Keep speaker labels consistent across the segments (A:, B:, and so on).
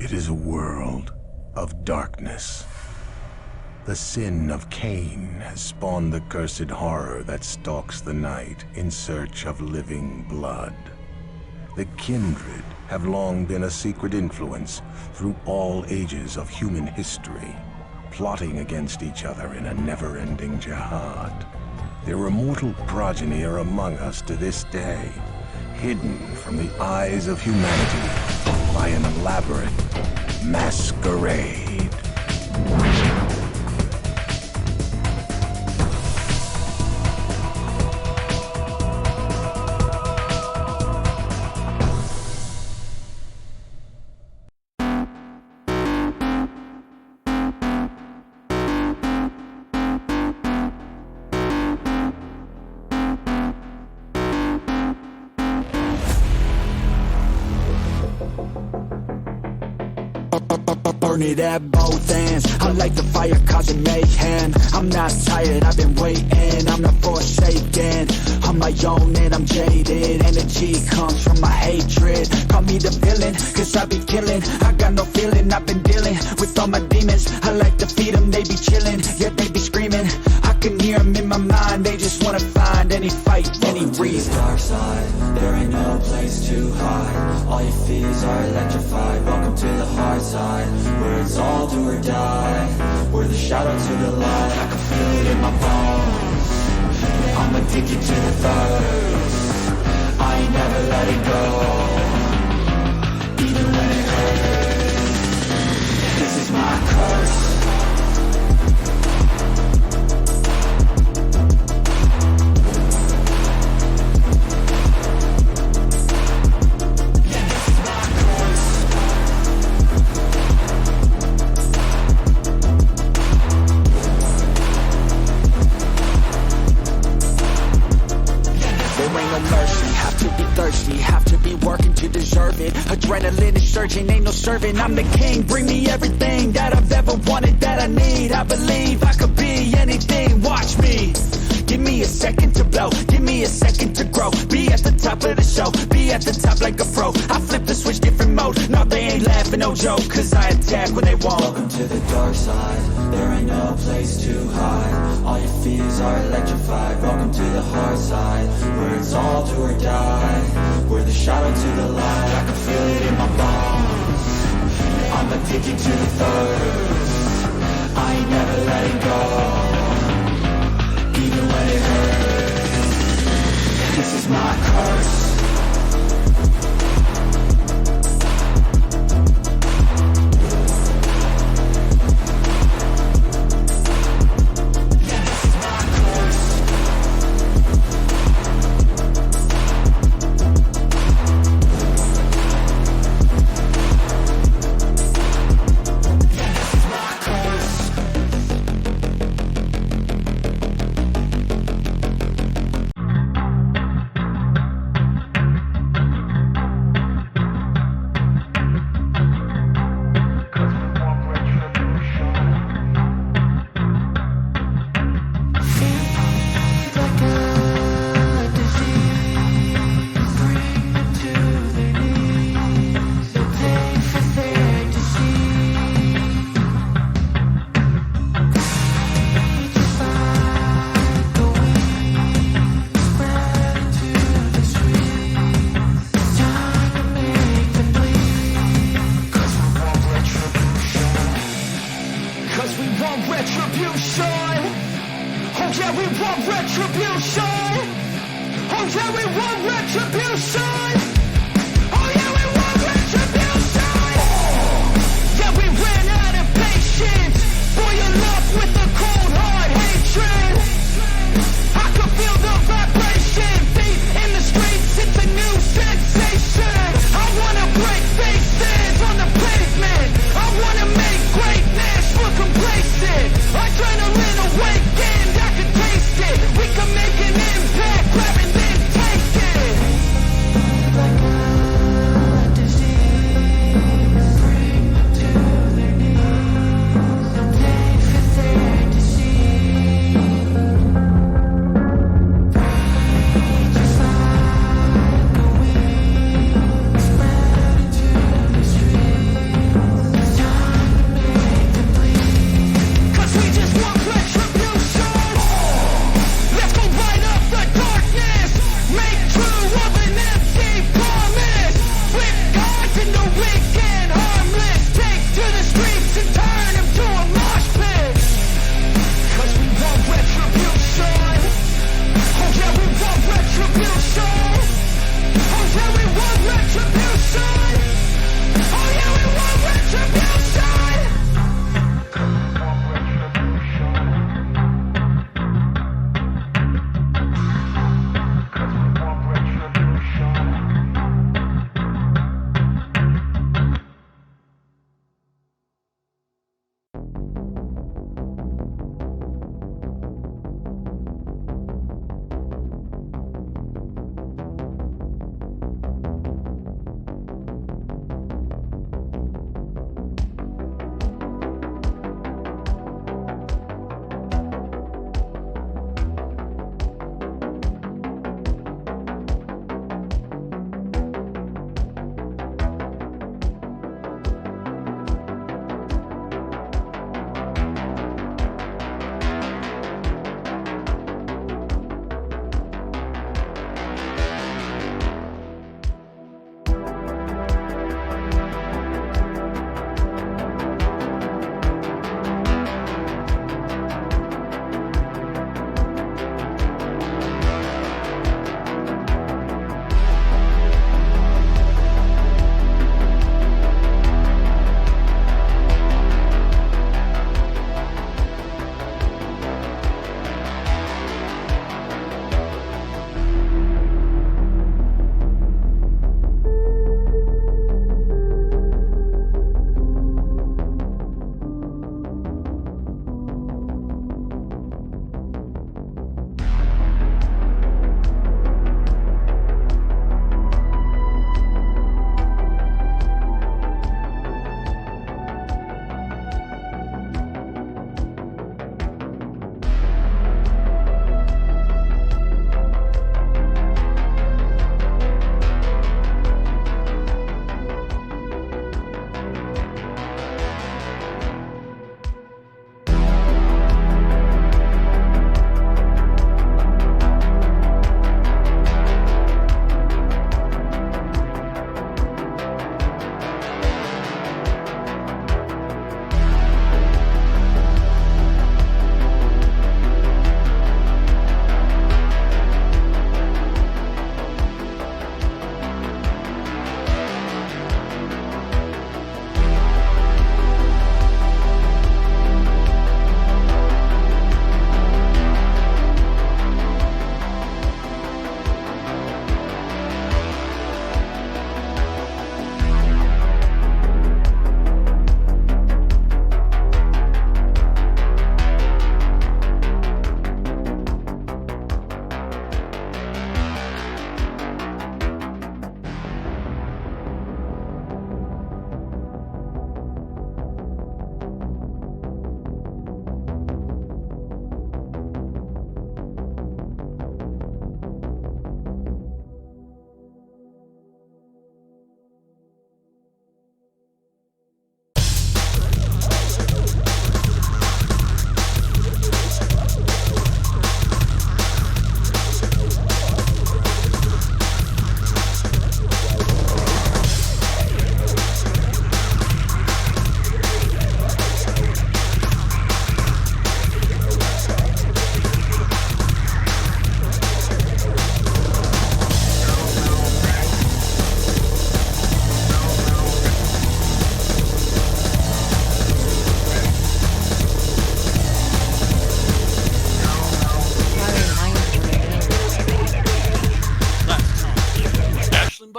A: It is a world of darkness. The sin of Cain has spawned the cursed horror that stalks the night in search of living blood. The kindred have long been a secret influence through all ages of human history, plotting against each other in a never-ending jihad. Their immortal progeny are among us to this day, hidden from the eyes of humanity by an elaborate masquerade.
B: Burn it at both ends. I like the fire causing mayhem. I'm not tired, I've been waiting. I'm not forsaken. I'm my own and I'm jaded. Energy comes from my hatred. Call me the villain, cause I be killing. I got no feeling, I've been dealing with all my demons. I like to feed them, they be chilling. Yeah, they be screaming. I can hear them in my mind. They just wanna find any fight, any reason.
C: Dark side, there ain't no place to hide. All your fears are electrified. Welcome to the hard side, where it's all do or die. We're the shadow to the light. I can feel it in my bones. I'm addicted to the thirst. I ain't never letting go, even when it hurts. This is my curse.
B: Have to be working to deserve it. Adrenaline is surging, ain't no serving. I'm the king, bring me everything that I've ever wanted, that I need. I believe I could be anything, watch me. Give me a second to blow, give me a second to grow. Be at the top of the show, be at the top like a pro. I flip the switch, different mode. No, they ain't laughing, no joke, cause I attack when they won't.
C: Welcome to the dark side, there ain't no place to hide. All your fears are electrified. Welcome to the hard side, where it's all do or die. We're the shadow to the light. I can feel it in my bones. I'm addicted to the thirst. I ain't never letting go, even when it hurts. This is my curse.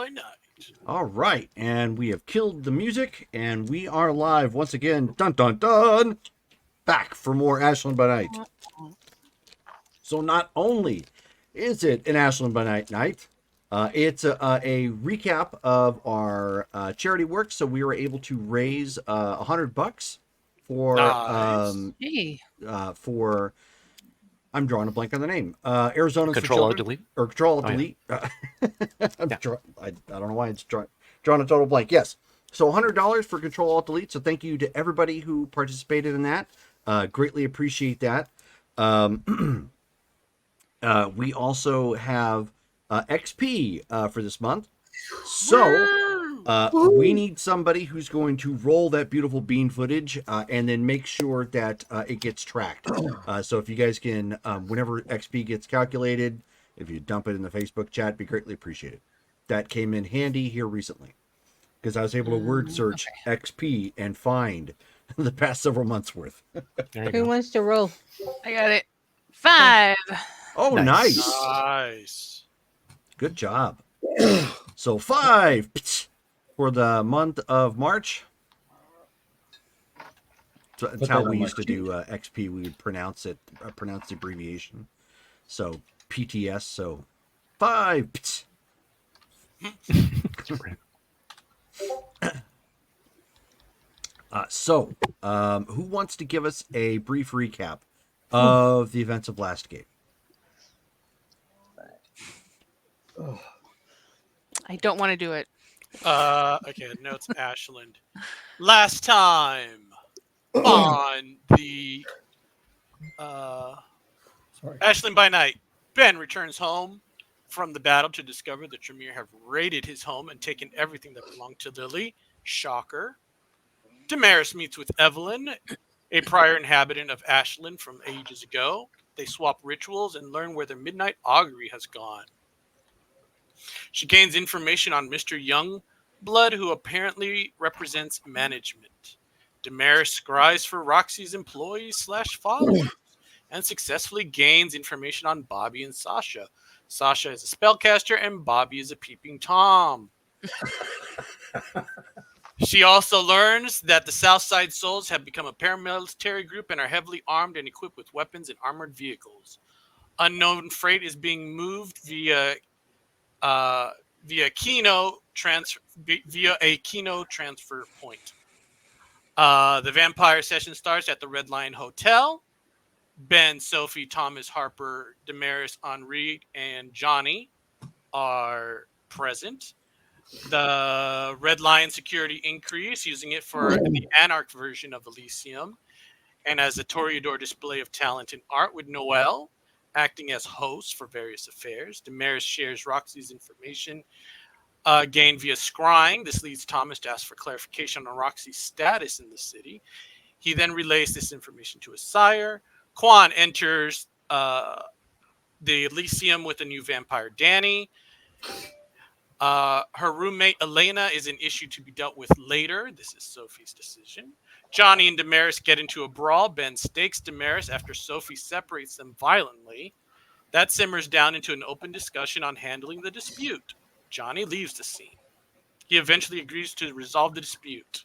D: Night.
E: All right, and we have killed the music, and we are live once again. Dun dun dun! Back for more Ashland by Night. So not only is it an Ashland by Night night, it's a recap of our charity work. So we were able to raise $100 for
D: Nice.
E: for I'm drawing a blank on the name. Arizona's for
F: Control
E: Children.
F: Delete.
E: Or Control
F: Oh, yeah.
E: Delete. I don't know why it's drawing a total blank. Yes. So $100 for Control Alt Delete. So thank you to everybody who participated in that. Greatly appreciate that. We also have XP for this month. So we need somebody who's going to roll that beautiful bean footage and then make sure that it gets tracked. So if you guys can, whenever XP gets calculated, if you dump it in the Facebook chat, it'd be greatly appreciated. That came in handy here recently because I was able to word search XP and find the past several months worth.
F: There you
G: Who
F: go.
G: wants to roll?
H: I got it. 5.
E: Oh,
F: Nice.
E: nice.
D: Nice.
E: Good job. So 5 for the month of March. So that's
I: Put
E: how
I: that
E: we
I: on my
E: used to do XP. We would pronounce it, pronounce the abbreviation. So PTS. So 5. Who wants to give us a brief recap of the events of last game?
H: I don't want to do it.
D: Okay, no, it's Ashland. Last time on the Ashland by Night, Ben returns home from the battle to discover that Tremere have raided his home and taken everything that belonged to Lily. Shocker. Damaris meets with Evelyn, a prior inhabitant of Ashland from ages ago. They swap rituals and learn where their midnight augury has gone. She gains information on Mr. Youngblood, who apparently represents management. Damaris scries for Roxy's employees/followers and successfully gains information on Bobby and Sasha. Sasha is a spellcaster and Bobby is a peeping Tom. She also learns that the Southside Souls have become a paramilitary group and are heavily armed and equipped with weapons and armored vehicles. Unknown freight is being moved via a Kino transfer point. The vampire session starts at the Red Lion Hotel. Ben, Sophie, Thomas, Harper, Damaris, Henri, and Johnny are present. The Red Lion security increase, using it for the Anarch version of Elysium, and as a Toreador display of talent and art, with Noel acting as host for various affairs. Damaris shares Roxy's information gained via scrying. This leads Thomas to ask for clarification on Roxy's status in the city. He then relays this information to his sire. Quan enters the Elysium with a new vampire, Danny. Her roommate, Elena, is an issue to be dealt with later. This is Sophie's decision. Johnny and Damaris get into a brawl. Ben stakes Damaris after Sophie separates them violently. That simmers down into an open discussion on handling the dispute. Johnny leaves the scene. He eventually agrees to resolve the dispute.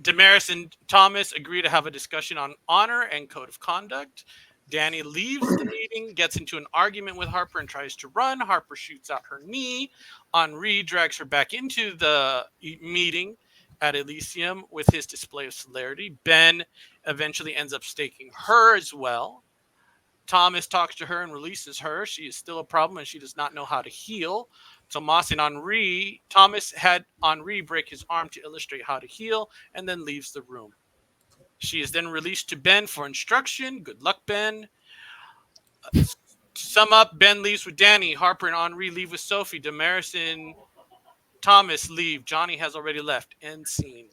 D: Damaris and Thomas agree to have a discussion on honor and code of conduct. Danny leaves the meeting, gets into an argument with Harper and tries to run. Harper shoots out her knee. Henri drags her back into the meeting at Elysium with his display of celerity. Ben eventually ends up staking her as well. Thomas talks to her and releases her. She is still a problem and she does not know how to heal. Thomas had Henri break his arm to illustrate how to heal and then leaves the room. She is then released to Ben for instruction. Good luck, Ben. To sum up, Ben leaves with Danny. Harper and Henri leave with Sophie. Damaris and Thomas leave. Johnny has already left. End scene.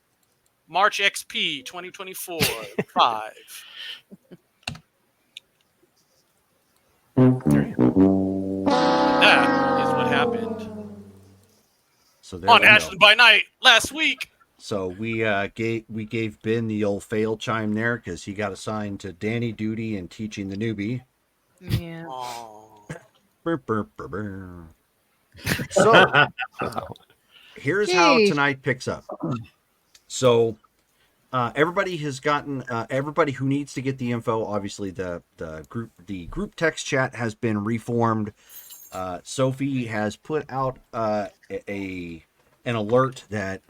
D: March XP 2024 5. That is what happened
E: So there
D: on
E: we go.
D: Ashland by Night last week.
E: So we gave Ben the old fail chime there because he got assigned to Danny duty and teaching the newbie.
H: Yeah.
D: Oh.
E: Brr, brr, brr, brr. So here's how
H: Yay.
E: tonight picks up. So everybody has gotten everybody who needs to get the info. Obviously, the group text chat has been reformed. Sophie has put out an alert that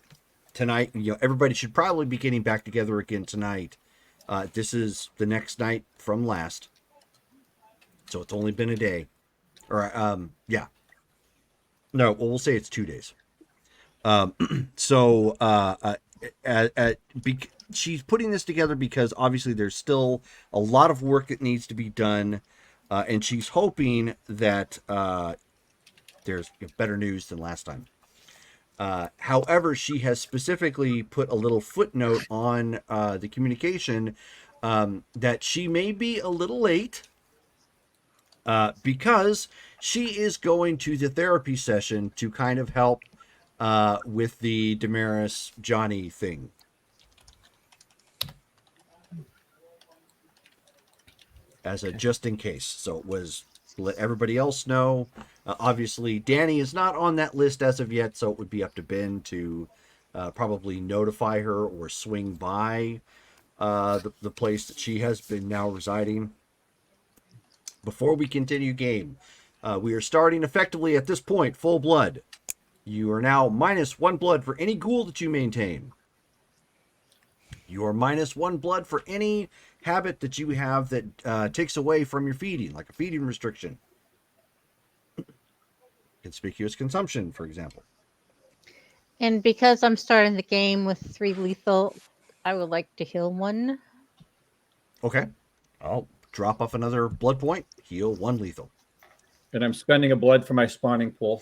E: tonight, everybody should probably be getting back together again tonight. This is the next night from last, so it's only been a day, or yeah, no, well, we'll say it's 2 days. So she's putting this together because obviously there's still a lot of work that needs to be done, and she's hoping that there's better news than last time. However, she has specifically put a little footnote on the communication that she may be a little late because she is going to the therapy session to kind of help with the Damaris Johnny thing. As a just in case. So it was to let everybody else know. Obviously, Danny is not on that list as of yet, so it would be up to Ben to probably notify her or swing by the place that she has been now residing. Before we continue game, we are starting effectively at this point, full blood. You are now -1 blood for any ghoul that you maintain. You are -1 blood for any habit that you have that takes away from your feeding, like a feeding restriction. Conspicuous consumption, for example.
F: And because I'm starting the game with 3 lethal, I would like to heal 1.
E: Okay. I'll drop off another blood point, heal 1 lethal.
G: And I'm spending a blood for my spawning pool.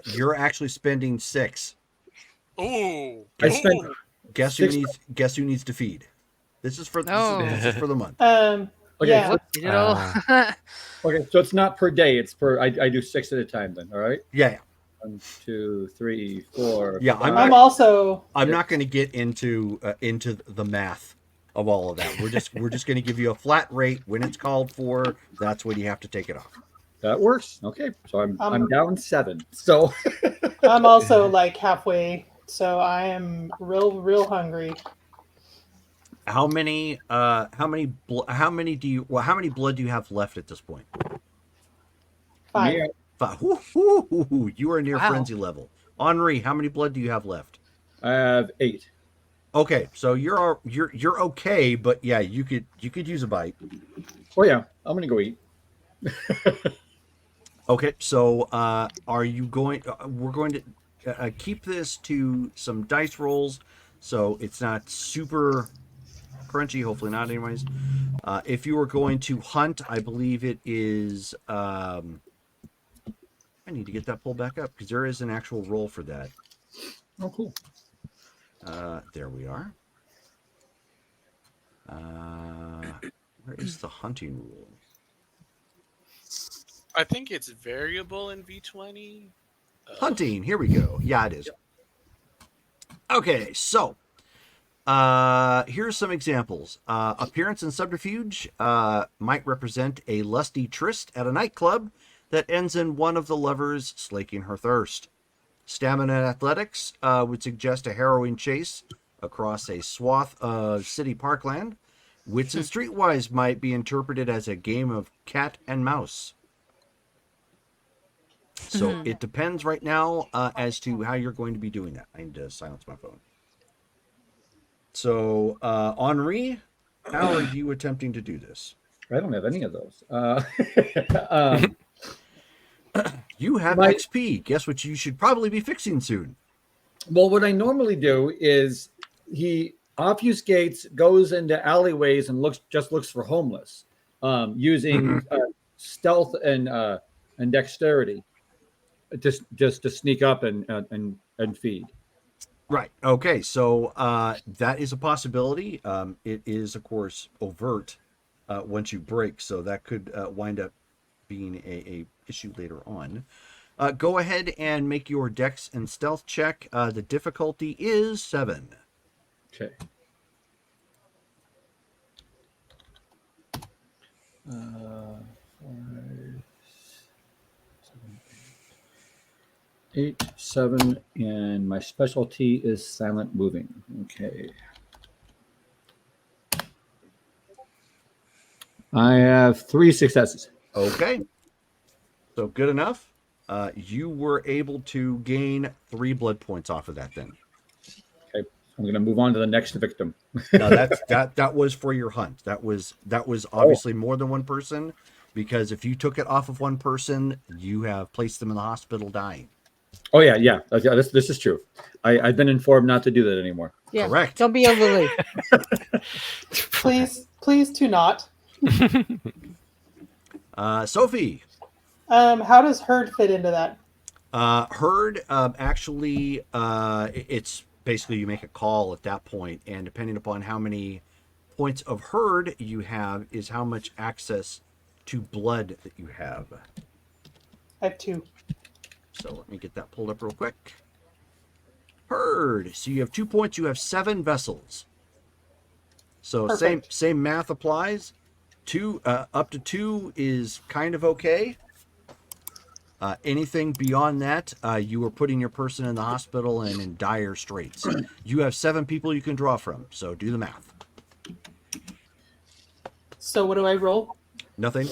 E: You're actually spending 6.
D: Ooh.
G: I spent
D: Ooh.
E: Guess who needs to feed? This is for this is for the month.
G: Okay,
I: Yeah.
H: Whoop, you did all.
G: okay, so it's not per day. It's per. I do 6 at a time. Then, all right.
E: Yeah.
G: 1, 2, 3, 4.
E: Yeah,
G: five.
E: I'm not going to get into the math of all of that. We're just going to give you a flat rate when it's called for. That's when you have to take it off.
G: That works. Okay, so I'm down 7. So
I: I'm also like halfway, so I am real hungry.
E: How many blood do you have left at this point?
I: 5.
G: me,
E: 5. You are near
H: Wow.
E: frenzy level. Henri, how many blood do you have left?
G: I have 8.
E: Okay, so you're okay, but yeah, you could use a bite.
G: Oh yeah, I'm gonna go eat.
E: Okay, so are you going? We're going to keep this to some dice rolls, so it's not super crunchy. Hopefully not, anyways. If you are going to hunt, I believe it is. I need to get that pulled back up because there is an actual roll for that.
G: Oh cool.
E: There we are. Where is the hunting rule?
D: I think it's variable in V20.
E: Hunting. Here we go. Yeah, it is. Okay, so here's some examples. Appearance and subterfuge might represent a lusty tryst at a nightclub that ends in one of the lovers slaking her thirst. Stamina and athletics would suggest a harrowing chase across a swath of city parkland. Wits and streetwise might be interpreted as a game of cat and mouse. So it depends right now as to how you're going to be doing that. I need to silence my phone. So, Henri, how are you attempting to do this?
G: I don't have any of those.
E: You have XP. Guess what you should probably be fixing soon.
G: Well, what I normally do is he obfuscates, goes into alleyways, and looks for homeless, using stealth and dexterity, just to sneak up and feed.
E: Right. Okay. So that is a possibility. It is, of course, overt once you break, so that could wind up being a issue later on. Go ahead and make your dex and stealth check. The difficulty is 7.
G: Okay. 5, 8, 7, and my specialty is silent moving. Okay. I have 3 successes.
E: Okay. So good enough. You were able to gain 3 blood points off of that then.
G: Okay. I'm going to move on to the next victim.
E: Now that was for your hunt. That was obviously more than one person, because if you took it off of one person, you have placed them in the hospital dying.
G: Oh yeah. This is true. I've been informed not to do that anymore.
F: Yeah.
E: Correct.
F: Don't be a lily.
I: Please do not.
E: Sophie.
I: How does herd fit into that?
E: Herd, actually, it's basically you make a call at that point, and depending upon how many points of herd you have is how much access to blood that you have.
I: I have 2.
E: So let me get that pulled up real quick. Herd. So you have 2 points. You have 7 vessels. So
I: Perfect.
E: same math applies. 2 up to 2 is kind of okay. Anything beyond that, you are putting your person in the hospital and in dire straits. You have 7 people you can draw from, so do the math.
I: So what do I roll?
E: Nothing.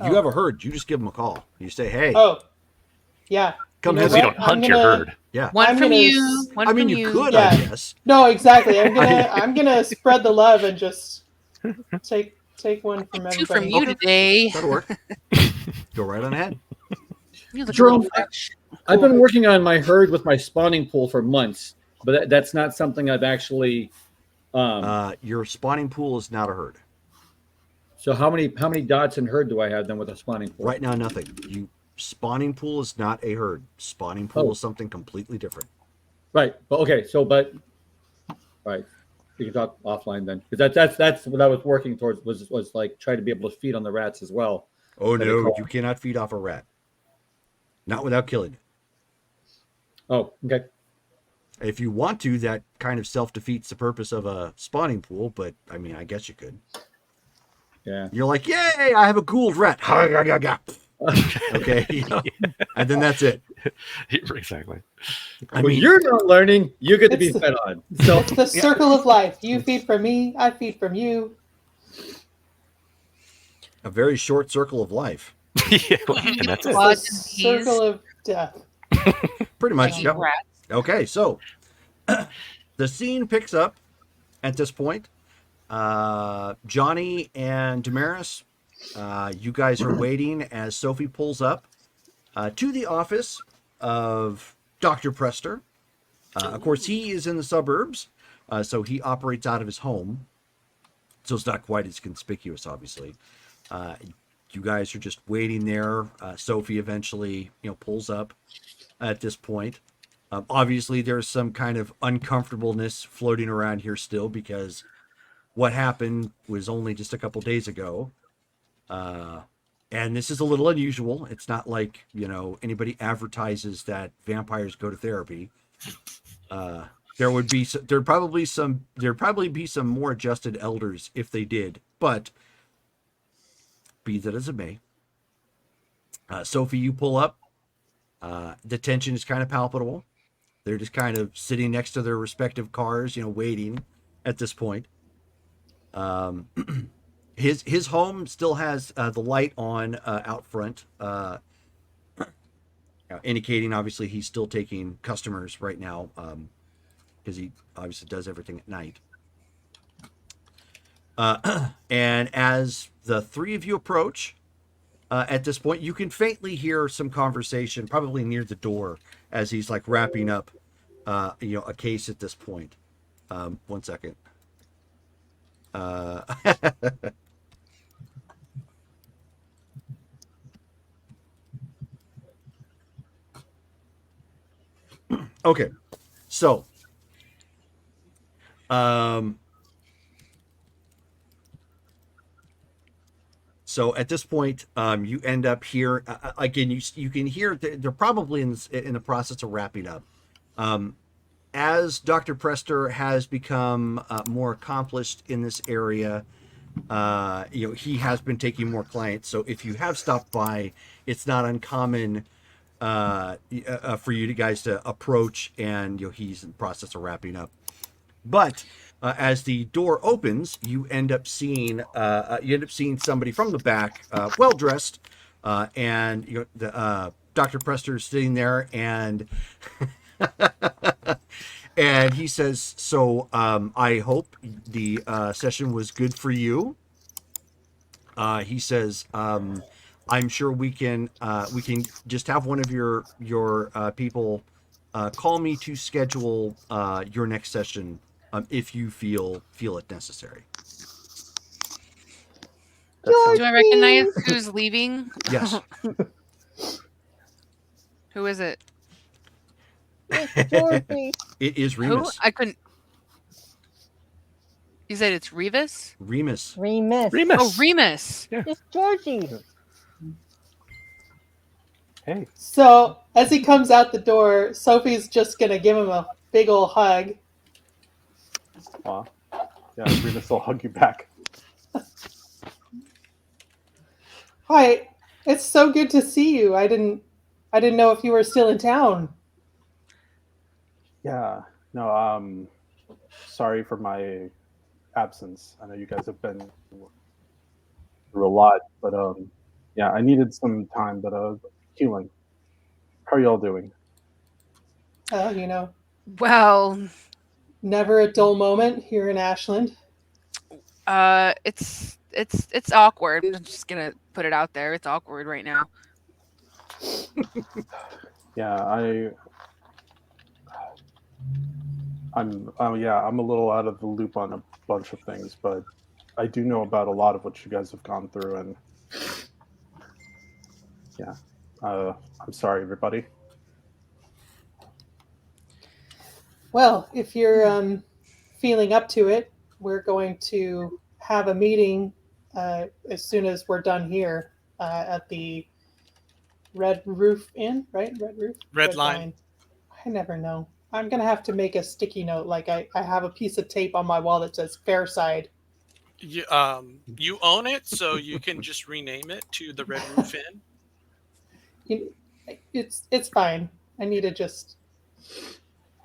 E: You have a herd. You just give them a call. You say, "Hey,
I: Oh, yeah.
E: come
I: You know
E: visit."
J: You
I: what?
J: don't hunt
I: I'm
J: your
I: gonna-
J: herd.
E: Yeah.
H: One
I: I'm
H: from
I: gonna
H: you.
I: s-
H: One
E: I mean,
H: from
E: you
H: you.
E: could,
I: Yeah.
E: I guess.
I: No, exactly. I'm gonna spread the love and just take one from
H: 2 from
I: everybody.
H: you today.
E: That'll work. Go right on ahead.
H: You look a
G: Jerome,
H: little fresh.
G: I've been working on my herd with my spawning pool for months, but that's not something I've actually.
E: Your spawning pool is not a herd.
G: So how many dots in herd do I have then with a spawning pool?
E: Right now, nothing. Spawning pool is not a herd. Spawning pool
G: Oh.
E: is something completely different.
G: Right. But okay. Right. We can talk offline then, because that's what I was working towards was like try to be able to feed on the rats as well.
E: Oh
G: That
E: no,
G: they call-
E: you cannot feed off a rat. Not without killing it.
G: Oh, okay.
E: If you want to, that kind of self-defeats the purpose of a spawning pool, but I mean, I guess you could.
G: Yeah.
E: You're like, yay, I have a ghouled rat. Okay, and then that's it.
J: Exactly.
E: I
G: When
E: mean,
G: you're not learning, you get to be
I: It's-
G: fed on. So
I: It's the circle of life. You feed from me, I feed from you.
E: a very short circle of life.
J: Yeah, and that's it.
H: Blood
I: It's the circle of death.
E: Pretty much. Yep.
H: Rats.
E: Okay, so the scene picks up at this point. Johnny and Damaris, you guys are waiting as Sophie pulls up to the office of Dr. Prester. Of course, he is in the suburbs, so he operates out of his home. So it's not quite as conspicuous, obviously. You guys are just waiting there. Sophie eventually, pulls up at this point. Obviously, there's some kind of uncomfortableness floating around here still because what happened was only just a couple days ago. And this is a little unusual. It's not like, anybody advertises that vampires go to therapy. There'd probably be some more adjusted elders if they did, but be that as it may. Sophie, you pull up. The tension is kind of palpable. They're just kind of sitting next to their respective cars, waiting at this point. His home still has the light on out front, indicating obviously he's still taking customers right now, because he obviously does everything at night. And as the three of you approach, at this point, you can faintly hear some conversation, probably near the door, as he's like wrapping up, a case at this point. 1 second. Okay, so, so at this point, you end up here again. You can hear they're probably in the process of wrapping up. As Dr. Prester has become more accomplished in this area, he has been taking more clients. So if you have stopped by, it's not uncommon for you guys to approach, and he's in the process of wrapping up. But as the door opens, you end up seeing somebody from the back, well dressed, and the Dr. Prester's sitting there, and and he says, "So I hope the session was good for you." He says, "I'm sure we can just have one of your people call me to schedule your next session if you feel it necessary."
H: Do I recognize who's leaving?
E: Yes.
H: Who is it?
F: It's Georgie.
E: It is
H: Who?
E: Remus.
H: I couldn't. You said it's Revis?
E: Remus.
F: Remus.
J: Remus.
H: Oh, Remus.
F: It's Georgie.
J: Hey.
I: So as he comes out the door, Sophie's just gonna give him a big ol' hug.
K: Aw. Yeah, Remus will hug you back.
I: Hi, it's so good to see you. I didn't know if you were still in town.
K: Yeah. No, sorry for my absence. I know you guys have been through a lot, but yeah, I needed some time, but healing. How are y'all doing?
I: Oh,
H: Well,
I: never a dull moment here in Ashland.
H: it's awkward. I'm just gonna put it out there. It's awkward right now.
K: Yeah, I'm a little out of the loop on a bunch of things, but I do know about a lot of what you guys have gone through, and yeah, I'm sorry, everybody.
I: Well, if you're feeling up to it, we're going to have a meeting as soon as we're done here at the Red Roof Inn, right? Red Roof?
D: Red Line.
I: I never know. I'm going to have to make a sticky note. Like I have a piece of tape on my wall that says Fairside.
D: You own it, so you can just rename it to the Red Roof Inn.
I: It's fine. I need to just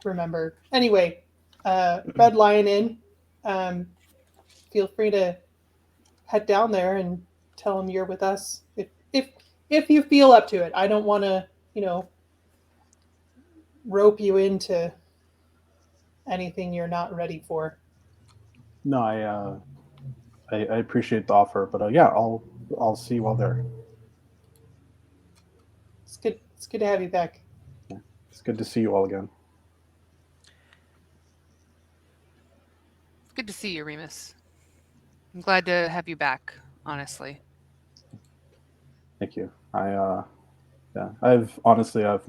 I: remember. Anyway, Red Lion Inn. Feel free to head down there and tell them you're with us if you feel up to it. I don't want to, rope you into anything you're not ready for.
K: No, I appreciate the offer, but yeah, I'll see you all there.
I: It's good. It's good to have you back.
K: Yeah, it's good to see you all again.
H: Good to see you, Remus. I'm glad to have you back, honestly.
K: Thank you. I've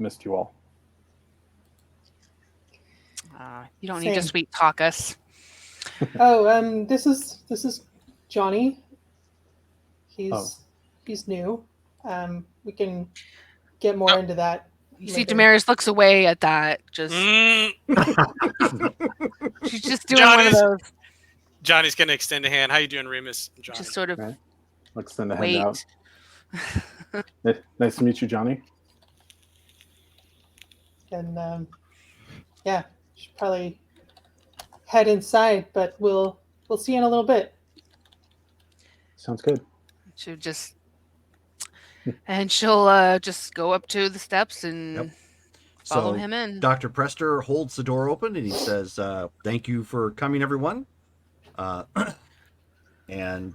K: missed you all.
H: You don't need to
I: Same.
H: sweet talk us.
I: Oh, this is Johnny. He's new. We can get more into that.
H: You see,
I: later.
H: Damaris looks away at that. Just she's just doing one of those.
D: Johnny's gonna extend a hand. How you doing, Remus? Johnny.
H: Just sort of
K: Okay. Let's send a
H: wait.
K: hand out. Nice to meet you, Johnny.
I: And yeah, should probably head inside, but we'll see you in a little bit.
K: Sounds good.
H: She'll just and she'll just go up to the steps and follow
E: So
H: him in.
E: Dr. Prester holds the door open and he says, "Thank you for coming, everyone. And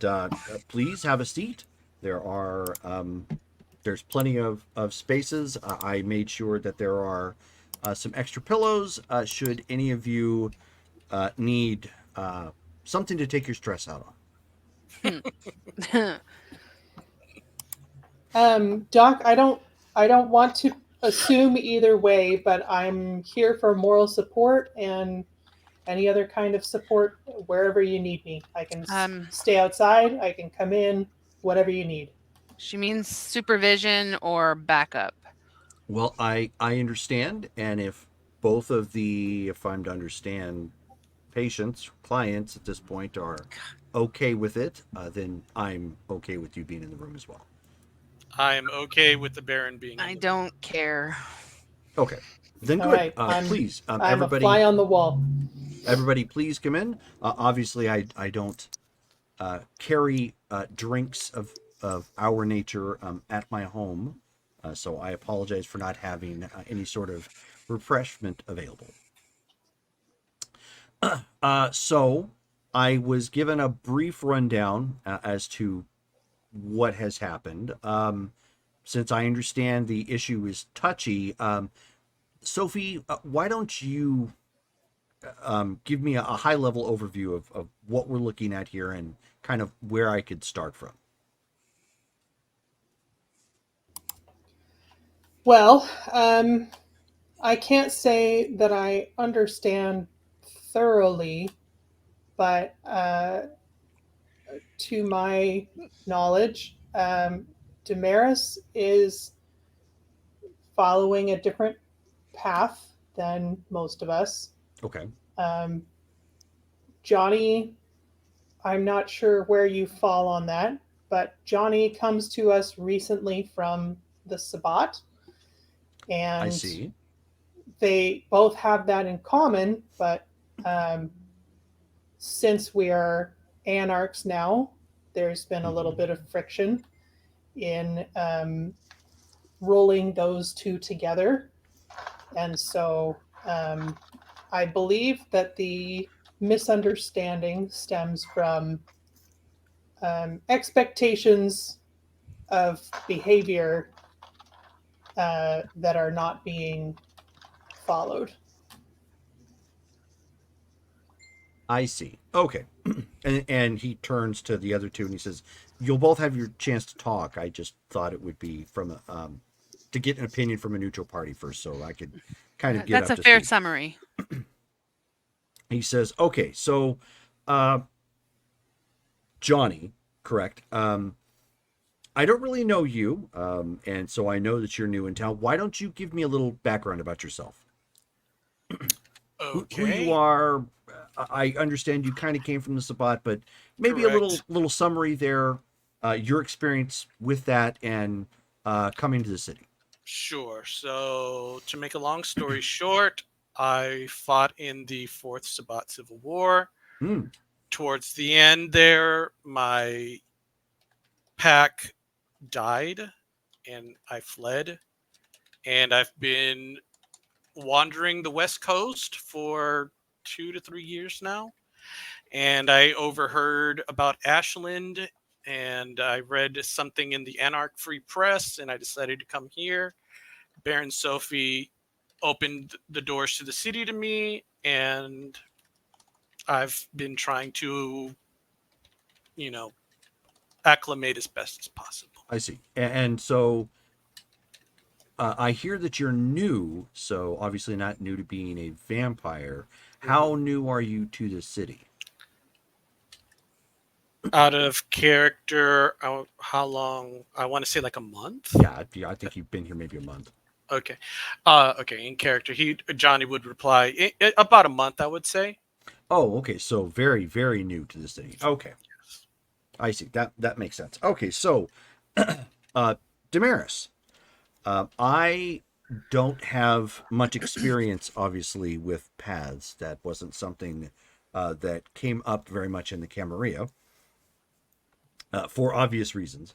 E: please have a seat. There's plenty of spaces. I made sure that there are some extra pillows should any of you need something to take your stress out on."
I: Doc, I don't want to assume either way, but I'm here for moral support and any other kind of support wherever you need me. I can stay outside. I can come in. Whatever you need.
H: She means supervision or backup.
E: Well, I understand, and if I'm to understand, clients at this point are okay with it, then I'm okay with you being in the room as well.
D: I am okay with the Baron being.
H: I don't care.
E: Okay, then
I: All
E: good.
I: right,
E: Please,
I: I'm a
E: everybody,
I: fly on the wall.
E: everybody, please come in. Obviously, I don't carry drinks of our nature at my home, so I apologize for not having any sort of refreshment available. So I was given a brief rundown as to what has happened. Since I understand the issue is touchy, Sophie, why don't you give me a high level overview of what we're looking at here and kind of where I could start from?
I: Well, I can't say that I understand thoroughly, but to my knowledge, Damaris is following a different path than most of us.
E: Okay.
I: Um, Johnny, I'm not sure where you fall on that, but Johnny comes to us recently from the Sabbat,
E: I
I: and
E: see.
I: they both have that in common. But um, since we are anarchs now, there's been a little bit of friction in rolling those two together. And so I believe that the misunderstanding stems from expectations of behavior that are not being followed.
E: I see. Okay. And he turns to the other two and he says, "You'll both have your chance to talk. I just thought it would be from a, to get an opinion from a neutral party first, so I could kind of get
H: That's
E: up
H: a
E: to
H: fair
E: speed."
H: summary.
E: He says, "Okay, so, uh, Johnny, correct? I don't really know you, and so I know that you're new in town. Why don't you give me a little background about yourself? Who you
D: Okay.
E: are? I understand you kind of came from the Sabbat, but maybe a
D: Correct.
E: little summary there, your experience with that and coming to the city."
D: Sure. So, to make a long story short, I fought in the Fourth Sabbat Civil War.
E: Hmm.
D: Towards the end, there, my pack died and I fled. And I've been wandering the West Coast for 2 to 3 years now. And I overheard about Ashland and I read something in the Anarch Free Press and I decided to come here. Baron Sophie opened the doors to the city to me, and I've been trying to, you know, acclimate as best as possible.
E: I see. And so I hear that you're new, so obviously not new to being a vampire. How new are you to the city?
D: Out of character, how long? I want to say like a month.
E: Yeah, I think you've been here maybe a month.
D: Okay, okay. In character, Johnny would reply about a month, I would say.
E: Oh, okay. So very, very new to the city. Okay, I see. That makes sense. Okay, so Damaris, I don't have much experience, obviously, with paths. That wasn't something that came up very much in the Camarilla, for obvious reasons.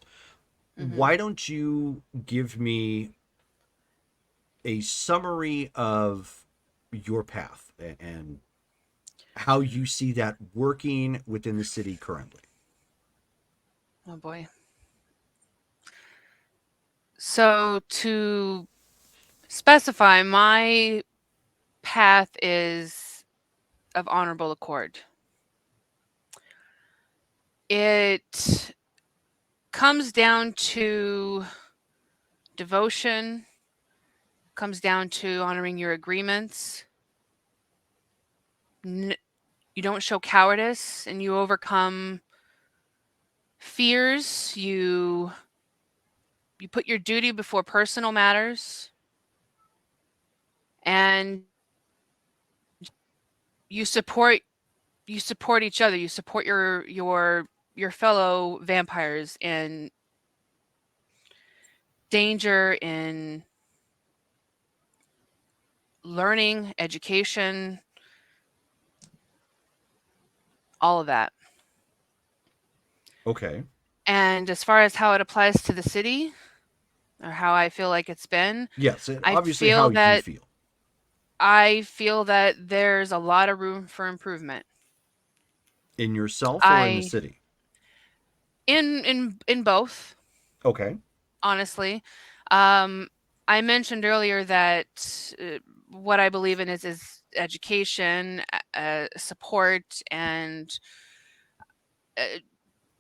E: Why don't you give me a summary of your path and how you see that working within the city currently?
H: Oh boy. So to specify, my path is of honorable accord. It comes down to devotion, comes down to honoring your agreements. You don't show cowardice and you overcome fears. You put your duty before personal matters, and you support each other. You support your fellow vampires, and danger in learning, education, all of that.
E: Okay.
H: And as far as how it applies to the city, or how I feel like it's been,
E: Yes, and
H: I
E: obviously how
H: feel
E: you
H: that
E: feel.
H: there's a lot of room for improvement.
E: In yourself or in the
H: I
E: city?
H: in both,
E: Okay.
H: honestly. I mentioned earlier that what I believe in is education, support, and uh,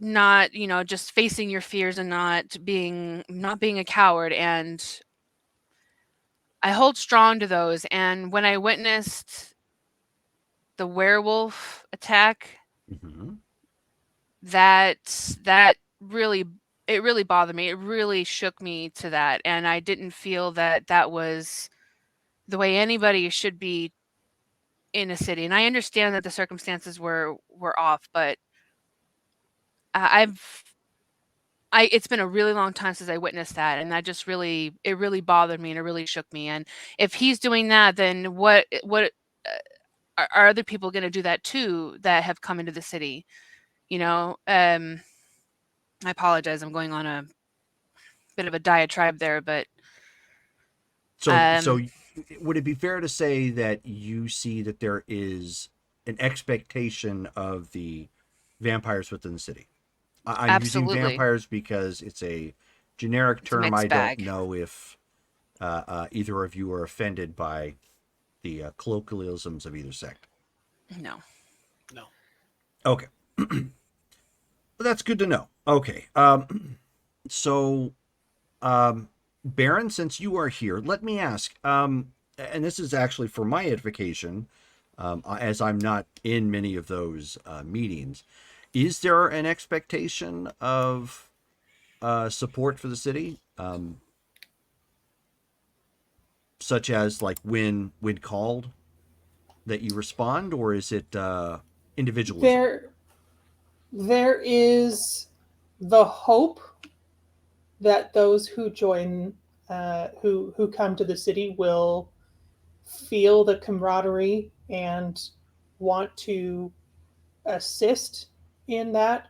H: not just facing your fears and not being a coward. And I hold strong to those. And when I witnessed the werewolf attack,
E: Mm-hmm.
H: that that really it really bothered me. It really shook me to that, and I didn't feel that that was the way anybody should be in a city. And I understand that the circumstances were off, but I've I it's been a really long time since I witnessed that, and that just really bothered me, and it really shook me. And if he's doing that, then what are other people going to do that too that have come into the city? I apologize. I'm going on a bit of a diatribe there, but
E: So
H: um,
E: would it be fair to say that you see that there is an expectation of the vampires within the city? I'm using
H: absolutely,
E: vampires because it's a generic
H: it's a
E: term. I
H: mixed
E: don't
H: bag.
E: know if either of you are offended by the colloquialisms of either sect.
H: No.
D: No.
E: Okay. Well, that's good to know. Okay. So, Baron, since you are here, let me ask, and this is actually for my edification, as I'm not in many of those meetings, is there an expectation of support for the city, such as like when called that you respond, or is it individualism?
I: There is the hope that those who join, who come to the city, will feel the camaraderie and want to assist in that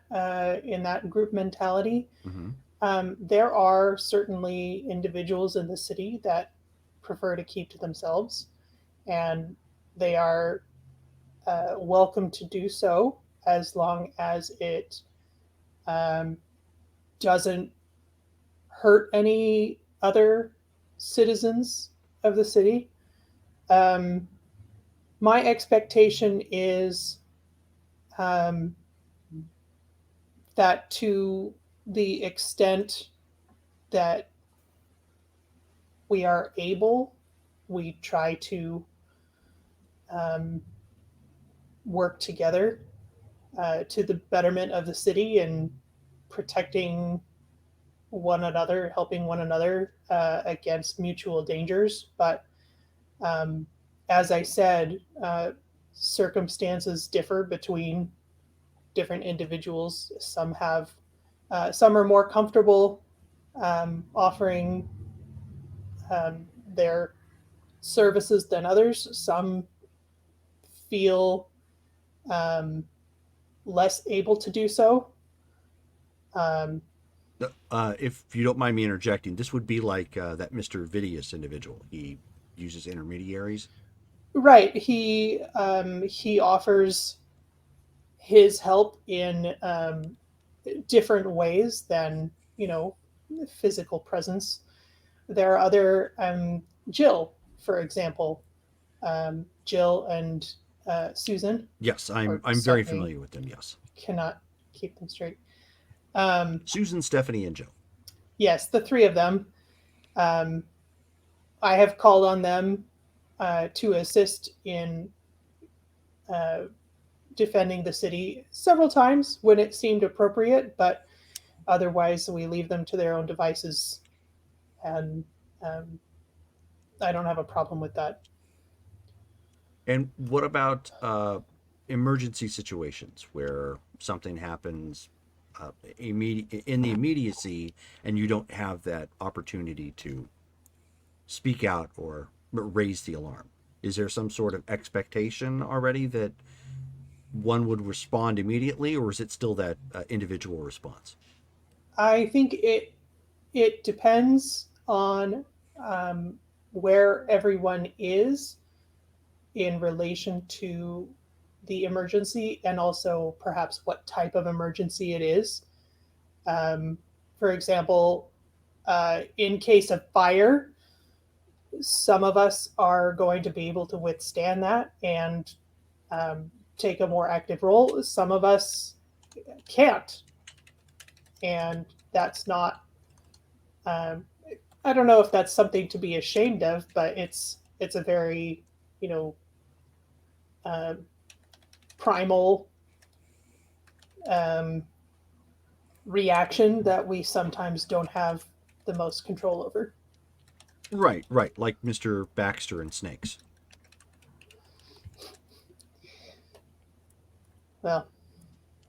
I: group mentality.
E: Mm-hmm.
I: There are certainly individuals in the city that prefer to keep to themselves, and they are welcome to do so as long as it um, doesn't hurt any other citizens of the city. Um, my expectation is um, that to the extent that we are able, we try to um, work together to the betterment of the city and protecting one another, helping one another against mutual dangers. But as I said, circumstances differ between different individuals. Some are more comfortable offering their services than others. Some feel um, less able to do so. Um,
E: If you don't mind me interjecting, this would be like that Mr. Vidius individual. He uses intermediaries.
I: right. He offers his help in different ways than physical presence. There are other Jill, for example, Jill and Susan
E: Yes, I'm
I: or
E: I'm very
I: Stephanie.
E: familiar with them. Yes,
I: Cannot keep them straight. Um,
E: Susan, Stephanie, and Joe.
I: yes, the three of them. Um, I have called on them to assist in uh, defending the city several times when it seemed appropriate, but otherwise we leave them to their own devices, and um, I don't have a problem with that.
E: And what about emergency situations where something happens? in the immediacy, and you don't have that opportunity to speak out or raise the alarm? Is there some sort of expectation already that one would respond immediately, or is it still that individual response?
I: I think it depends on where everyone is in relation to the emergency, and also perhaps what type of emergency it is. For example, in case of fire, some of us are going to be able to withstand that and take a more active role. Some of us can't, and that's not. Um, I don't know if that's something to be ashamed of, but it's a very, you know, uh, primal um, reaction that we sometimes don't have the most control over.
E: Right, right, like Mr. Baxter and snakes.
I: Well,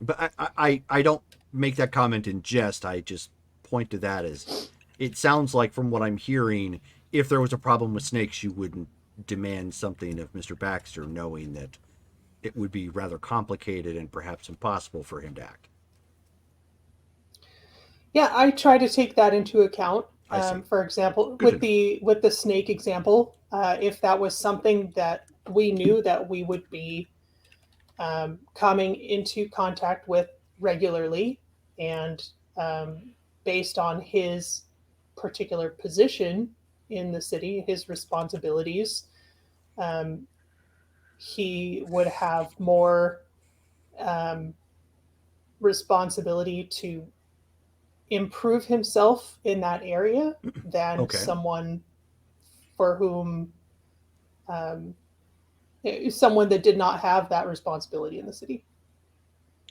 E: But I don't make that comment in jest. I just point to that as it sounds like, from what I'm hearing, if there was a problem with snakes, you wouldn't demand something of Mr. Baxter, knowing that it would be rather complicated and perhaps impossible for him to act.
I: yeah, I try to take that into account.
E: I see.
I: For example,
E: Good to know.
I: with the snake example, if that was something that we knew that we would be coming into contact with regularly, and based on his particular position in the city, his responsibilities, um, he would have more um, responsibility to improve himself in that area than
E: Okay.
I: someone for whom um, someone that did not have that responsibility in the city.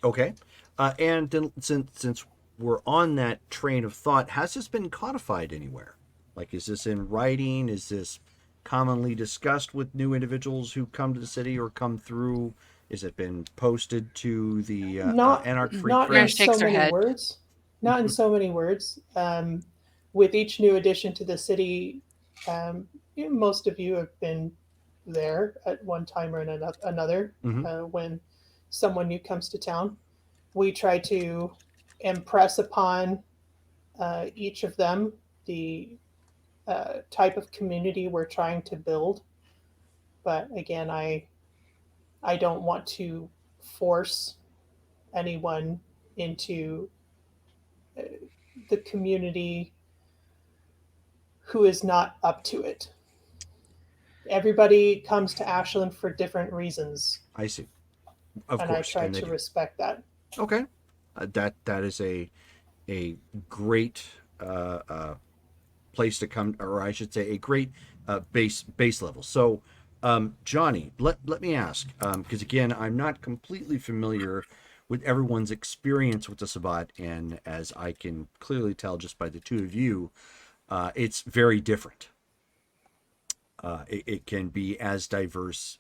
E: Okay. And then, since we're on that train of thought, has this been codified anywhere? Like, is this in writing? Is this commonly discussed with new individuals who come to the city or come through? Is it been posted to the
I: Not
E: Anarch Free
I: not in
H: Mayor
E: Press?
H: shakes
I: so
H: her
I: many
H: head.
I: words. Not in so many words. With each new addition to the city, most of you have been there at one time or another.
E: Mm-hmm.
I: When someone new comes to town, we try to impress upon each of them the type of community we're trying to build. But again, I don't want to force anyone into the community who is not up to it. Everybody comes to Ashland for different reasons,
E: I see. Of
I: and I
E: course,
I: try
E: and they
I: to
E: do.
I: respect that.
E: Okay. That is a great place to come, or I should say, a great base level. So, Johnny, let me ask, because again, I'm not completely familiar with everyone's experience with the Sabbat, and as I can clearly tell just by the two of you, it's very different. It can be as diverse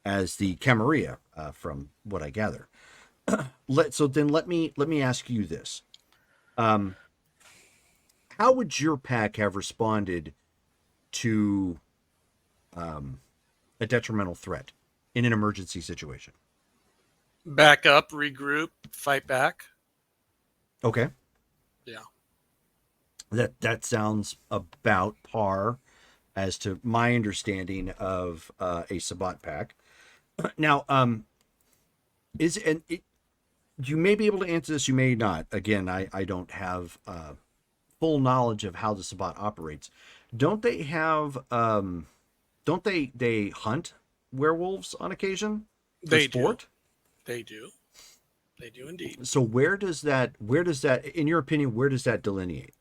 E: as the Camarilla, from what I gather. Let me ask you this. Um, how would your pack have responded to a detrimental threat in an emergency situation?
D: Back up, regroup, fight back.
E: Okay.
D: Yeah.
E: That sounds about par as to my understanding of a Sabbat pack. Now, is and it, you may be able to answer this, you may not. Again, I don't have full knowledge of how the Sabbat operates. Don't they have don't they hunt werewolves on occasion for
D: They
E: sport?
D: do. They do. They do indeed.
E: So where does that in your opinion, where does that delineate?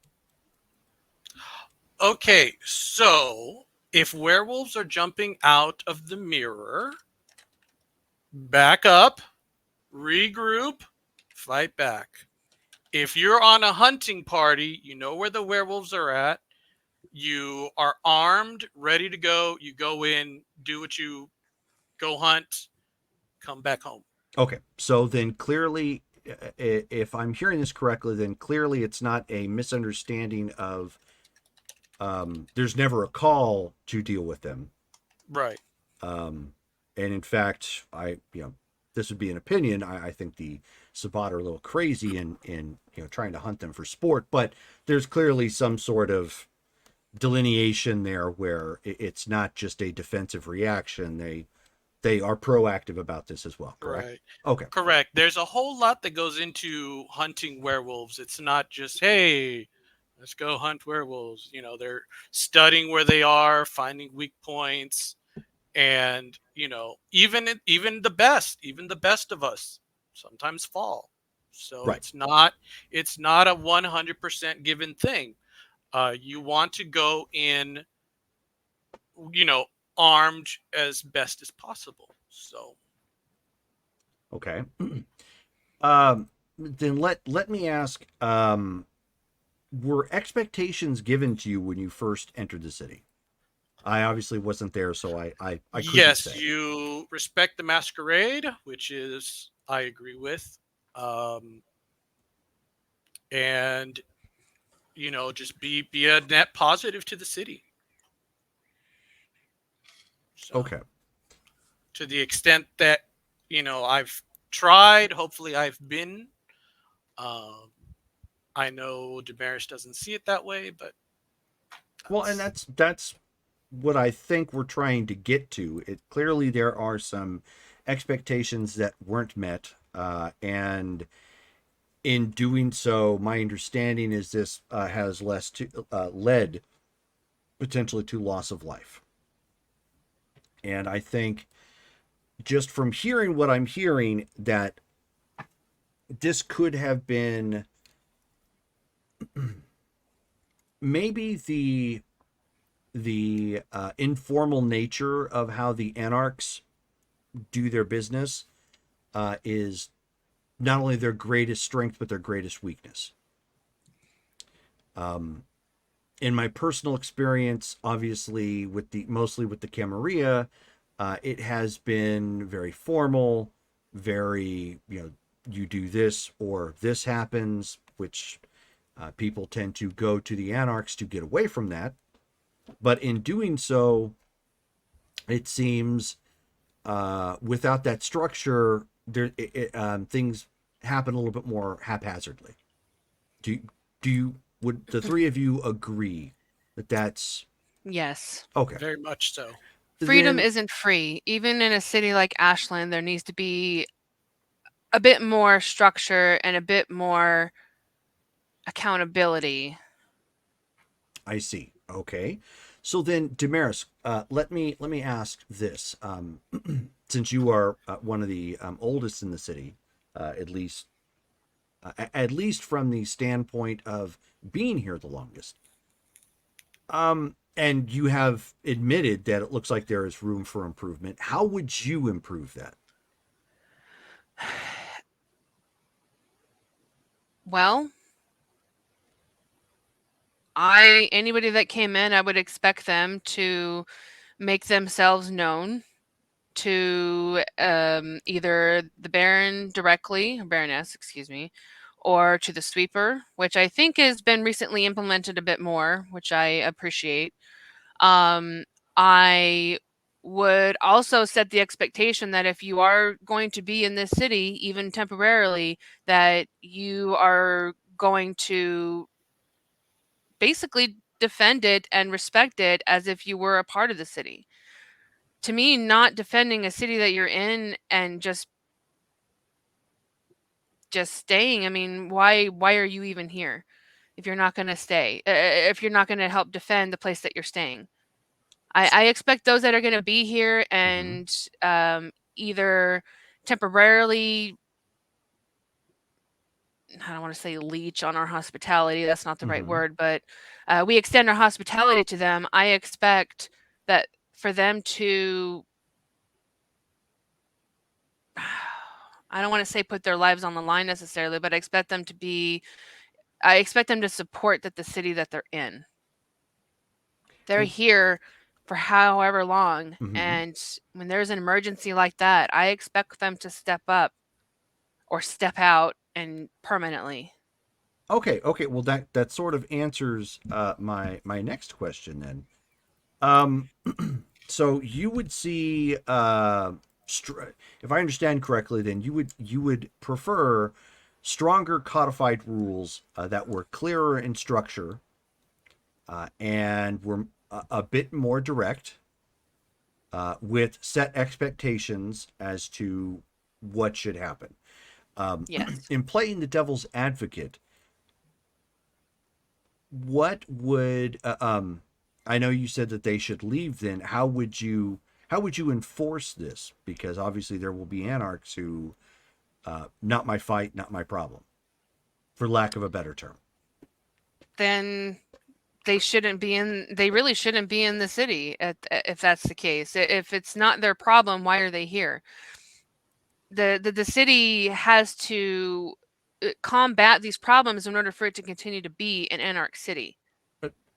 D: Okay, so if werewolves are jumping out of the mirror, back up, regroup, fight back. If you're on a hunting party, you know where the werewolves are at. You are armed, ready to go. You go in, do what you go hunt, come back home.
E: Okay. So then clearly if I'm hearing this correctly, then clearly it's not a misunderstanding of there's never a call to deal with them.
D: Right.
E: And in fact, this would be an opinion. I think the Sabbat are a little crazy in trying to hunt them for sport, but there's clearly some sort of delineation there where it's not just a defensive reaction. They are proactive about this as well, correct?
D: Right.
E: Okay.
D: Correct. There's a whole lot that goes into hunting werewolves. It's not just, hey, let's go hunt werewolves. They're studying where they are, finding weak points, and even the best of us sometimes fall. So
E: Right.
D: it's not a 100% given thing. You want to go in, you know, armed as best as possible. So
E: Okay. Then let me ask, were expectations given to you when you first entered the city? I obviously wasn't there, so I couldn't
D: yes,
E: say.
D: you respect the masquerade, which is I agree with, and just be a net positive to the city. So,
E: Okay.
D: to the extent that I've tried, hopefully I've been. Um, I know Damaris doesn't see it that way, but
E: Well, and that's what I think we're trying to get to. It clearly there are some expectations that weren't met, and in doing so, my understanding is this has led potentially to loss of life. And I think just from hearing what I'm hearing, that this could have been maybe the informal nature of how the anarchs do their business is not only their greatest strength but their greatest weakness. In my personal experience, obviously mostly with the Camarilla, it has been very formal, very you do this or this happens, which people tend to go to the anarchs to get away from that. But in doing so, it seems without that structure, things happen a little bit more haphazardly. Would the three of you agree that that's
H: Yes.
E: okay?
D: very much so.
H: Freedom
E: Then,
H: isn't free. Even in a city like Ashland, there needs to be a bit more structure and a bit more accountability.
E: I see. Okay. So then, Damaris, let me ask this. Since you are one of the oldest in the city, at least from the standpoint of being here the longest, and you have admitted that it looks like there is room for improvement. How would you improve that?
H: Well, anybody that came in, I would expect them to make themselves known to either the Baron directly, or Baroness, excuse me, or to the sweeper, which I think has been recently implemented a bit more, which I appreciate. I would also set the expectation that if you are going to be in this city, even temporarily, that you are going to basically defend it and respect it as if you were a part of the city. To me, not defending a city that you're in and just staying, I mean, why are you even here if you're not going to stay? If you're not going to help defend the place that you're staying? I expect those that are going to be here
E: Mm-hmm.
H: and either temporarily, I don't want to say leech on our hospitality, that's not the right
E: Mm-hmm.
H: word, but we extend our hospitality to them. I expect that for them to, I don't want to say put their lives on the line necessarily, but I expect them to support the city that they're in. They're here for however long,
E: Mm-hmm.
H: and when there's an emergency like that, I expect them to step up or step out and permanently.
E: Okay. Well, that sort of answers my next question then. So you would see, if I understand correctly, then you would prefer stronger codified rules that were clearer in structure and were a bit more direct, with set expectations as to what should happen.
H: Yes.
E: In playing the devil's advocate, what would I know you said that they should leave. Then how would you enforce this? Because obviously there will be anarchs who, not my fight, not my problem, for lack of a better term.
H: Then they really shouldn't be in the city if that's the case. If it's not their problem, why are they here? The city has to combat these problems in order for it to continue to be an anarch city.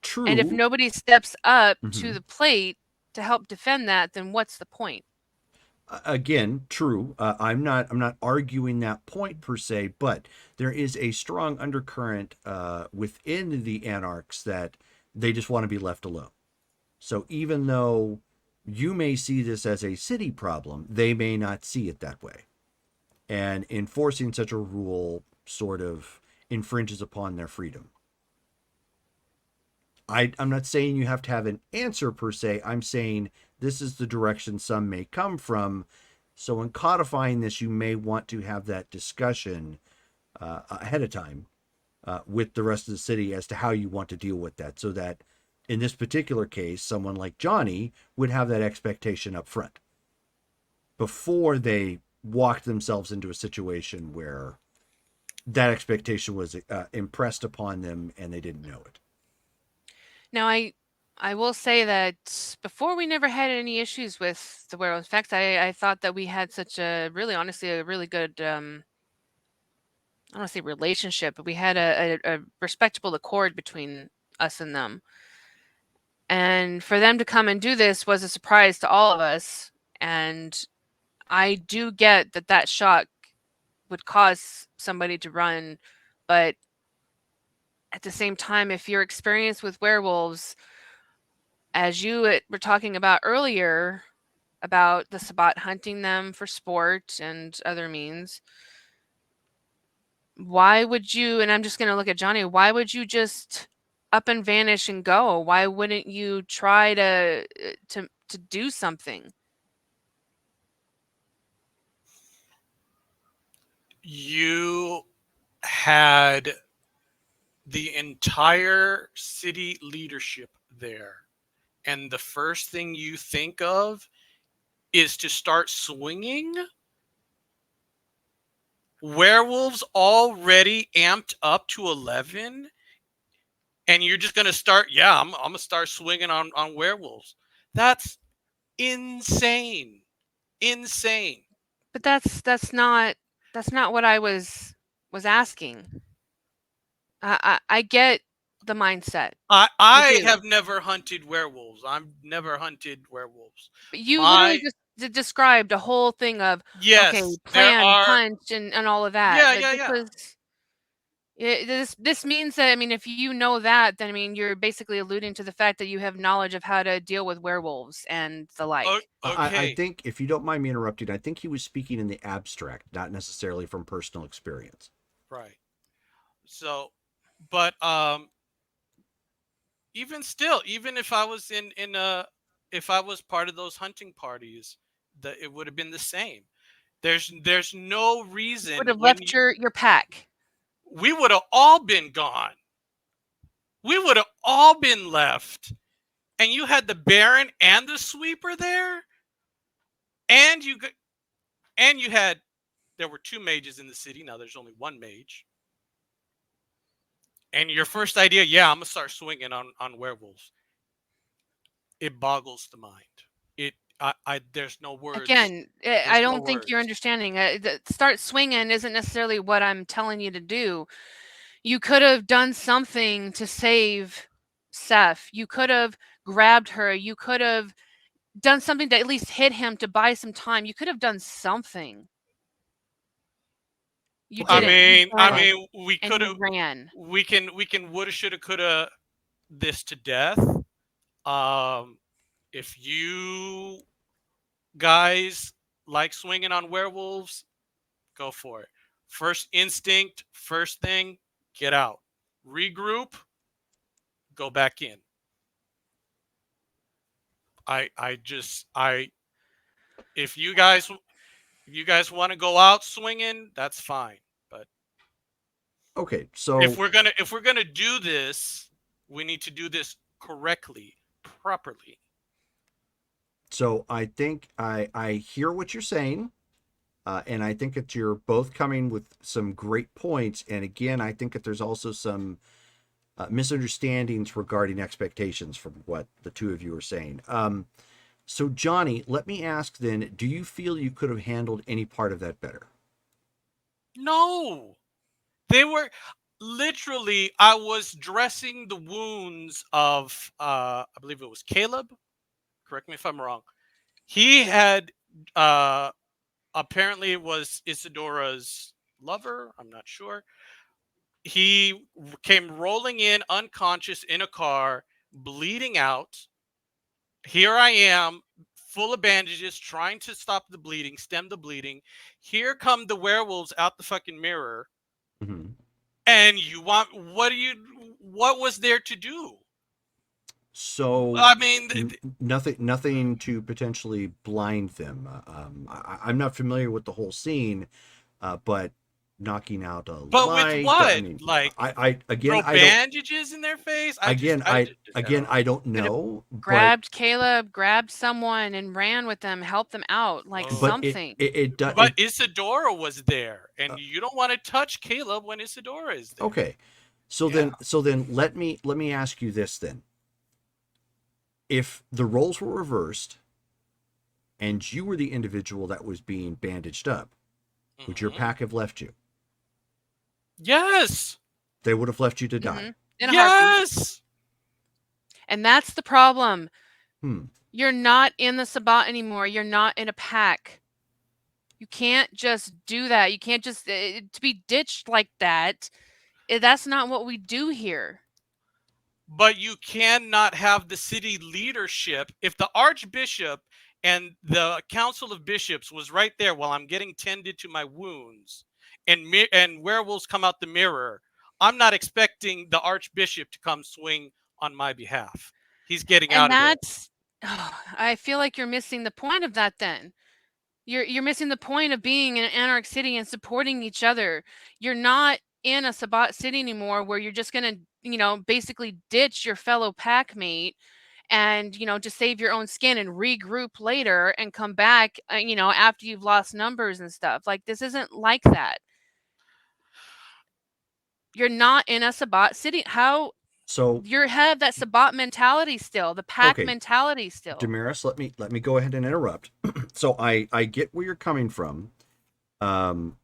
E: True.
H: And if nobody steps up to
E: Mhm.
H: the plate to help defend that, then what's the point?
E: Again, true. I'm not arguing that point per se, but there is a strong undercurrent within the anarchs that they just want to be left alone. So even though you may see this as a city problem, they may not see it that way. And enforcing such a rule sort of infringes upon their freedom. I'm not saying you have to have an answer per se. I'm saying this is the direction some may come from. So in codifying this, you may want to have that discussion ahead of time with the rest of the city as to how you want to deal with that, so that in this particular case, someone like Johnny would have that expectation up front before they walked themselves into a situation where that expectation was impressed upon them and they didn't know it.
H: Now, I will say that before we never had any issues with the werewolves. In fact, I thought that we had such a really, honestly, a really good, I don't want to say relationship, but we had a respectable accord between us and them. And for them to come and do this was a surprise to all of us. And I do get that shock would cause somebody to run, but at the same time, if your experience with werewolves, as you were talking about earlier, about the Sabbat hunting them for sport and other means, why would you, and I'm just going to look at Johnny, why would you just up and vanish and go? Why wouldn't you try to do something?
D: You had the entire city leadership there, and the first thing you think of is to start swinging. Werewolves already amped up to 11, and you're just gonna start, I'm gonna start swinging on werewolves. That's insane.
H: But that's not what I was asking. I get the mindset.
D: I
H: do.
D: have never hunted werewolves. I've never hunted werewolves.
H: But you literally just described a whole thing of, okay,
D: Yes, there
H: plan,
D: are.
H: punch, and all of that.
D: Yeah,
H: But
D: yeah,
H: this
D: yeah.
H: was this means that, I mean, if you know that, then I mean you're basically alluding to the fact that you have knowledge of how to deal with werewolves and the like.
E: I
D: Okay.
E: think, if you don't mind me interrupting, I think he was speaking in the abstract, not necessarily from personal experience.
D: Right. So, but even still, even if I was if I was part of those hunting parties, it would have been the same. There's no reason
H: Would have
D: when
H: left your pack.
D: we would have all been gone. We would have all been left. And you had the Baron and the Sweeper there, and you had, there were 2 mages in the city. Now there's only 1 mage. And your first idea, I'm gonna start swinging on werewolves. It boggles the mind. There's no words.
H: Again,
D: There's
H: I
D: no
H: don't think you're
D: words.
H: understanding. Start swinging isn't necessarily what I'm telling you to do. You could have done something to save Seth. You could have grabbed her. You could have done something to at least hit him to buy some time. You could have done something. You
D: I
H: didn't.
D: mean, we
H: And
D: could
H: you
D: have.
H: ran.
D: We can woulda, shoulda, coulda this to death. If you guys like swinging on werewolves, go for it. First instinct, first thing, get out. Regroup, go back in. I if you guys want to go out swinging, that's fine. But
E: Okay, so
D: if we're gonna do this, we need to do this correctly, properly.
E: so I think I hear what you're saying, and I think that you're both coming with some great points. And again, I think that there's also some misunderstandings regarding expectations from what the two of you are saying. So Johnny, let me ask then: do you feel you could have handled any part of that better?
D: No, they were literally. I was dressing the wounds of, I believe it was Caleb. Correct me if I'm wrong. He had, apparently it was Isadora's lover. I'm not sure. He came rolling in unconscious in a car, bleeding out. Here I am, full of bandages, trying to stop the bleeding, stem the bleeding. Here come the werewolves out the fucking mirror.
E: Mm-hmm.
D: And what was there to do?
E: So
D: I mean,
E: nothing to potentially blind them. I'm not familiar with the whole scene, but knocking out a
D: but with
E: light. I
D: what?
E: mean,
D: Like,
E: I again,
D: throw
E: I don't.
D: bandages in their face?
E: Again, I don't
H: Could have
E: know, but
H: grabbed Caleb, grabbed someone, and ran with them, helped them out, like
E: but
H: something.
E: it does.
D: But Isadora was there, and you don't want to touch Caleb when Isadora is there.
E: Okay, so then let me ask you this then: if the roles were reversed, and you were the individual that was being bandaged up, would your pack have left you?
D: Yes.
E: They would have left you to die.
H: In a heartbeat.
D: Yes.
H: And that's the problem.
E: Hmm.
H: You're not in the Sabbat anymore. You're not in a pack. You can't just do that. You can't just to be ditched like that. That's not what we do here.
D: But you cannot have the city leadership if the archbishop and the council of bishops was right there while I'm getting tended to my wounds, and werewolves come out the mirror. I'm not expecting the archbishop to come swing on my behalf. He's getting out
H: And
D: of there.
H: that's I feel like you're missing the point of that then. You're missing the point of being in Anarch City and supporting each other. You're not in a Sabbat city anymore where you're just going to, basically ditch your fellow packmate and, just save your own skin and regroup later and come back, after you've lost numbers and stuff. Like, this isn't like that. You're not in a Sabbat city. How
E: So
H: you have that Sabbat mentality still, the pack
E: okay,
H: mentality still.
E: Damaris, let me go ahead and interrupt. So I get where you're coming from, and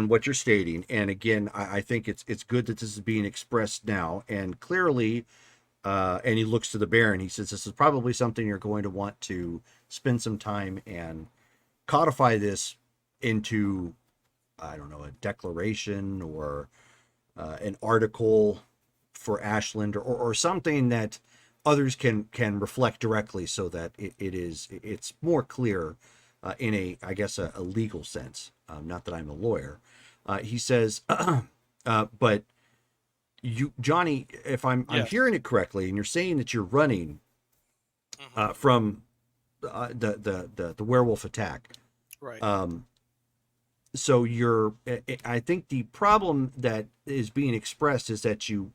E: what you're stating. And again, I think it's good that this is being expressed now and clearly. And he looks to the Baron. He says, "This is probably something you're going to want to spend some time and codify this into, I don't know, a declaration or an article for Ashland or something that others can reflect directly, so that it's more clear in I guess a legal sense. Not that I'm a lawyer." He says, but you, Johnny, if I'm hearing it correctly, and you're saying that you're running from the werewolf attack,
D: right?
E: So I think the problem that is being expressed is that you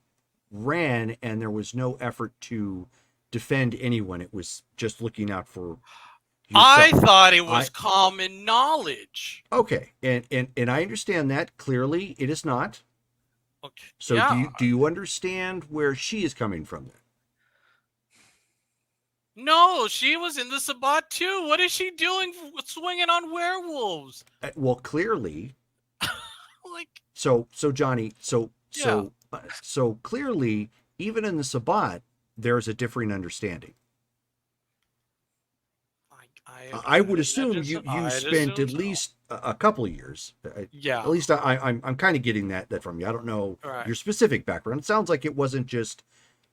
E: ran and there was no effort to defend anyone. It was just looking out for yourself.
D: I thought it was common knowledge.
E: Okay, and I understand that clearly it is not.
D: Okay.
E: So do you understand where she is coming from then?
D: No, she was in the Sabbat too. What is she doing swinging on werewolves?
E: Well, clearly.
D: Like.
E: So Johnny, so clearly, even in the Sabbat, there's a differing understanding. I would assume
D: imagine so.
E: you
D: I'd
E: spent
D: assume
E: at
D: so.
E: least a couple of years.
D: Yeah.
E: At least I'm kind of getting that from you. I don't know
D: Right.
E: your specific background. It sounds like it wasn't just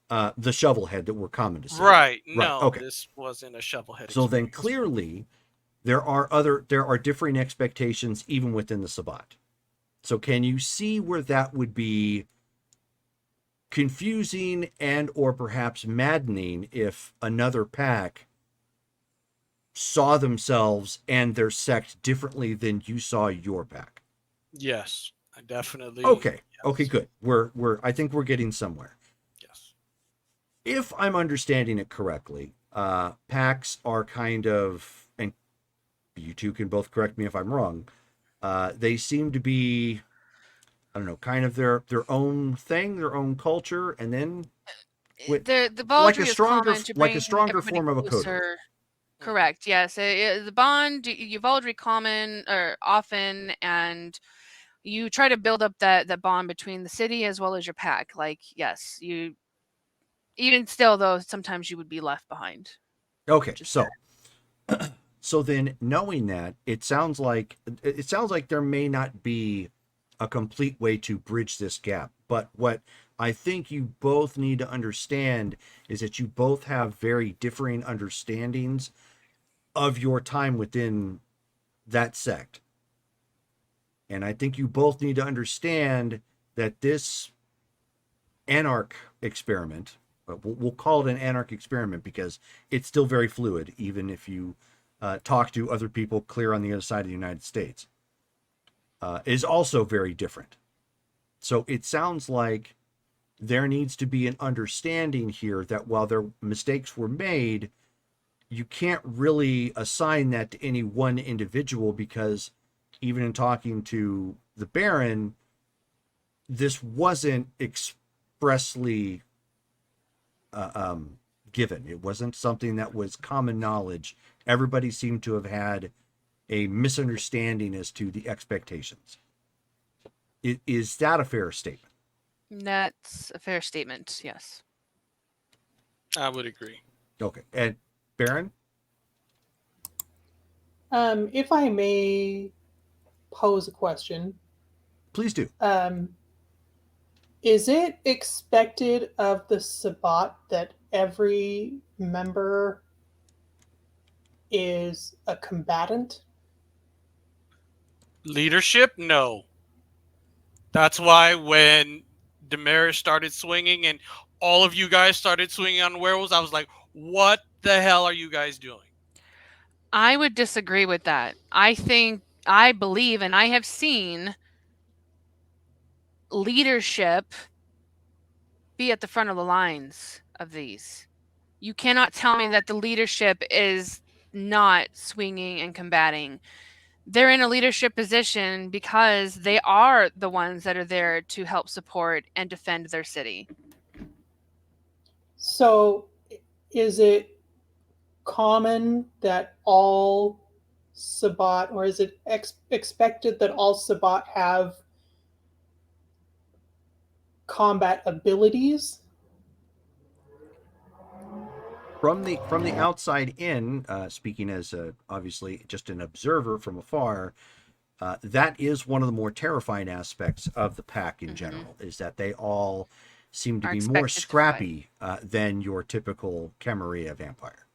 E: the shovelhead that we're common to see.
D: Right.
E: Right.
D: No,
E: Okay.
D: this wasn't a shovelhead
E: So then
D: experience.
E: clearly there are differing expectations even within the Sabbat. So can you see where that would be confusing and or perhaps maddening if another pack saw themselves and their sect differently than you saw your pack?
D: Yes, I definitely.
E: Okay.
D: Yes.
E: Okay, good. I think we're getting somewhere.
D: Yes.
E: If I'm understanding it correctly, packs are kind of, and you two can both correct me if I'm wrong, they seem to be, I don't know, kind of their own thing, their own culture, and then
H: The
E: like a
H: Baldry is
E: stronger
H: common to bring everybody
E: form of a coder.
H: closer. Correct. Yes. The bond, Uvalry common or often, and you try to build up that bond between the city as well as your pack. Like, yes, you even still though sometimes you would be left behind.
E: Okay, so then knowing that, it sounds like there may not be a complete way to bridge this gap, but what I think you both need to understand is that you both have very differing understandings of your time within that sect. And I think you both need to understand that this anarch experiment, we'll call it an anarch experiment because it's still very fluid, even if you talk to other people clear on the other side of the United States, is also very different. So it sounds like there needs to be an understanding here that while their mistakes were made, you can't really assign that to any one individual, because even in talking to the Baron, this wasn't expressly given. It wasn't something that was common knowledge. Everybody seemed to have had a misunderstanding as to the expectations. Is that a fair statement?
H: That's a fair statement. Yes.
D: I would agree.
E: Okay. And Baron?
I: If I may pose a question.
E: Please do.
I: Is it expected of the Sabbat that every member is a combatant?
D: Leadership? No. That's why when Damaris started swinging and all of you guys started swinging on werewolves, I was like, what the hell are you guys doing?
H: I would disagree with that. I believe, and I have seen leadership be at the front of the lines of these. You cannot tell me that the leadership is not swinging and combating. They're in a leadership position because they are the ones that are there to help support and defend their city.
I: So, is it common that all Sabbat, or is it expected that all Sabbat have combat abilities?
E: From the outside in, speaking as obviously just an observer from afar, that is one of the more terrifying aspects of the pack in general, is that they all seem to be more scrappy than your typical Camarilla vampire.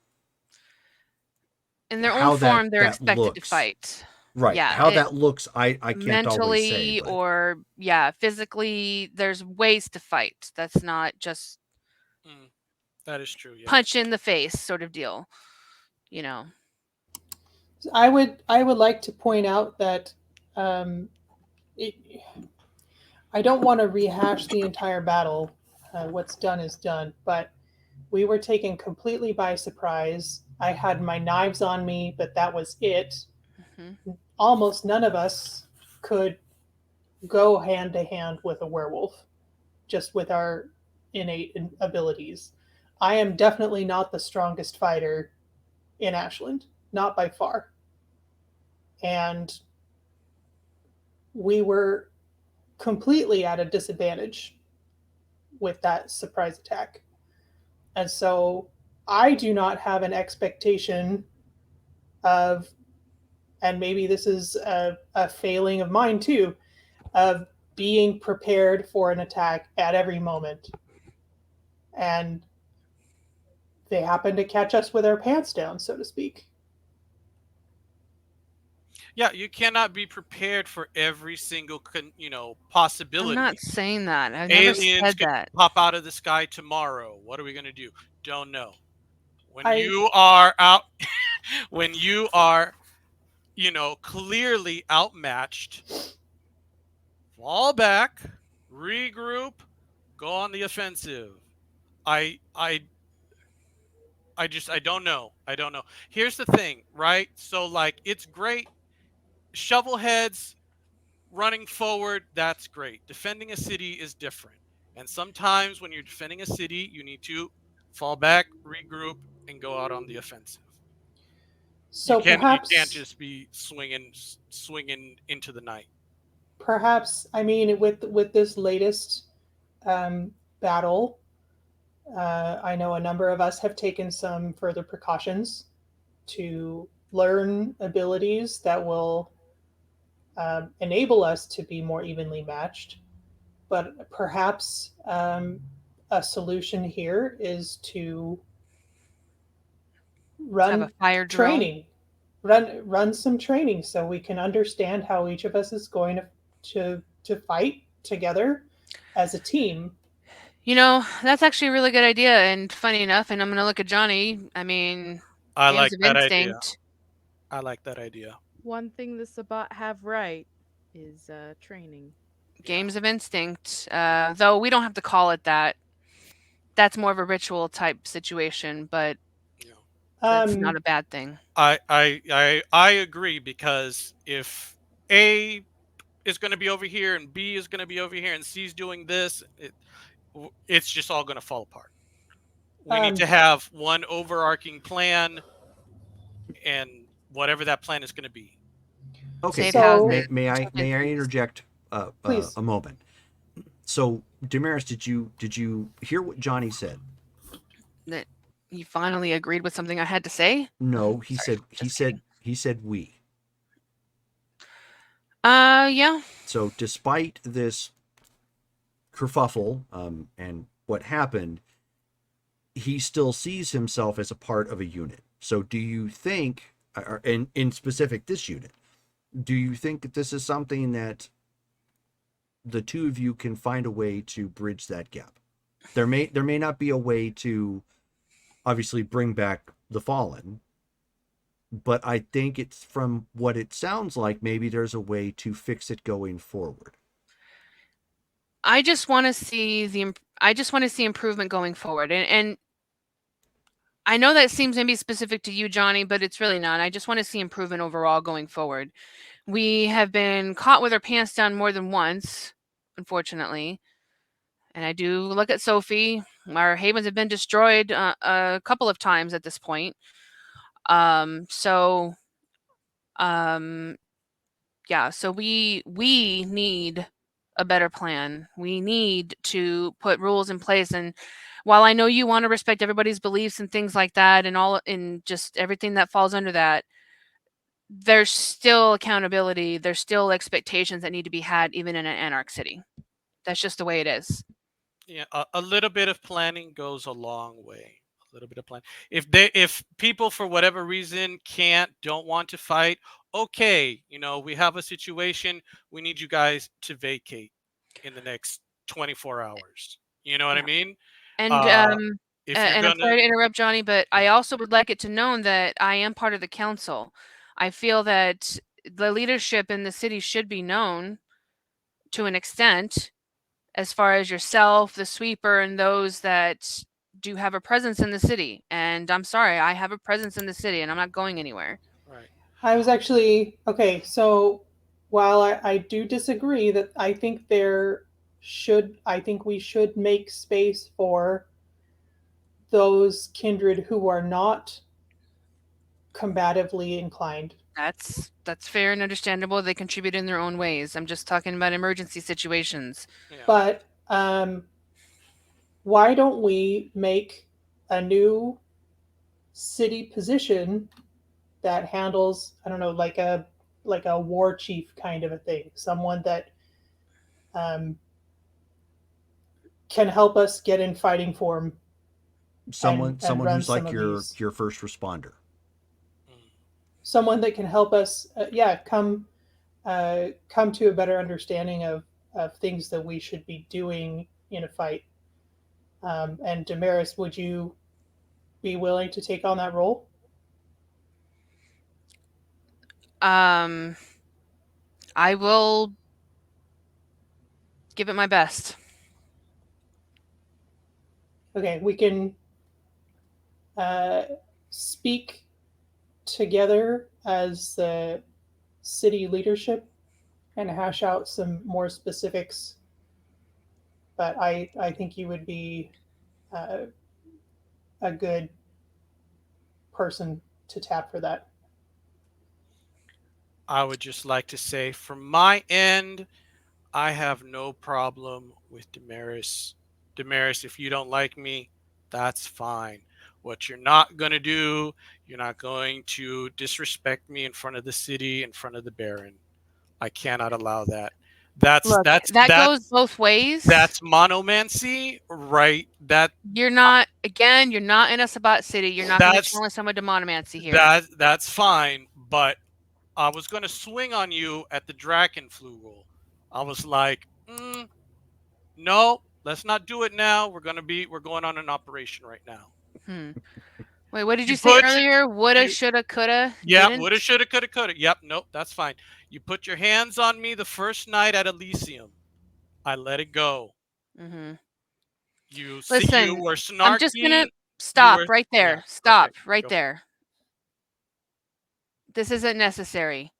H: In their own form, they're expected to fight.
E: Right.
H: Yeah,
E: How that looks, I can't always say.
H: Mentally or physically, there's ways to fight. That's not just
D: that is true. Yeah.
H: Punch in the face sort of deal. You know.
I: I would like to point out that I don't want to rehash the entire battle. What's done is done, but we were taken completely by surprise. I had my knives on me, but that was it. Mm-hmm. Almost none of us could go hand to hand with a werewolf, just with our innate abilities. I am definitely not the strongest fighter in Ashland, not by far. And we were completely at a disadvantage with that surprise attack. And so I do not have an expectation of, and maybe this is a failing of mine too, of being prepared for an attack at every moment. And they happen to catch us with our pants down, so to speak.
D: Yeah, you cannot be prepared for every single
H: I'm
D: possibility.
H: not saying that. I've never
D: Aliens
H: said
D: could
H: that.
D: pop out of the sky tomorrow. What are we going to do? Don't know. When
I: I
D: you are out, when you are, clearly outmatched, fall back, regroup, go on the offensive. I I I don't know. I don't know. Here's the thing, right? So like it's great. Shovel heads running forward, that's great. Defending a city is different. And sometimes when you're defending a city, you need to fall back, regroup, and go out on the offensive. You
I: so
D: can't
I: perhaps
D: just be swinging into the night.
I: perhaps I mean with this latest battle, I know a number of us have taken some further precautions to learn abilities that will enable us to be more evenly matched. But perhaps a solution here is to
H: Have a
I: run
H: fire drill.
I: training, run some training so we can understand how each of us is going to fight together as a team.
H: That's actually a really good idea. And funny enough, and I'm going to look at Johnny. I mean,
D: I
H: games
D: like
H: of
D: that idea.
H: instinct.
D: I like that idea.
L: One thing the Sabbat have right is training.
H: Games of instinct. Though we don't have to call it that. That's more of a ritual type situation, but
D: Yeah.
H: that's not
I: Um,
H: a bad thing.
D: I agree because if A is going to be over here and B is going to be over here and C is doing this, it's just all going to fall apart. We need to
I: um,
D: have one overarching plan and whatever that plan is going to be.
E: Okay,
H: Save
I: so
H: houses.
E: may I
H: Chickens.
E: interject
I: please,
E: a moment? So, Damaris, did you hear what Johnny said?
H: That you finally agreed with something I had to say?
E: No, he
H: Sorry,
E: said
H: just kidding.
E: we.
H: Yeah.
E: So, despite this kerfuffle and what happened, he still sees himself as a part of a unit. So, do you think, or in specific this unit, do you think that this is something that the two of you can find a way to bridge that gap? There may not be a way to obviously bring back the fallen, but I think it's, from what it sounds like, maybe there's a way to fix it going forward.
H: I just want to see improvement going forward. And I know that seems maybe specific to you, Johnny, but it's really not. I just want to see improvement overall going forward. We have been caught with our pants down more than once, unfortunately. And I do look at Sophie. Our havens have been destroyed a couple of times at this point. So um yeah, so we need a better plan. We need to put rules in place. And while I know you want to respect everybody's beliefs and things like that and all in just everything that falls under that, there's still accountability, there's still expectations that need to be had even in an anarch city. That's just the way it is.
D: Yeah, a little bit of planning goes a long way. A little bit of plan. If people for whatever reason don't want to fight, okay, we have a situation. We need you guys to vacate in the next 24 hours. You know what I
H: Yeah.
D: mean?
H: And
D: Uh, if you're
H: and I'm
D: gonna,
H: sorry to interrupt, Johnny, but I also would like it to known that I am part of the council. I feel that the leadership in the city should be known to an extent, as far as yourself, the sweeper, and those that do have a presence in the city. And I'm sorry, I have a presence in the city and I'm not going anywhere.
D: right.
I: I was actually okay. So while I do disagree that I think we should make space for those kindred who are not combatively inclined.
H: That's fair and understandable. They contribute in their own ways. I'm just talking about emergency situations.
D: Yeah.
I: But why don't we make a new city position that handles, I don't know, like a war chief kind of a thing, someone that um, can help us get in fighting form and
E: Someone
I: run
E: who's
I: some
E: like
I: of these.
E: your first responder.
I: Someone that can help us, yeah, come to a better understanding of things that we should be doing in a fight. And Damaris, would you be willing to take on that role?
H: I will give it my best.
I: Okay, we can uh, speak together as the city leadership and hash out some more specifics. But I think you would be uh, a good person to tap for that.
D: I would just like to say from my end, I have no problem with Damaris. Damaris, if you don't like me, that's fine. What you're not going to do, you're not going to disrespect me in front of the city, in front of the Baron. I cannot allow that. That's
H: Look,
D: that's
H: that
D: that's
H: goes both ways.
D: that's monomancy, right?
H: You're not, again, you're not in a Sabat city. You're not going to
D: That's
H: challenge someone to monomancy here.
D: that's fine, but I was going to swing on you at the Draken flu rule. I was like, no, let's not do it now. We're going on an operation right now.
H: Wait, what did
D: You
H: you say
D: put
H: earlier? Woulda,
D: you
H: shoulda, coulda,
D: Yeah,
H: didn't?
D: woulda, shoulda, coulda, coulda. Yep, nope, that's fine. You put your hands on me the first night at Elysium. I let it go. You
H: Listen,
D: were
H: I'm just gonna
D: snarky. You
H: stop
D: were
H: right
D: Yeah.
H: there.
D: Okay,
H: Stop right
D: go for it.
H: there. This isn't necessary.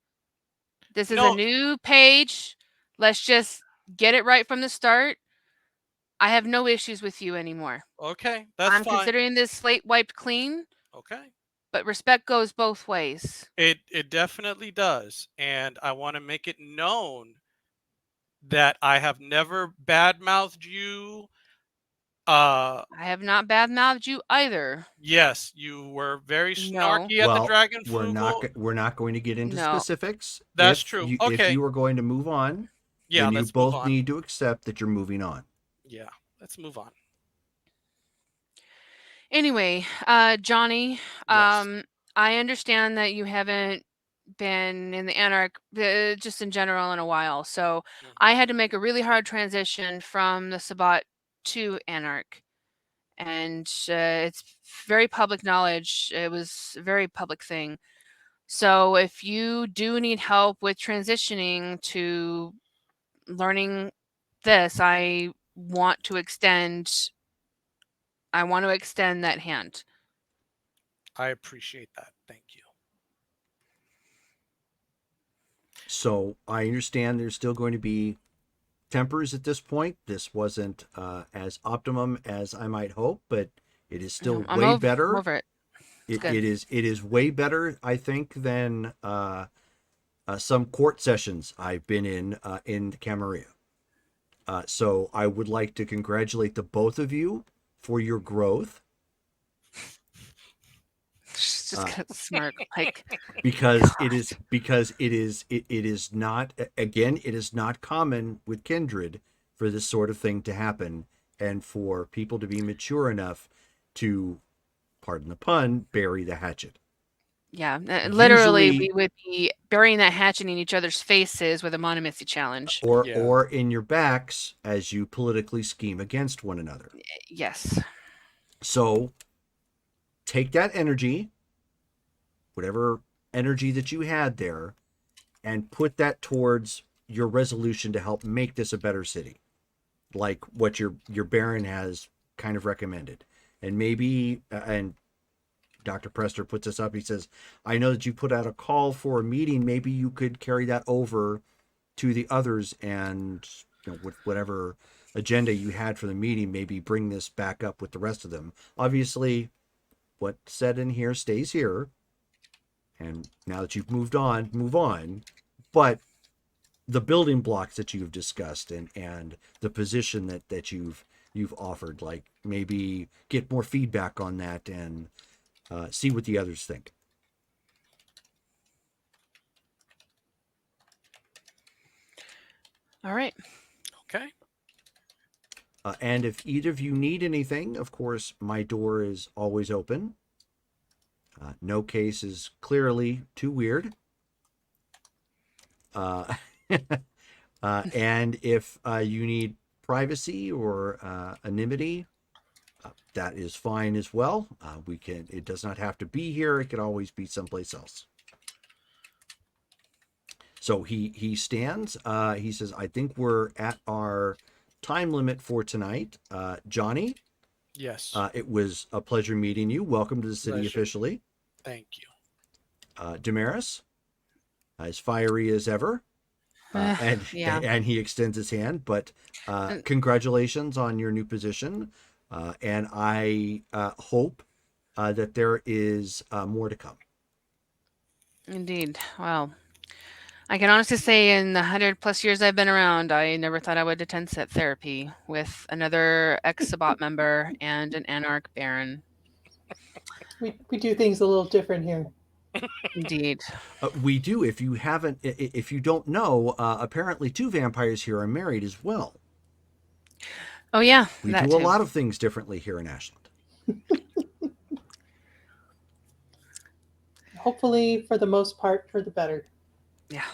H: This is a
D: No,
H: new page. Let's just get it right from the start. I have no issues with you anymore.
D: okay, that's
H: I'm
D: fine.
H: considering this slate wiped clean,
D: Okay.
H: but respect goes both ways.
D: It definitely does, and I want to make it known that I have never badmouthed you.
H: I have not badmouthed you either.
D: Yes, you were very
H: No.
D: snarky at the
E: Well,
D: Dragon
E: we're
D: Flugel.
E: not going to get into
H: No.
E: specifics.
D: That's true.
E: If
D: Okay.
E: you are going to move on,
D: Yeah,
E: then you
D: let's move
E: both
D: on.
E: need to accept that you're moving on.
D: Yeah, let's move on.
H: Anyway, Johnny,
D: Yes.
H: I understand that you haven't been in the Anarch, just in general, in a while. So I had to make a really hard transition from the Sabbat to Anarch. And it's very public knowledge. It was a very public thing. So if you do need help with transitioning to learning this, I want to extend that hand.
D: I appreciate that. Thank you.
E: So I understand there's still going to be tempers at this point. This wasn't as optimum as I might hope, but it is still way better.
H: I'm over it.
E: It is way better, I think, than some court sessions I've been in Camarilla. So I would like to congratulate the both of you for your growth.
H: Just gonna smirk, like,
E: because it is not, again, it is not common with Kindred for this sort of thing to happen, and for people to be mature enough to, pardon the pun, bury the hatchet.
H: Yeah, literally,
E: Usually,
H: we would be burying that hatchet in each other's faces with a monomancy challenge.
E: or in your backs as you politically scheme against one another.
H: Yes.
E: So take that energy, whatever energy that you had there, and put that towards your resolution to help make this a better city, like what your Baron has kind of recommended. And maybe, and Dr. Prester puts this up, he says, I know that you put out a call for a meeting. Maybe you could carry that over to the others, and with whatever agenda you had for the meeting, maybe bring this back up with the rest of them. Obviously, what's said in here stays here. And now that you've moved on, move on. But the building blocks that you've discussed and the position that you've offered, like maybe get more feedback on that and see what the others think.
H: All right.
D: Okay.
E: And if either of you need anything, of course, my door is always open. No case is clearly too weird. And if you need privacy or anonymity, that is fine as well. It does not have to be here. It can always be someplace else. So he stands. He says, I think we're at our time limit for tonight. Johnny,
D: Yes.
E: it was a pleasure meeting you. Welcome to the city
D: Pleasure.
E: officially.
D: Thank you.
E: Damaris, as fiery as ever. And
H: yeah.
E: and he extends his hand, but congratulations on your new position. And I hope that there is more to come.
H: Indeed. Well, I can honestly say in the 100+ years I've been around, I never thought I would attend set therapy with another ex-Sabbat member and an Anarch Baron.
I: We do things a little different here.
H: Indeed.
E: We do. If you don't know, apparently 2 vampires here are married as well.
H: Oh yeah,
E: We
H: that
E: do a
H: too.
E: lot of things differently here in Ashland.
I: Hopefully, for the most part, for the better.
H: Yeah.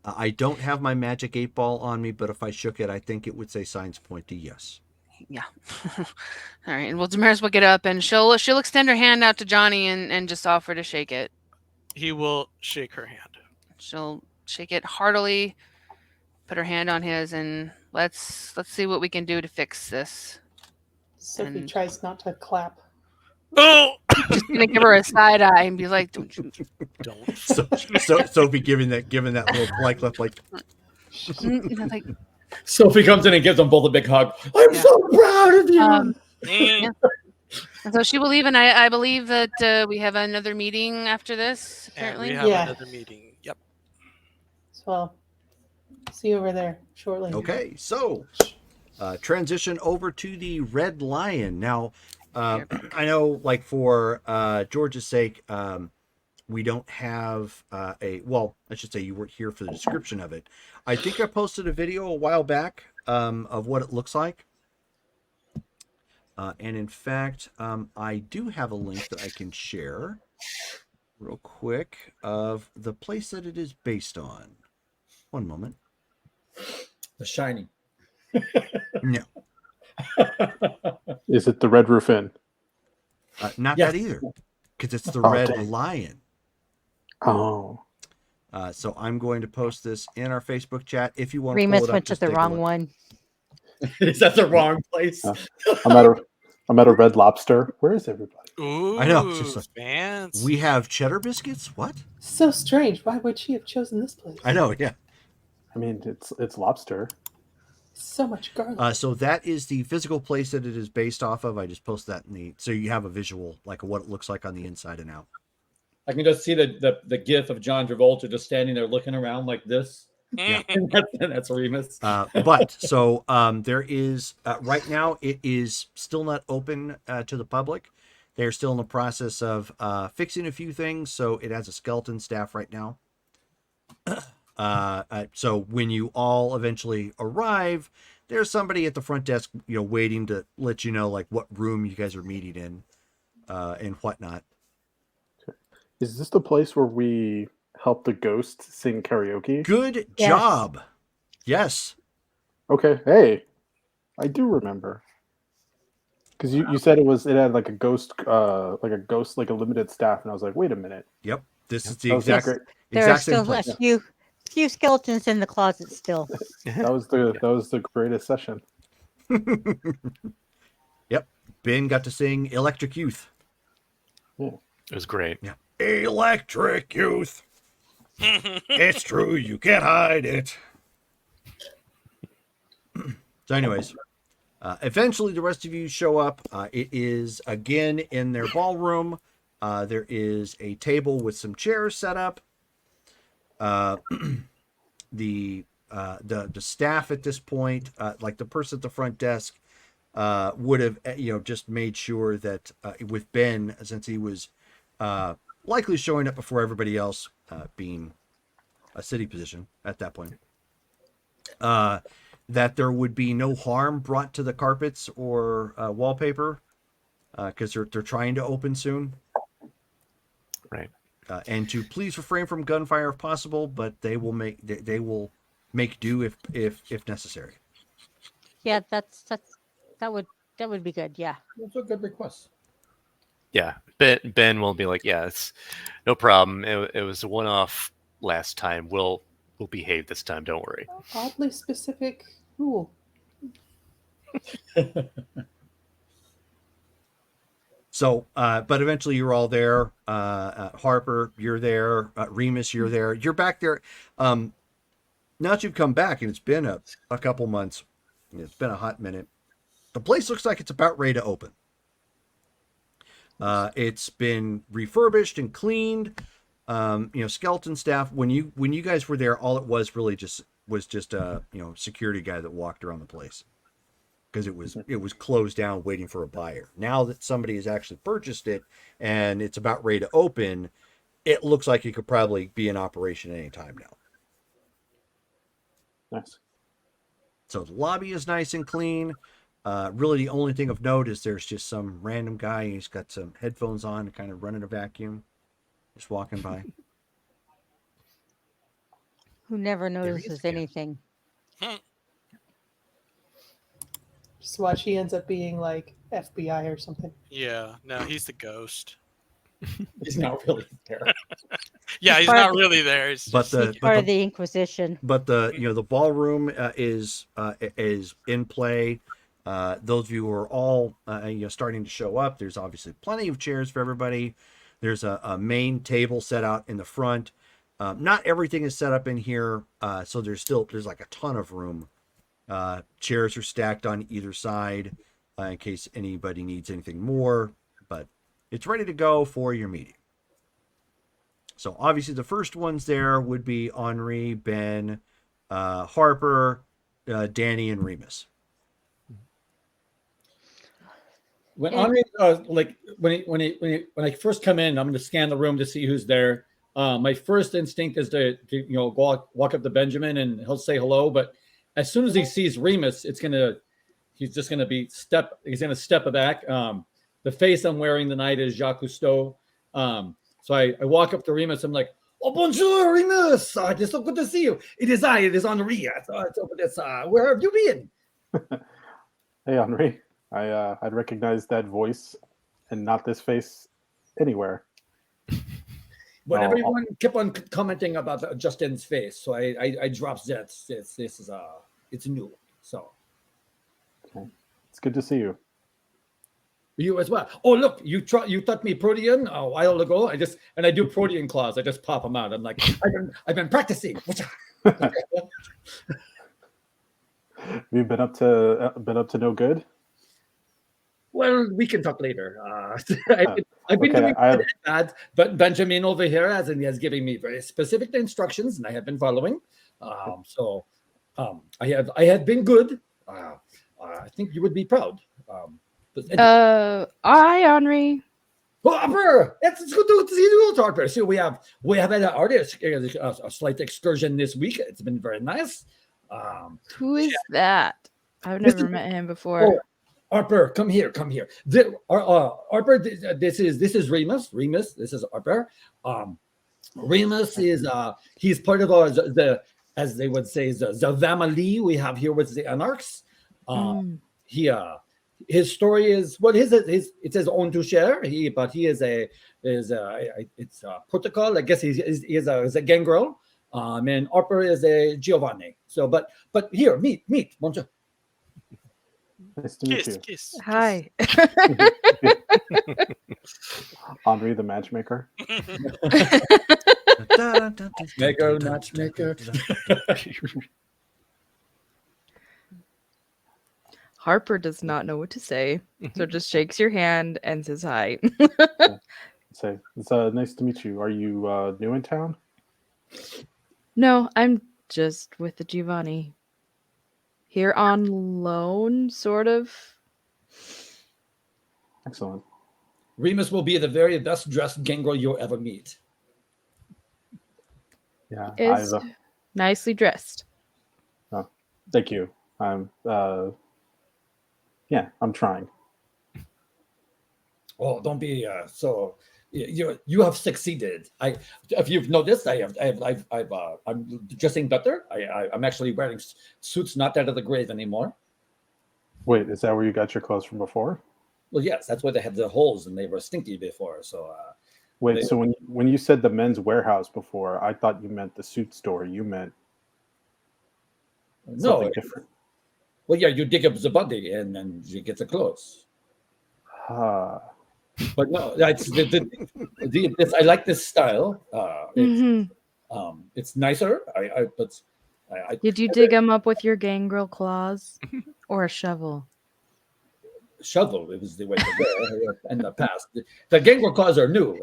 E: I don't have my magic 8-ball on me, but if I shook it, I think it would say signs point to yes.
H: Yeah. All right. And well, Damaris will get up and she'll extend her hand out to Johnny and just offer to shake it.
D: He will shake her hand.
H: She'll shake it heartily, put her hand on his, and let's see what we can do to fix this.
I: Sophie
H: And-
I: tries not to clap.
D: Oh!
H: Just gonna give her a side eye and be like, "Don't you?"
D: Don't.
E: So Sophie giving that little polite lip, like,
H: Like,
G: Sophie comes in and gives them both a big hug. I'm so proud of you.
H: yeah. And so she will leave, and I believe that we have another meeting after this.
D: And
H: Apparently,
D: we have
I: Yeah.
D: another meeting. Yep.
I: Well, see you over there shortly.
E: okay, so transition over to the Red Lion. Now, I know, like, for George's sake, we don't have well, I should say you weren't here for the description of it. I think I posted a video a while back of what it looks like. And in fact, I do have a link that I can share real quick of the place that it is based on. One moment.
G: The Shining.
E: No,
K: Is it the Red Roof Inn?
E: not
G: Yes.
E: that either, because it's the
K: Oh,
E: Red
K: dang.
E: Lion.
K: Oh.
E: So I'm going to post this in our Facebook chat. If you want to
F: Remus
E: pull it up,
F: went to
E: just
F: the
E: take a
F: wrong
E: look.
F: one.
G: Is that the wrong place?
K: I'm at a Red Lobster. Where is everybody?
D: Ooh,
E: I know, just like,
D: fancy.
E: We have cheddar biscuits. What?
I: So strange. Why would she have chosen this place?
E: I know. Yeah.
K: I mean, it's lobster.
I: So much garlic.
E: So that is the physical place that it is based off of. I just post that so you have a visual, like, of what it looks like on the inside and out.
G: I can just see the gif of John Travolta just standing there looking around like this.
E: Yeah.
G: And that's Remus.
E: But so there is right now it is still not open to the public. They're still in the process of fixing a few things, so it has a skeleton staff right now. So when you all eventually arrive, there's somebody at the front desk, waiting to let you know, like, what room you guys are meeting in and whatnot.
K: Is this the place where we help the ghost sing karaoke?
E: Good
F: Yes.
E: job. Yes.
K: Okay. Hey, I do remember. Because you said it had like a ghost, like a limited staff, and I was like, wait a minute.
E: Yep. This is the
K: That was
E: exact
K: great.
F: There are
E: exact same
F: still
E: place.
F: a few skeletons in the closet still.
K: That was the greatest session.
E: Yep. Ben got to sing Electric Youth.
K: Yeah.
J: It was great.
E: Yeah. Electric Youth. It's true, you can't hide it. So anyways, eventually the rest of you show up. It is again in their ballroom. There is a table with some chairs set up. The staff at this point, like the person at the front desk, would have just made sure that with Ben, since he was likely showing up before everybody else, being a city position at that point, that there would be no harm brought to the carpets or wallpaper because they're trying to open soon.
J: Right.
E: And to please refrain from gunfire if possible, but they will make do if necessary.
F: Yeah, that would be good. Yeah.
G: Those are good requests.
J: Yeah, Ben will be like, yeah, it's no problem. It was a one-off last time. We'll behave this time. Don't worry.
I: Oddly specific rule.
E: So, but eventually you're all there. Harper, you're there. Remus, you're there. You're back there. Now that you've come back, and it's been a couple months, it's been a hot minute. The place looks like it's about ready to open. It's been refurbished and cleaned. Skeleton staff. When you guys were there, all it was really was just a security guy that walked around the place because it was closed down waiting for a buyer. Now that somebody has actually purchased it and it's about ready to open, it looks like it could probably be in operation any time now.
K: Nice.
E: So the lobby is nice and clean. Really, the only thing of note is there's just some random guy. He's got some headphones on, kind of running a vacuum, just walking by.
F: Who never notices anything.
I: Just watch, he ends up being like FBI or something.
D: Yeah, no, he's the ghost.
G: He's not really there.
D: Yeah, he's not really there. It's
E: But
D: just,
F: Part of the Inquisition.
E: But the ballroom is in play. Those of you who are all starting to show up, there's obviously plenty of chairs for everybody. There's a main table set out in the front. Not everything is set up in here, so there's like a ton of room. Chairs are stacked on either side in case anybody needs anything more, but it's ready to go for your meeting. So obviously the first ones there would be Henri, Ben, Harper, Danny, and Remus.
G: When Henri, when I first come in, I'm going to scan the room to see who's there. My first instinct is to walk up to Benjamin and he'll say hello. But as soon as he sees Remus, he's just going to step back. The face I'm wearing tonight is Jacques Cousteau. So I walk up to Remus. I'm like, "Oh, bonjour, Remus. It's so good to see you. It is Henri. Where have you been?"
K: Hey, Henri. I'd recognize that voice and not this face anywhere.
G: But everyone kept on commenting about Justin's face, so I dropped that. It's new. So
K: okay. It's good to see you.
G: You as well. Oh, look, you taught me Protean a while ago. I do Protean claws. I just pop them out. I'm like, I've been practicing.
K: You've been up to no good.
G: Well, we can talk later. I've been doing bad, but Benjamin over here has given me very specific instructions, and I have been following. I have been good. I think you would be proud.
L: Hi, Henri.
G: Oh, Harper, it's good to see you, Harper. So we have had a slight excursion this week. It's been very nice.
L: Who is that? I've never met him before.
G: Oh, Harper, come here. Harper, this is Remus. This is Harper. Remus is he's part of the as they would say the family we have here with the Anarchs. His story is it's his own to share. But he is it's a protocol. I guess he is a gangrel. And Harper is a Giovanni. So, but here, meet. Bonjour.
K: Nice to meet you.
D: Kiss.
L: Hi.
K: Henri the matchmaker.
G: Matchmaker.
L: Harper does not know what to say, so just shakes your hand and says hi.
K: Say, it's nice to meet you. Are you new in town?
L: No, I'm just with the Giovanni. Here on loan, sort of.
K: Excellent.
G: Remus will be the very best dressed gangrel you'll ever meet.
K: Yeah,
L: Is nicely dressed.
K: Oh, Thank you. I'm yeah, I'm trying.
G: Oh, don't be so. You have succeeded. If you've noticed, I'm dressing better. I'm actually wearing suits not out of the grave anymore.
K: Wait, is that where you got your clothes from before?
G: Well, yes, that's why they had the holes and they were stinky before. So,
K: Wait,
G: they,
K: so when you said the men's warehouse before, I thought you meant the suit store. You meant
G: no,
K: something different.
G: well, yeah, you dig up the body and then you get the clothes.
K: Ah,
G: But no, that's this. I like this style. It's nicer. But
L: Did you dig them up with your gangrel claws or a shovel?
G: shovel. It was the way to go in the past. The gangrel claws are new.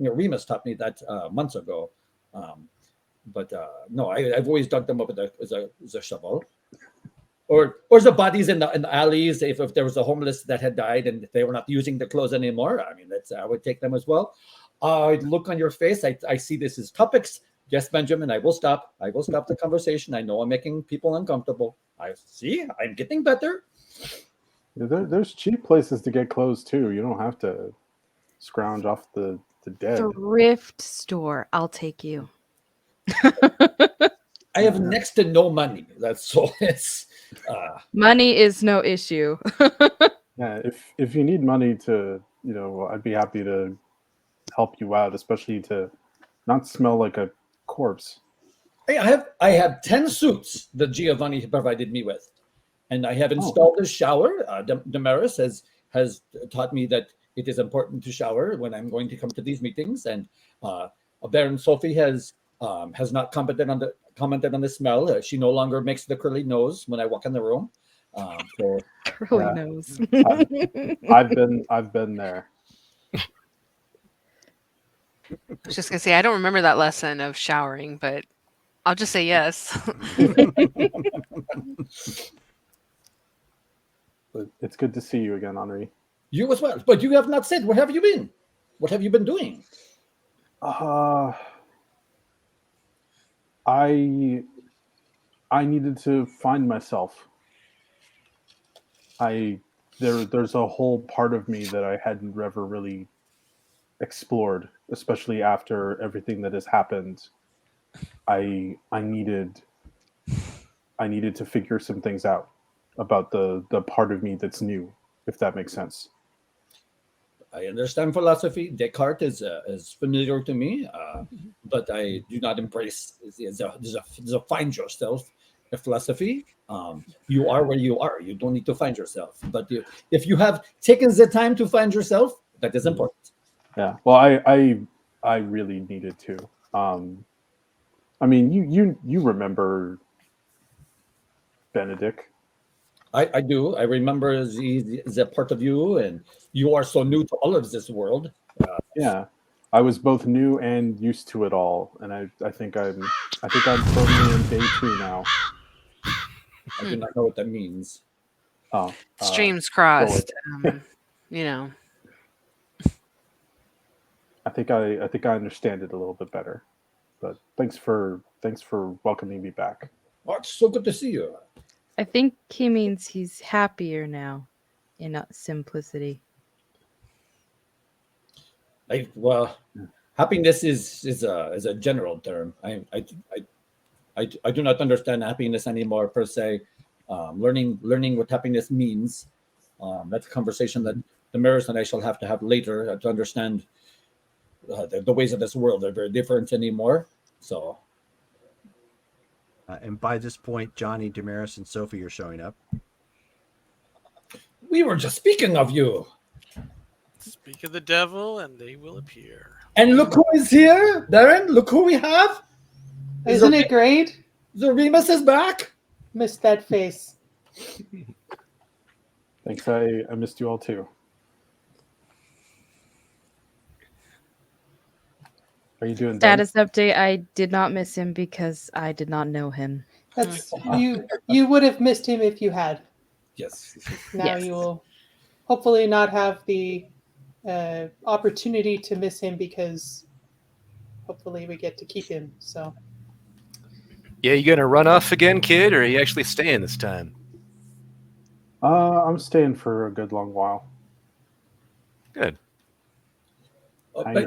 G: Remus taught me that months ago. But no, I've always dug them up with as a shovel. Or the bodies in the alleys. If there was a homeless that had died and they were not using the clothes anymore, I mean, I would take them as well. Look on your face. I see this as topics. Yes, Benjamin, I will stop. I will stop the conversation. I know I'm making people uncomfortable. I see. I'm getting better.
K: there's cheap places to get clothes too. You don't have to scrounge off the dead.
L: Thrift store. I'll take you.
G: I have next to no money. That's so it's
L: Money is no issue.
K: Yeah, if you need money to, I'd be happy to help you out, especially to not smell like a corpse.
G: I have 10 suits that Giovanni provided me with. And I have installed a shower. Damaris has taught me that it is important to shower when I'm going to come to these meetings. And Baron Sophie has not commented on the smell. She no longer makes the curly nose when I walk in the room.
L: Curly nose.
K: I've been there.
H: I was just gonna say I don't remember that lesson of showering, but I'll just say yes.
K: But it's good to see you again, Henri.
G: You as well. But you have not said, where have you been? What have you been doing?
K: I needed to find myself. There's a whole part of me that I hadn't ever really explored, especially after everything that has happened. I needed to figure some things out about the part of me that's new, if that makes sense.
G: I understand philosophy. Descartes is familiar to me, but I do not embrace. There's a find yourself a philosophy. You are where you are. You don't need to find yourself. But if you have taken the time to find yourself, that is important.
K: Yeah. Well, I really needed to. I mean, you remember Benedict.
G: I do. I remember the part of you, and you are so new to all of this world.
K: Yeah, I was both new and used to it all, and I think I'm firmly in day 2 now.
G: I do not know what that means.
K: Oh,
H: Streams crossed. You know.
K: I think I understand it a little bit better. But thanks for welcoming me back.
G: Oh, it's so good to see you.
L: I think he means he's happier now in simplicity.
G: Well, happiness is a general term. I do not understand happiness anymore per se. Learning what happiness means. That's a conversation that Damaris and I shall have to have later to understand the ways of this world are very different anymore. So.
E: And by this point, Johnny, Damaris, and Sophie are showing up.
G: We were just speaking of you.
D: Speak of the devil, and they will appear.
G: And look who is here, Darren. Look who we have.
I: Isn't it great?
G: The Remus is back.
I: Missed that face.
K: Thanks. I missed you all too. Are you doing
L: status update? I did not miss him because I did not know him.
I: That's you would have missed him if you had.
G: Yes.
I: Now you will hopefully not have the opportunity to miss him because hopefully we get to keep him. So
J: Yeah, you gonna run off again, kid, or are you actually staying this time?
K: I'm staying for a good long while.
J: Good.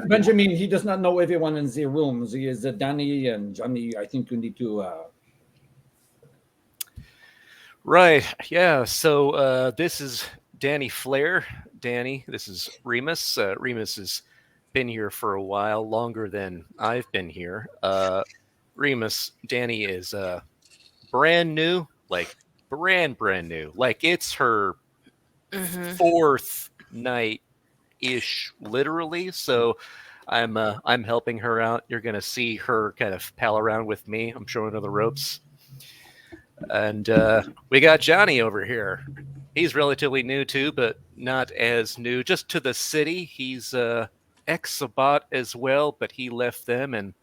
G: Benjamin, he does not know everyone in the rooms. He is Danny and Johnny. I think you need to.
J: Right. Yeah. So this is Danny Flair. Danny, this is Remus. Remus has been here for a while, longer than I've been here. Remus, Danny is brand new, like brand new. Like it's her fourth night ish, literally. So I'm helping her out. You're gonna see her kind of pal around with me. I'm showing her the ropes. And we got Johnny over here. He's relatively new too, but not as new. Just to the city. He's ex-Sabat as well, but he left them, and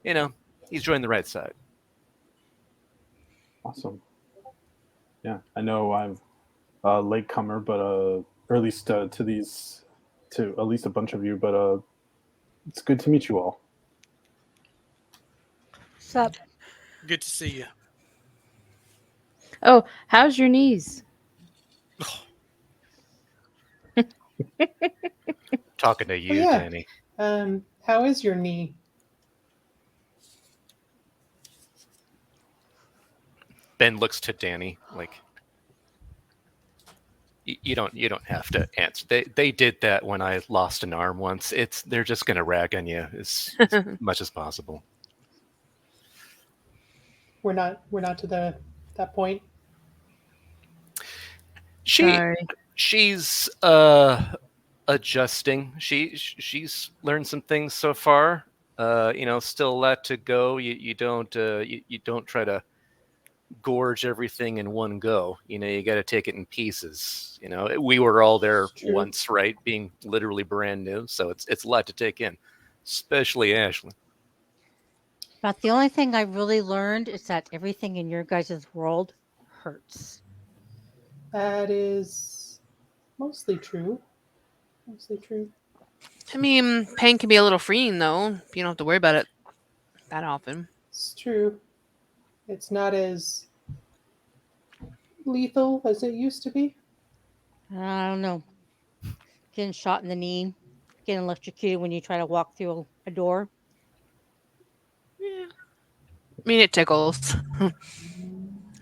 J: he's joined the right side.
K: Awesome. Yeah, I know I'm a latecomer, but or at least to at least a bunch of you. But it's good to meet you all.
F: What's up?
D: Good to see you.
L: Oh, how's your knees?
J: Talking to
I: Oh,
J: you,
I: yeah.
J: Danny.
I: How is your knee?
J: Ben looks to Danny like you don't have to answer. They did that when I lost an arm once. They're just gonna rag on you as much as possible.
I: We're not to that point.
L: Sorry.
J: She's adjusting. She's learned some things so far. Still a lot to go. You don't try to gorge everything in one go. You got to take it in pieces. We were all there once, right? Being literally brand new, so it's a lot to take in, especially Ashland.
F: About the only thing I really learned is that everything in your guys' world hurts.
I: That is mostly true. Mostly true.
H: I mean, pain can be a little freeing, though. You don't have to worry about it that often.
I: It's true. It's not as lethal as it used to be.
F: I don't know. Getting shot in the knee, getting electrocuted when you try to walk through a door.
H: Yeah. I mean, it tickles.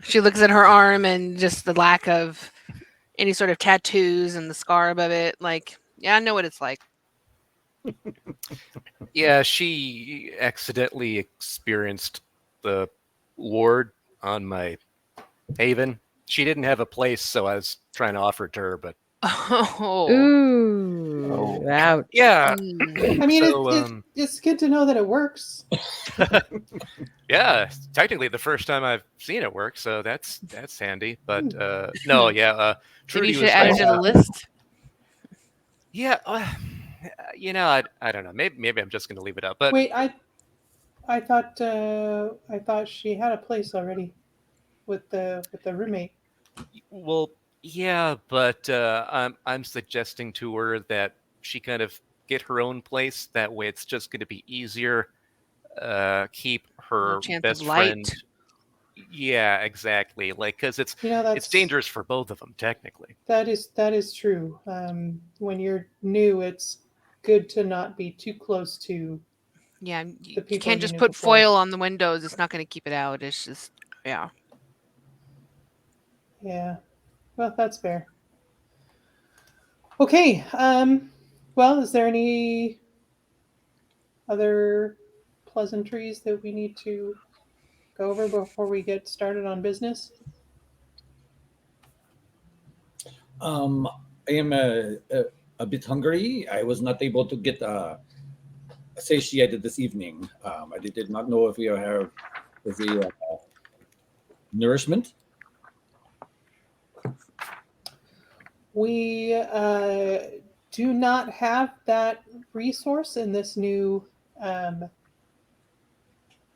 H: She looks at her arm and just the lack of any sort of tattoos and the scar above it. Like, yeah, I know what it's like.
J: Yeah, she accidentally experienced the ward on my Haven. She didn't have a place, so I was trying to offer it to her, but
H: Oh.
L: Ooh. Ouch.
J: yeah.
I: I mean, it's good to know that it works.
J: Yeah, technically the first time I've seen it work, so that's handy. But no, yeah,
H: Maybe
J: Trudy
H: you should
J: was
H: add it
J: nice.
H: to the list.
J: Yeah, I don't know. Maybe I'm just gonna leave it up. But
I: Wait, I thought she had a place already with the roommate.
J: well, yeah, but I'm suggesting to her that she kind of get her own place. That way, it's just going to be easier. Keep her
H: No chance
J: best
H: of light.
J: friend. Yeah, exactly. Like, because it's
I: That's
J: dangerous for both of them, technically.
I: that is true. When you're new, it's good to not be too close to.
H: Yeah,
I: The
H: you
I: people
H: can't
I: you
H: just
I: knew
H: put
I: before.
H: foil on the windows. It's not going to keep it out. It's just, yeah.
I: Yeah, well, that's fair. Okay. Well, is there any other pleasantries that we need to go over before we get started on business?
G: I am a bit hungry. I was not able to get satiated this evening. I did not know if we have the nourishment.
I: We do not have that resource in this new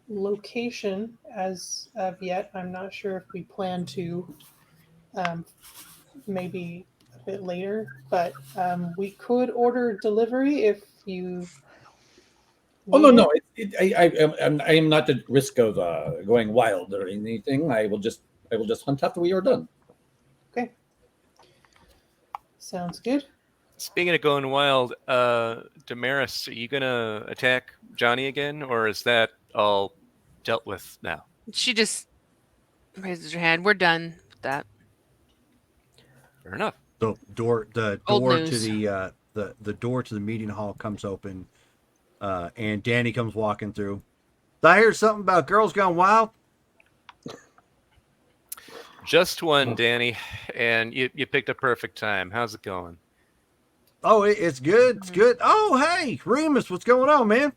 I: location as of yet. I'm not sure if we plan to, maybe a bit later, but we could order delivery if you
G: Oh no,
F: Need
G: no,
F: it?
G: I am not at risk of going wild or anything. I will just hunt after we are done.
I: Okay. Sounds good.
J: Speaking of going wild, Damaris, are you gonna attack Johnny again, or is that all dealt with now?
H: She just raises her hand. We're done with that.
J: Fair enough.
E: The door
H: Old
E: to
H: news.
E: the door to the meeting hall comes open, and Danny comes walking through. Did I hear something about girls gone wild?
J: Just one, Danny, and you picked a perfect time. How's it going?
E: Oh, it's good. It's good. Oh, hey, Remus, what's going on, man?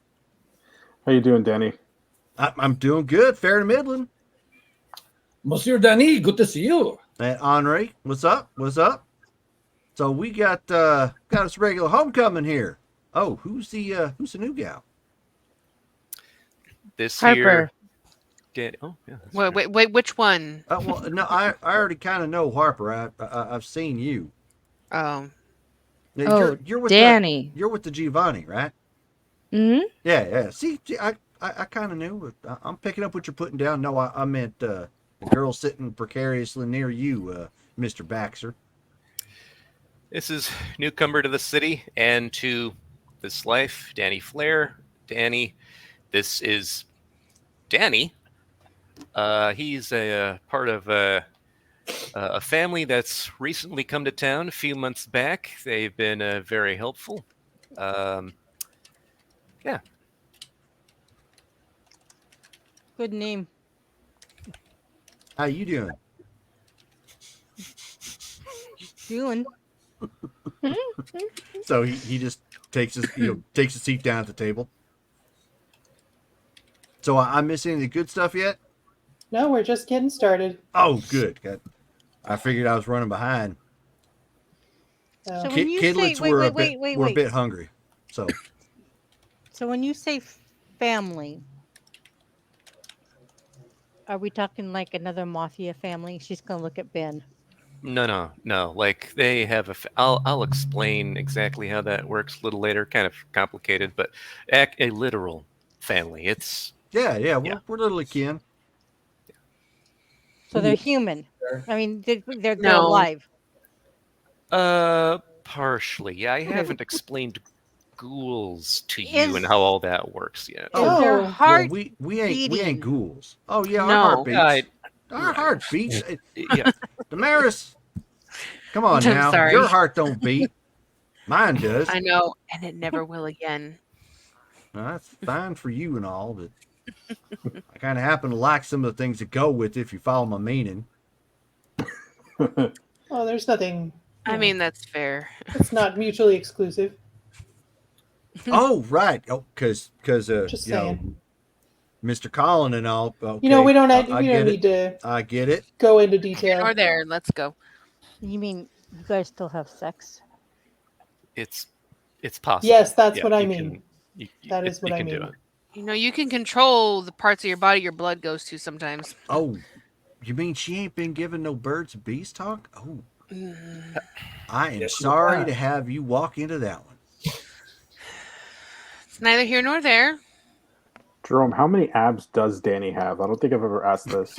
K: How you doing, Danny?
E: I'm doing good. Fair to middling.
G: Monsieur Danny, good to see you.
E: And Henri, what's up? What's up? So we got us regular homecoming here. Oh, who's the new gal?
J: This
L: Harper.
J: here, Danny. Oh, yeah. that's fair.
H: Wait, which one?
E: Well, no, I already kind of know Harper. I've seen you.
H: Oh,
E: Now,
L: Oh,
E: you're with
L: Danny.
E: You're with the Giovanni, right?
L: Hmm.
E: Yeah. See, I kind of knew. I'm picking up what you're putting down. No, I meant the girl sitting precariously near you, Mr. Baxter.
J: This is newcomer to the city and to this life, Danny Flair. Danny, this is Danny. He's a part of a family that's recently come to town a few months back. They've been very helpful. Yeah.
F: Good name.
E: How you doing?
F: Doing.
E: So he just takes takes a seat down at the table. So I missed any of the good stuff yet?
I: No, we're just getting started.
E: Oh, good. I figured I was running behind.
F: So when you
E: Kidlets
F: say,
E: were
F: wait,
E: a bit hungry. So
F: So when you say family, are we talking like another mafia family? She's gonna look at Ben.
J: No. Like they have I'll explain exactly how that works a little later. Kind of complicated, but a literal family. It's
E: yeah, we're little kin.
F: So they're human. I mean, they're
H: No.
F: alive.
J: partially. Yeah, I
F: Okay.
J: haven't explained ghouls to you
F: Is-
J: and how all that works yet.
F: Is their
I: Oh.
F: heart
E: Well, we ain't
F: beating?
E: ghouls. Oh yeah,
H: No.
E: our heart beats.
J: Right.
E: Our heart beats.
J: Yeah.
E: Damaris, come on
H: I'm
E: now.
H: sorry.
E: Your heart don't beat. Mine does.
H: I know, and it never will again.
E: Now, that's fine for you and all, but I kind of happen to like some of the things that go with it, if you follow my meaning.
I: Oh, there's nothing.
H: I mean, that's fair.
I: It's not mutually exclusive.
E: Oh, right. Oh, because
I: Just
E: you know,
I: saying.
E: Mr. Collin and all. Okay.
I: You know, we don't.
E: I
I: We don't
E: get
I: need to
E: I get it.
I: go into detail.
H: Or there, let's go.
F: You mean you guys still have sex?
J: It's possible.
I: Yes, that's
J: Yeah,
I: what I
J: you
I: mean.
J: can- you-
I: That is
J: you
I: what I
J: can do
I: mean.
J: it.
H: You know, you can control the parts of your body your blood goes to sometimes.
E: Oh, you mean she ain't been given no birds and bees talk? Oh, I am
G: Yes, you
E: sorry
G: are.
E: to have you walk into that one.
H: It's neither here nor there.
K: Jerome, how many abs does Danny have? I don't think I've ever asked this.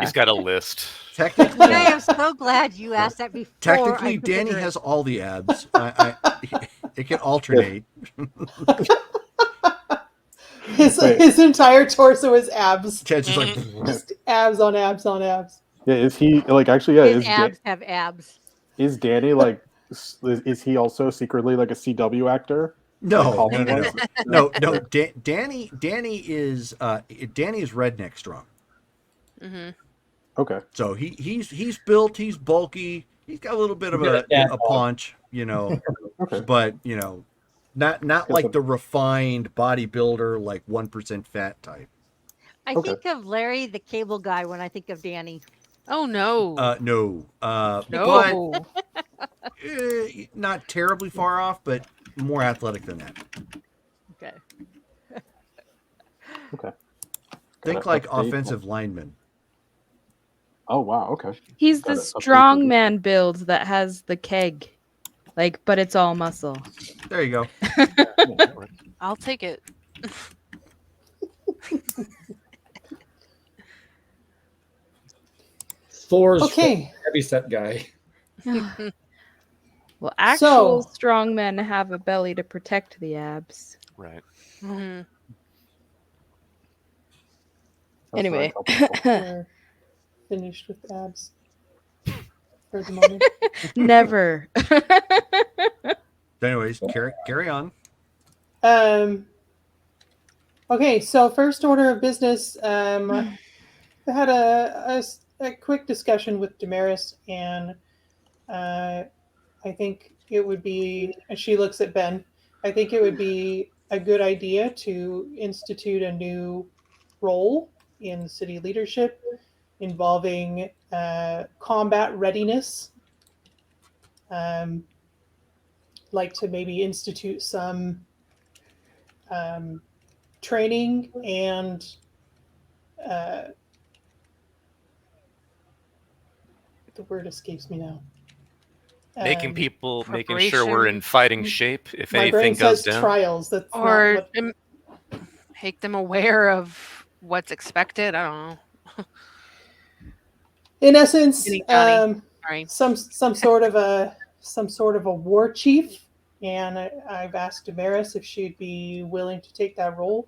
J: He's got a list.
E: Technically,
F: I am so glad you asked that before.
E: technically,
F: I
E: Danny
F: consider it.
E: has all the abs. It can alternate.
I: His entire torso is abs.
E: Ted's just like,
I: Just abs on abs on abs.
K: Yeah, is he like actually? Yeah,
F: His abs have abs.
K: is Danny like? Is he also secretly like a CW actor?
E: no,
K: Like
E: no,
K: Colin
E: no,
K: was?
E: no. Danny is redneck strong.
H: Hmm.
K: Okay.
E: So he's built, he's bulky, he's got a little bit of
G: He's got
E: a
G: a dad bod.
E: punch, you know,
K: Okay.
E: but you know, not like the refined bodybuilder, like 1% fat type.
F: I
K: Okay.
F: think of Larry, the cable guy, when I think of Danny.
H: Oh no.
E: No,
H: no.
E: but not terribly far off, but more athletic than that.
F: Okay.
K: Okay.
E: Think like offensive lineman.
K: Oh wow. Okay.
L: He's
K: Got
L: the
K: it.
L: strong man build that has the keg. Like, but it's all muscle.
E: There you go.
H: I'll take it.
G: Thor's
I: Okay.
G: heavy set guy.
L: Well, actual
I: So-
L: strong men have a belly to protect the abs.
J: Right.
H: Mhm.
K: That's very
L: Anyway.
K: helpful.
I: We're finished with abs for the moment.
L: Never.
E: Anyways, carry on.
I: Okay, so first order of business. I had a quick discussion with Damaris, and I think it would be. As she looks at Ben, I think it would be a good idea to institute a new role in city leadership involving combat readiness. Like to maybe institute some training and the word escapes me now.
J: Making sure we're in
H: preparation.
J: fighting shape if
I: My
J: anything
I: brain
J: goes
I: says
J: down.
I: trials. That's not
H: Or
I: what.
H: make them aware of what's expected. I don't know.
I: In essence,
H: Any Johnny. Sorry.
I: some sort of a war chief, and I've asked Damaris if she'd be willing to take that role.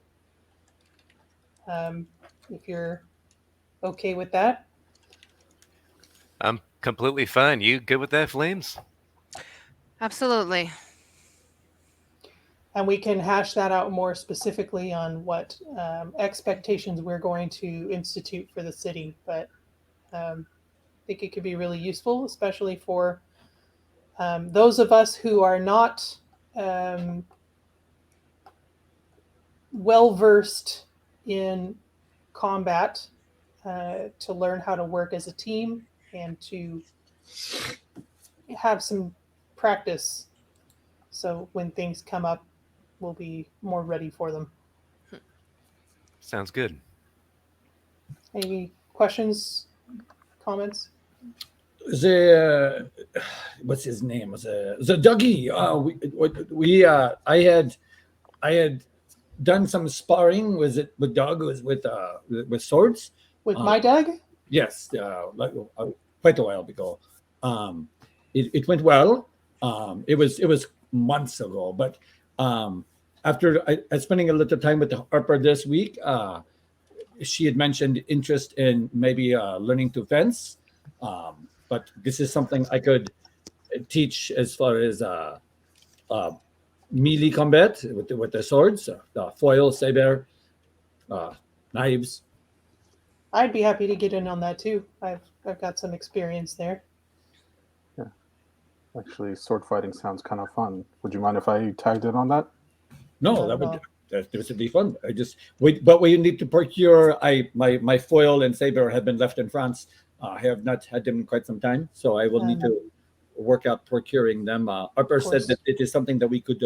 I: If you're okay with that.
J: I'm completely fine. You good with that, Flames?
H: Absolutely.
I: And we can hash that out more specifically on what expectations we're going to institute for the city. But I think it could be really useful, especially for those of us who are not well versed in combat, to learn how to work as a team and to have some practice. So when things come up, we'll be more ready for them.
J: Sounds good.
I: Any questions, comments?
G: What's his name? The Dougie. I had done some sparring with Doug with swords.
I: With my Doug?
G: Yes, quite a while ago. It went well. It was months ago, but after I spending a little time with Harper this week, she had mentioned interest in maybe learning to fence. But this is something I could teach as far as melee combat with the swords, foil, saber, knives.
I: I'd be happy to get in on that too. I've got some experience there.
K: Yeah, actually, sword fighting sounds kind of fun. Would you mind if I tagged in on that?
G: No, that would be fun. But we need to procure. My foil and saber have been left in France. I have not had them in quite some time, so I will need to work out procuring them. Harper said that it is something that we could.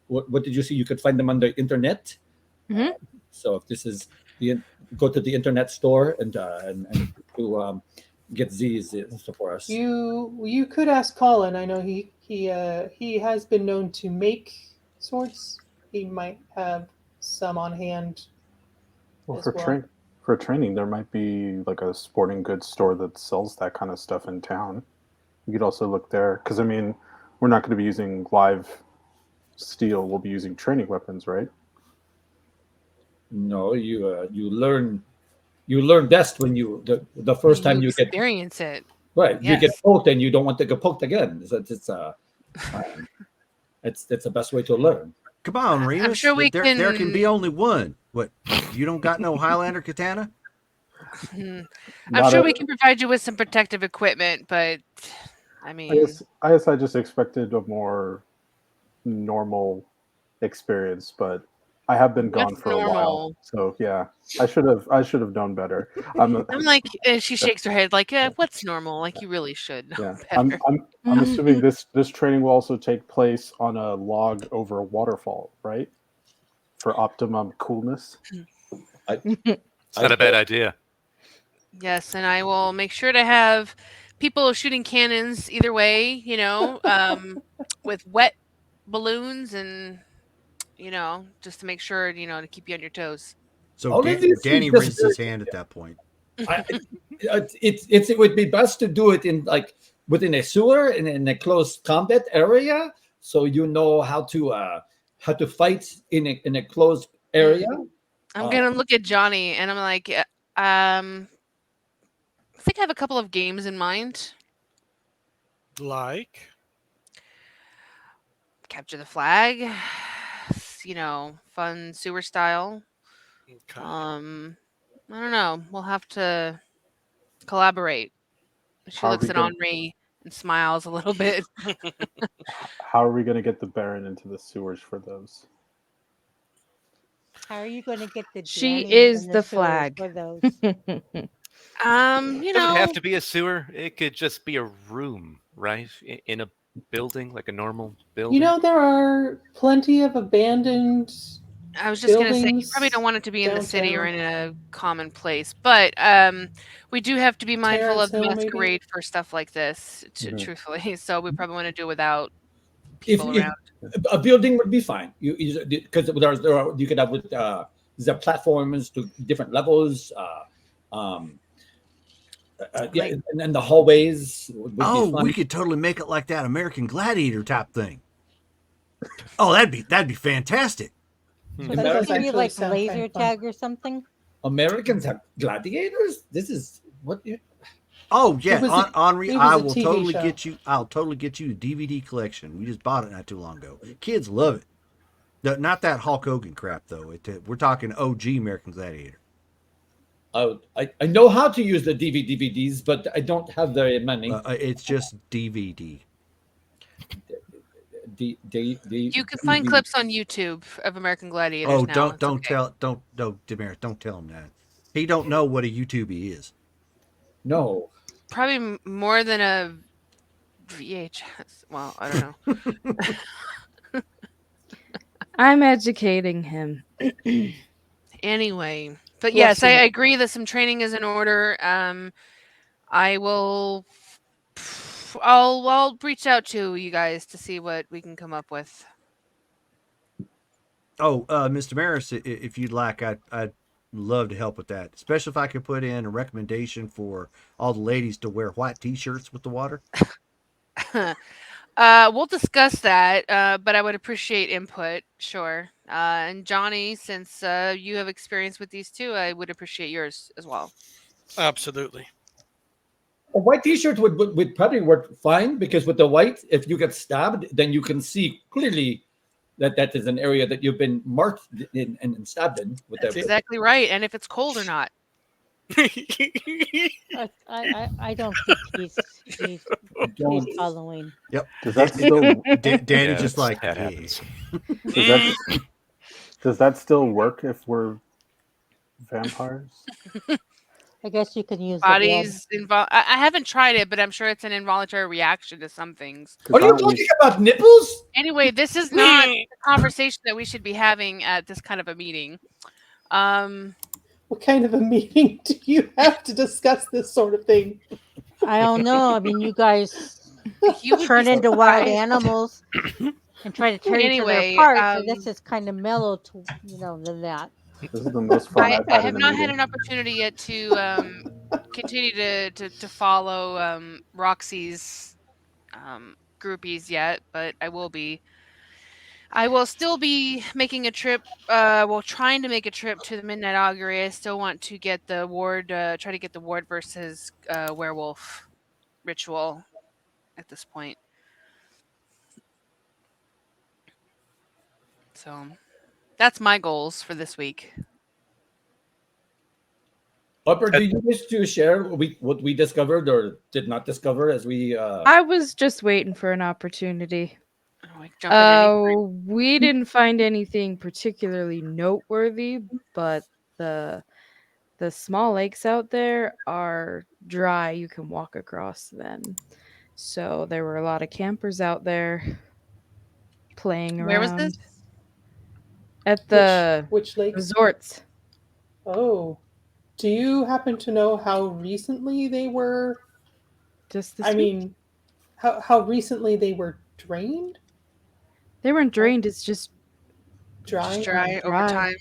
G: What did you see? You could find them on the internet.
L: Mhm.
G: So if this is go to the internet store and to get these for us.
I: You could ask Colin. I know he has been known to make swords. He might have some on hand.
K: Well,
I: as
K: for training, there might be like a sporting goods store that sells that kind of stuff in town. You could also look there because I mean, we're not going to be using live steel. We'll be using training weapons, right?
G: No, you learn best when the first time you get
H: experience it.
G: right.
H: Yes.
G: You get poked and you don't want to get poked again. It's the best way to learn.
E: Come on, Remus.
H: I'm sure we
E: there can be only one. What? You don't got no Highlander katana?
H: I'm sure we can provide you with some protective equipment, but I mean,
K: I guess I just expected a more normal experience, but I have been gone
H: What's
K: for a while,
H: normal?
K: so yeah, I should have known better.
H: I'm like, and she shakes her head like, what's normal? Like you really should know
K: Yeah,
H: better.
K: I'm assuming this training will also take place on a log over a waterfall, right? For optimum coolness.
J: It's not a bad idea.
H: Yes, and I will make sure to have people shooting cannons either way, with wet balloons and just to make sure, to keep you on your toes.
E: So
G: All of these seem
E: Danny
G: just
E: raises
G: very.
E: his hand at that point.
G: It would be best to do it in like within a sewer in a close combat area, so you know how to fight in a closed area.
H: I'm gonna look at Johnny and I'm like, I think I have a couple of games in mind.
D: Like,
H: Capture the flag, fun sewer style.
D: okay.
H: I don't know. We'll have to collaborate. She
K: How are
H: looks
K: we
H: at
K: going?
H: Henri and smiles a little bit.
K: How are we going to get the Baron into the sewers for those?
F: How are you going to get the
L: She
F: Danny
L: is
F: in
L: the
F: sewers
L: flag.
F: for those?
H: You
J: It doesn't have
H: know,
J: to be a sewer. It could just be a room, right? In a building, like a normal building.
I: There are plenty of abandoned
H: I was just gonna say you probably
I: buildings
H: don't want it to be in the city or
I: downtown.
H: in a common place, but we do have to be mindful
I: Terrence
H: of the
I: Hill, maybe?
H: masquerade for stuff like this,
K: Mhm.
H: truthfully. So we probably want to do it without
G: If,
H: people
G: if
H: around.
G: a building would be fine, because there are you could have with the platforms to different levels. Yeah,
H: Like,
G: and the hallways would be
E: Oh,
G: fun.
E: we could totally make it like that American Gladiator type thing. Oh, that'd be fantastic.
F: So
I: That
F: it's
I: does
F: going to be
I: actually
F: like
I: sound kind
F: laser
I: of fun.
F: tag or something?
G: Americans have gladiators. This is what.
E: Oh yeah,
I: It was a-
E: Henri,
I: it
E: I
I: was a
E: will
I: TV
E: totally
I: show.
E: get you. I'll totally get you a DVD collection. We just bought it not too long ago. Kids love it. Not that Hulk Hogan crap though. We're talking OG American Gladiator.
G: I know how to use the DVDs, but I don't have very many.
E: It's just DVD.
H: you can find clips on YouTube of American Gladiators
E: Oh,
H: now.
E: don't
H: It's
E: don't
H: okay.
E: tell don't no Demaris, don't tell him that. He don't know what a YouTube is.
G: No.
H: Probably more than a VHS. Well, I don't know.
L: I'm educating him.
H: Anyway, but
I: Bless
H: yes, I
I: you.
H: agree that some training is in order. I will. I'll reach out to you guys to see what we can come up with.
E: Oh, Mr. Maris, if you'd like, I'd love to help with that. Especially if I could put in a recommendation for all the ladies to wear white T-shirts with the water.
H: We'll discuss that, but I would appreciate input, sure. And Johnny, since you have experience with these too, I would appreciate yours as well.
D: Absolutely.
G: A white T-shirt would probably work fine because with the white, if you get stabbed, then you can see clearly that is an area that you've been marked in and stabbed in. With
H: That's exactly right. And if it's cold or not.
F: I don't think he's following.
E: Yep.
K: Does that still
E: Danny
J: Yeah,
E: just like
J: that
E: yeah.
J: happens.
K: does that still work if we're vampires?
F: I guess you can use the blood.
H: Bodies involved. I haven't tried it, but I'm sure it's an involuntary reaction to some things.
G: Are you talking about nipples?
H: Anyway, this is not the conversation that we should be having at this kind of a meeting.
I: What kind of a meeting do you have to discuss this sort of thing?
F: I don't know. I mean, you guys
H: You would
F: turn
H: be
F: into wild
H: surprised.
F: animals and try to tear each other
H: Anyway,
F: apart. So this is kind of mellow to than that.
K: This is the most fun I've
H: I
K: had
H: have
K: in a
H: not had
K: meeting.
H: an opportunity yet to continue to follow Roxy's groupies yet, but I will be. I will still be making a trip. Trying to make a trip to the Midnight Augury. I still want to get the ward. Try to get the ward versus werewolf ritual at this point. So that's my goals for this week.
G: Upper, do you wish to share what we discovered or did not discover as we?
L: I was just waiting for an opportunity.
H: Jump in anytime.
L: We didn't find anything particularly noteworthy, but the small lakes out there are dry. You can walk across them. So there were a lot of campers out there playing
H: Where was
L: around
H: this?
L: at the
I: Which lakes?
L: resorts.
I: Oh, do you happen to know how recently they were
L: Just this
I: I
L: week.
I: mean, how recently they were drained?
L: They weren't drained. It's just
I: Dry?
H: Dry over
L: dry.
H: time.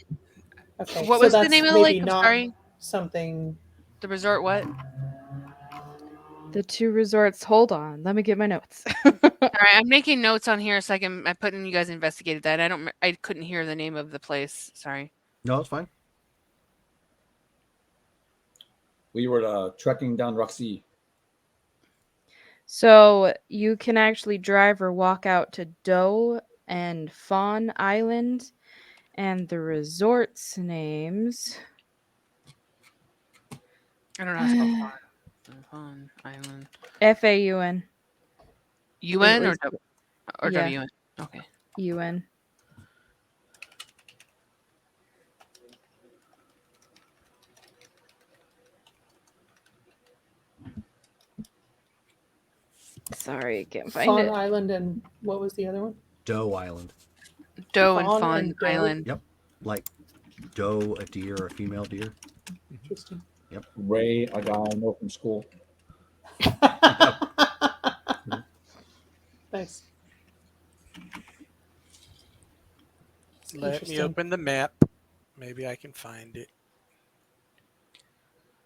I: Okay,
H: What
I: so
H: was the
I: that's
H: name of the
I: maybe
H: lake? I'm
I: not
H: sorry.
I: something.
H: The resort. What?
L: The 2 resorts. Hold on. Let me get my notes.
H: All right, I'm making notes on here so I put in you guys investigated that. I couldn't hear the name of the place. Sorry.
E: No, it's fine.
G: We were trekking down Roxy.
L: So you can actually drive or walk out to Doe and Fawn Island, and the resorts names.
H: I don't know how to spell Fawn. Fawn Island.
L: FAUN.
H: UN or
L: Yeah.
H: WN? Okay.
L: UN. Sorry, I can't find
I: Fawn
L: it.
I: Island and what was the other one?
E: Doe Island.
H: Doe and
I: Fawn
H: Fawn
I: and Doe?
H: Island.
E: Yep. Like doe, a deer, a female deer.
I: Interesting.
E: Yep.
G: Ray, a guy I know from school.
I: Nice.
D: Let me
I: Interesting.
D: open the map. Maybe I can find it.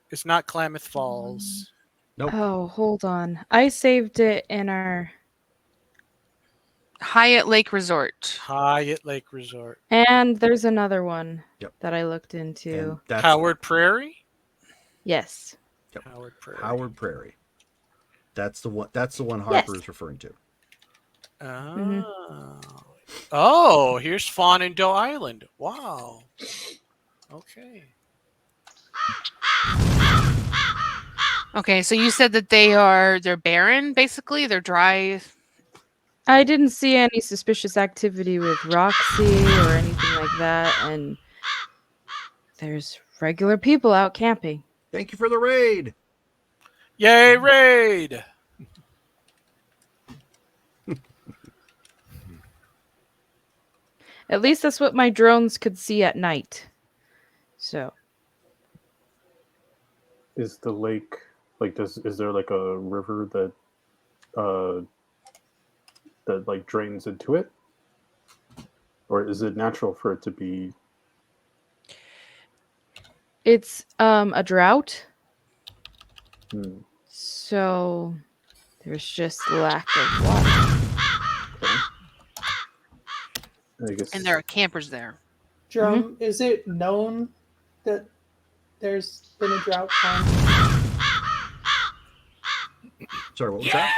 D: It's not Klamath Falls.
E: Nope.
L: Oh, hold on. I saved it in our.
H: Hyatt Lake Resort.
D: Hyatt Lake Resort.
L: And there's another one
E: Yep.
L: that I looked
E: And
L: into.
E: that's
D: Howard Prairie?
L: Yes.
E: Yep.
D: Howard Prairie.
E: Howard Prairie. That's the one. That's the one Harper is referring to.
D: Oh. Oh, here's Fawn and Doe Island. Wow. Okay.
H: Okay, so you said that they're barren, basically. They're dry.
L: I didn't see any suspicious activity with Roxy or anything like that, and there's regular people out camping.
E: Thank you for the raid.
D: Yay, raid!
L: At least that's what my drones could see at night. So
K: Is the lake like is there like a river that like drains into it? Or is it natural for it to be
L: it's a drought.
K: hmm,
L: So there's just lack of water.
K: I guess
H: And there are campers there.
I: Drum, is it known that there's been a drought time?
E: Sorry, what was that?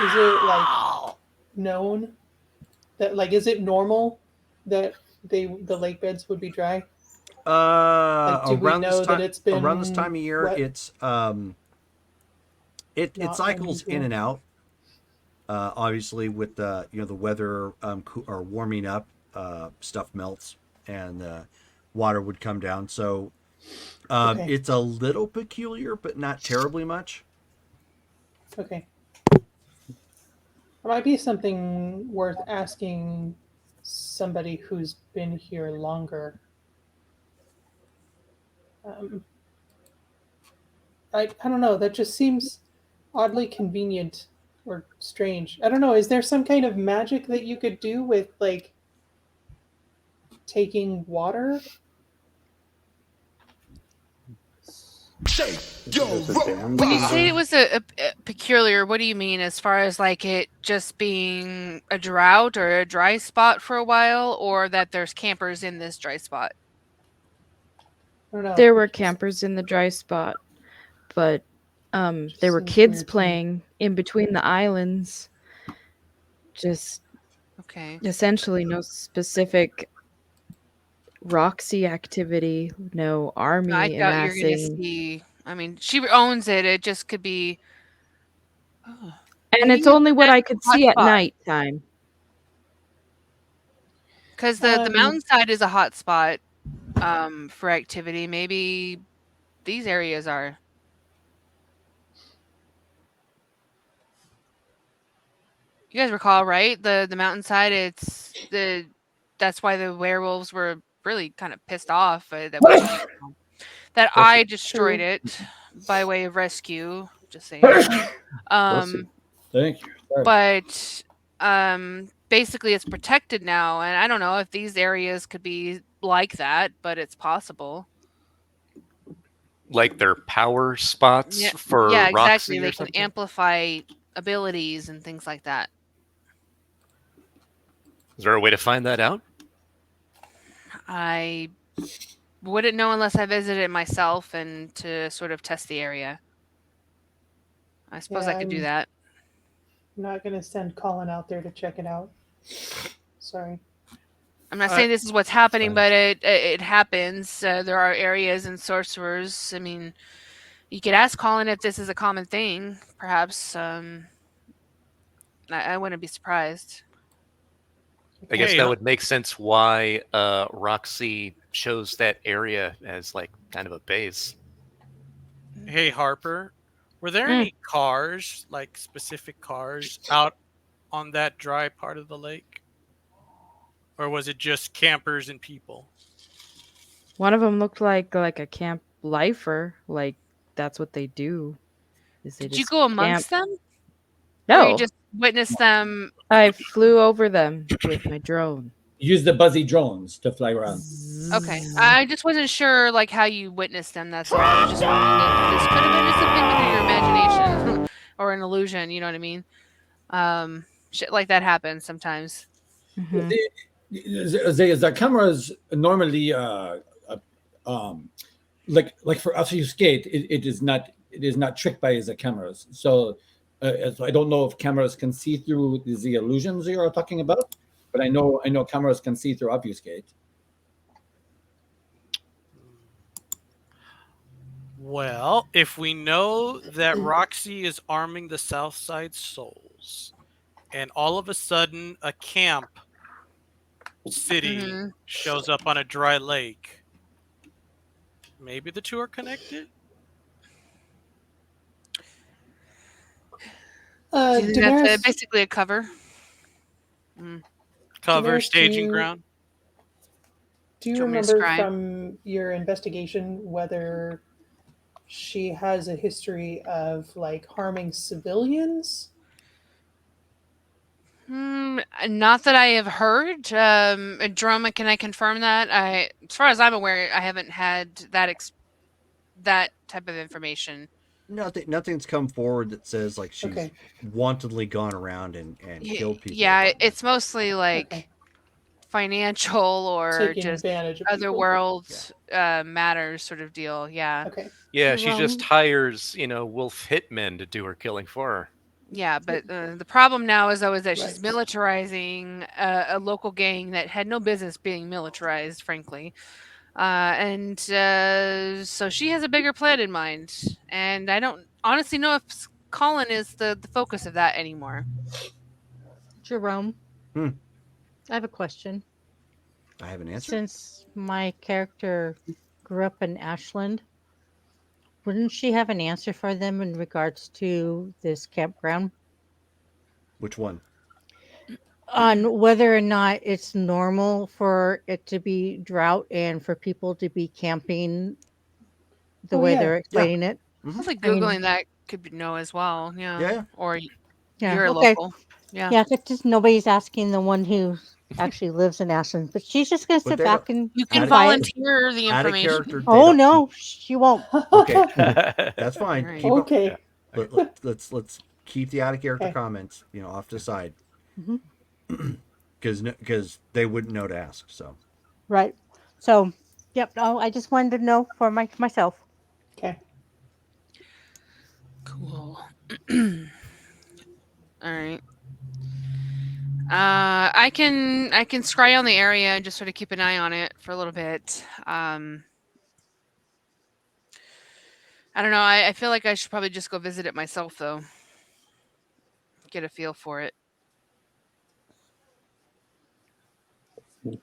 I: Is it like known that is it normal that the lake beds would be dry? Do we
E: Around
I: know
E: this time,
I: that it's been
E: around this time of year,
I: wet?
E: it's it
I: Not
E: cycles in
I: unusual.
E: and out. Obviously, with the the weather or warming up, stuff melts and water would come down. So
I: Okay.
E: it's a little peculiar, but not terribly much.
I: Okay. It might be something worth asking somebody who's been here longer. I don't know. That just seems oddly convenient or strange. I don't know. Is there some kind of magic that you could do with taking water?
K: there's a dam?
H: When you say it was a peculiar, what do you mean as far as like it just being a drought or a dry spot for a while, or that there's campers in this dry spot?
I: I don't know.
L: There were campers in the dry spot, but there were
I: Seems
L: kids
I: weird to me.
L: playing in between the islands. Just
H: Okay.
L: essentially no specific Roxy activity, no army
H: I doubt you're gonna
L: amassing.
H: see. I mean, she owns it. It just could be. Oh,
L: And
H: maybe
L: it's only what I
H: a
L: could
H: hot
L: see at
H: spot.
L: nighttime.
H: Because the mountainside is a hot spot for activity. Maybe these areas are. You guys recall, right? The mountainside. That's why the werewolves were really kind of pissed off that I destroyed it by way of rescue. Just saying.
G: Bless you. Thank you. Sorry.
H: But basically it's protected now, and I don't know if these areas could be like that, but it's possible.
J: Like their power spots
H: Yeah,
J: for
H: yeah,
J: Roxy
H: exactly.
J: or
H: They can
J: something?
H: amplify abilities and things like that.
J: Is there a way to find that out?
H: I wouldn't know unless I visited it myself and to sort of test the area. I suppose
I: Yeah,
H: I could do
I: I'm
H: that.
I: not going to send Colin out there to check it out. Sorry.
H: I'm not saying this is what's happening, but it happens. There are areas and sorcerers. I mean, you could ask Colin if this is a common thing. Perhaps I wouldn't be surprised.
J: I guess
D: Hey,
J: that would make sense why Roxy chose that area as like kind of a base.
D: hey, Harper, were there
L: Mm.
D: any cars, like specific cars, out on that dry part of the lake? Or was it just campers and people?
L: One of them looked like a camp lifer. Like that's what they do. Is they
H: Did you
L: just
H: go
L: camp?
H: amongst them, or you
L: No,
H: just witnessed them?
L: I flew over them with my drone.
G: Use the buzzy drones to fly around.
H: Okay, I just wasn't sure like how you witnessed them. That's all. I was just wondering if this could have been just a figment of your imagination or an illusion. You know what I mean? Shit like that happens sometimes.
L: Mhm.
G: The cameras normally like for obfuscate it is not tricked by the cameras. So I don't know if cameras can see through the illusions you're talking about, but I know cameras can see through obfuscate.
D: Well, if we know that Roxy is arming the Southside Souls, and all of a sudden a camp city
H: Hmm.
D: shows up on a dry lake, maybe the two are connected?
H: Do you think that's
I: Damaris,
H: basically a cover? Mm.
D: Cover,
I: Damaris,
D: staging ground?
I: do you
H: Do you want me to
I: remember
H: scry?
I: from your investigation whether she has a history of like harming civilians?
H: Not that I have heard. Droma, can I confirm that? As far as I'm aware, I haven't had that type of information.
E: Nothing's come forward that says like she's
I: Okay.
E: wantonly gone around and killed people.
H: Yeah, it's mostly like
I: Okay.
H: financial or
I: Taking
H: just
I: advantage of
H: other
I: people.
H: world matters sort of deal. Yeah.
I: Okay.
J: Yeah, she just
F: Jerome,
J: hires, wolf hitmen to do her killing for her.
H: Yeah, but the problem now is though is that she's
I: Right.
H: militarizing a local gang that had no business being militarized, frankly. And so she has a bigger plan in mind, and I don't honestly know if Colin is the focus of that anymore.
F: Jerome,
E: Hmm.
F: I have a question.
E: I have an answer.
F: Since my character grew up in Ashland, wouldn't she have an answer for them in regards to this campground?
E: Which one?
F: On whether or not it's normal for it to be drought and for people to be camping the
I: Oh,
F: way
I: yeah.
F: they're explaining it.
H: Probably
F: I mean,
H: googling that could know as well. Yeah,
E: Yeah.
H: or
F: yeah,
H: you're
F: okay.
H: local. Yeah.
F: Yeah, it's just nobody's asking the one who actually lives in Ashland, but she's just going to
E: But
F: sit
E: they
F: back
E: don't-
F: and
H: You
F: be
H: can
E: Add-
F: quiet.
H: volunteer the
E: Add a
H: information.
E: character. They
F: Oh
E: don't-
F: no, she won't.
E: Okay, that's fine.
H: Alright.
E: Keep up.
I: Okay.
E: Let's keep the out of character
I: Okay.
E: comments, off to the side,
F: Mhm.
E: because they wouldn't know to ask. So
F: Right. So, yep. No, I just wanted to know for myself.
I: Okay.
H: Cool. All right. I can scry on the area and just sort of keep an eye on it for a little bit. I don't know. I feel like I should probably just go visit it myself though. Get a feel for it.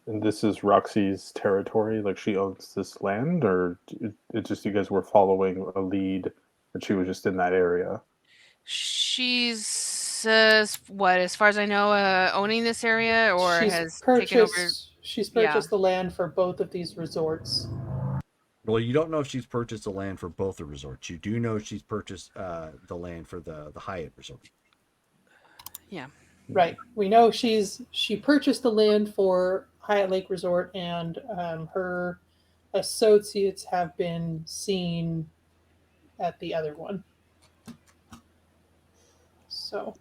K: And this is Roxy's territory, like she owns this land, or it just you guys were following a lead and she was just in that area?
H: She's what, as far as I know, owning this area or
I: She's
H: has taken over.
I: purchased. She's
H: Yeah.
I: purchased the land for both of these resorts.
E: Well, you don't know if she's purchased the land for both the resorts. You do know she's purchased the land for the Hyatt resort.
H: Yeah.
I: Right. We know she purchased the land for Hyatt Lake Resort, and her associates have been seen at the other one. So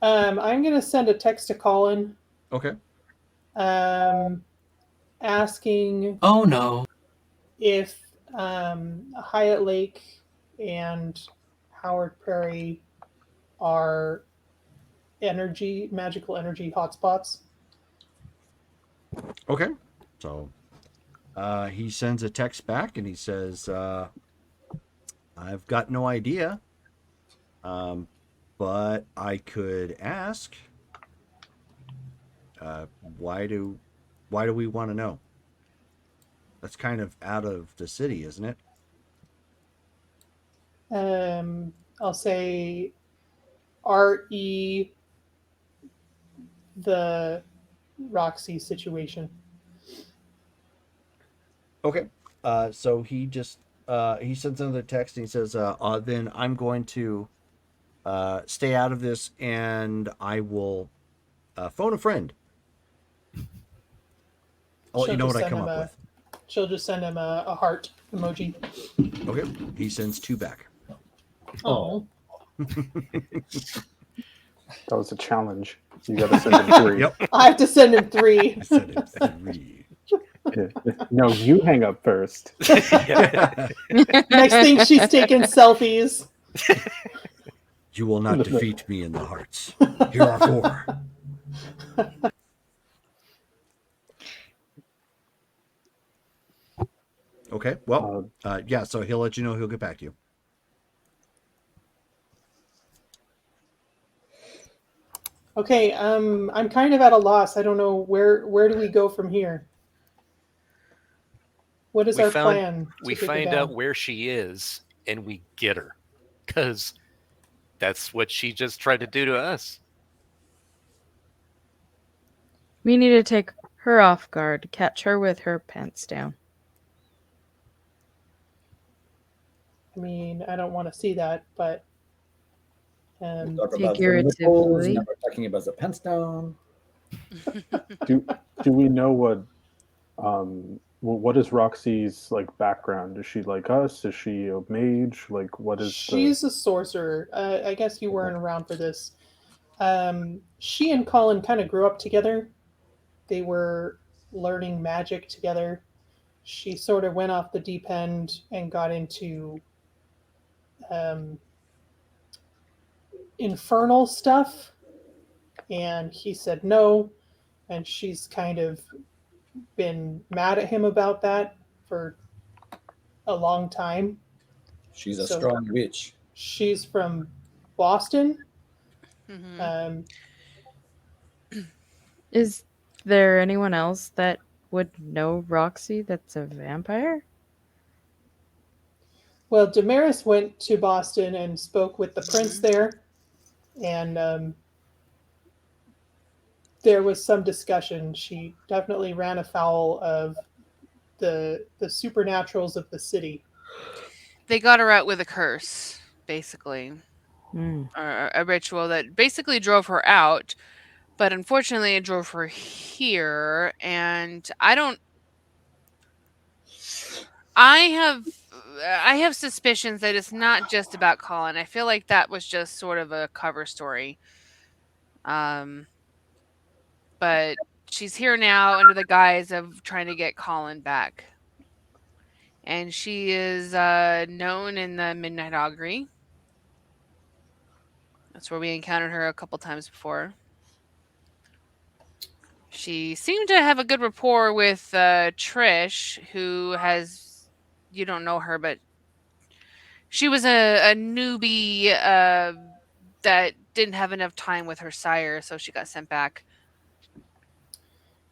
I: I'm going to send a text to Colin
E: Okay.
I: asking
M: Oh no.
I: if Hyatt Lake and Howard Prairie are magical energy hotspots.
E: Okay. So he sends a text back and he says, I've got no idea, but I could ask. Why do we want to know? That's kind of out of the city, isn't it?
I: I'll say RE the Roxy situation.
E: Okay. So he just he sends another text and he says, then I'm going to stay out of this and I will phone a friend. I'll let you know what I come up with.
I: She'll just send him a heart emoji.
E: Okay. He sends 2 back.
I: Oh.
K: That was a challenge. You got to send him 3.
E: Yep.
I: I have to send him 3.
E: Send him 3.
K: No, you hang up first.
I: Next thing, she's taking selfies.
E: You will not defeat me in the hearts. Here are 4. Okay. Well, yeah. So he'll let you know. He'll get back to you.
I: Okay. I'm kind of at a loss. I don't know where do we go from here. What is our plan?
J: We find out where she is and we get her, because that's what she just tried to do to us.
L: We need to take her off guard, catch her with her pants down.
I: I mean, I don't want to see that, but
L: figuratively,
G: never talking about the pants down.
K: Do we know what is Roxy's like background? Is she like us? Is she a mage? Like, what is?
I: She's a sorcerer. I guess you weren't around for this. She and Colin kind of grew up together. They were learning magic together. She sort of went off the deep end and got into infernal stuff, and he said no, and she's kind of been mad at him about that for a long time.
G: She's a strong witch.
I: She's from Boston.
H: Mm-hmm.
L: Is there anyone else that would know Roxy that's a vampire?
I: Well, Damaris went to Boston and spoke with the prince there, and there was some discussion. She definitely ran afoul of the supernaturals of the city.
H: They got her out with a curse, basically.
L: Mm.
H: Or a ritual that basically drove her out, but unfortunately it drove her here, and I have suspicions that it's not just about Colin. I feel like that was just sort of a cover story. But she's here now under the guise of trying to get Colin back. And she is known in the Midnight Augury. That's where we encountered her a couple times before. She seemed to have a good rapport with Trish, who has, you don't know her, but she was a newbie that didn't have enough time with her sire, so she got sent back.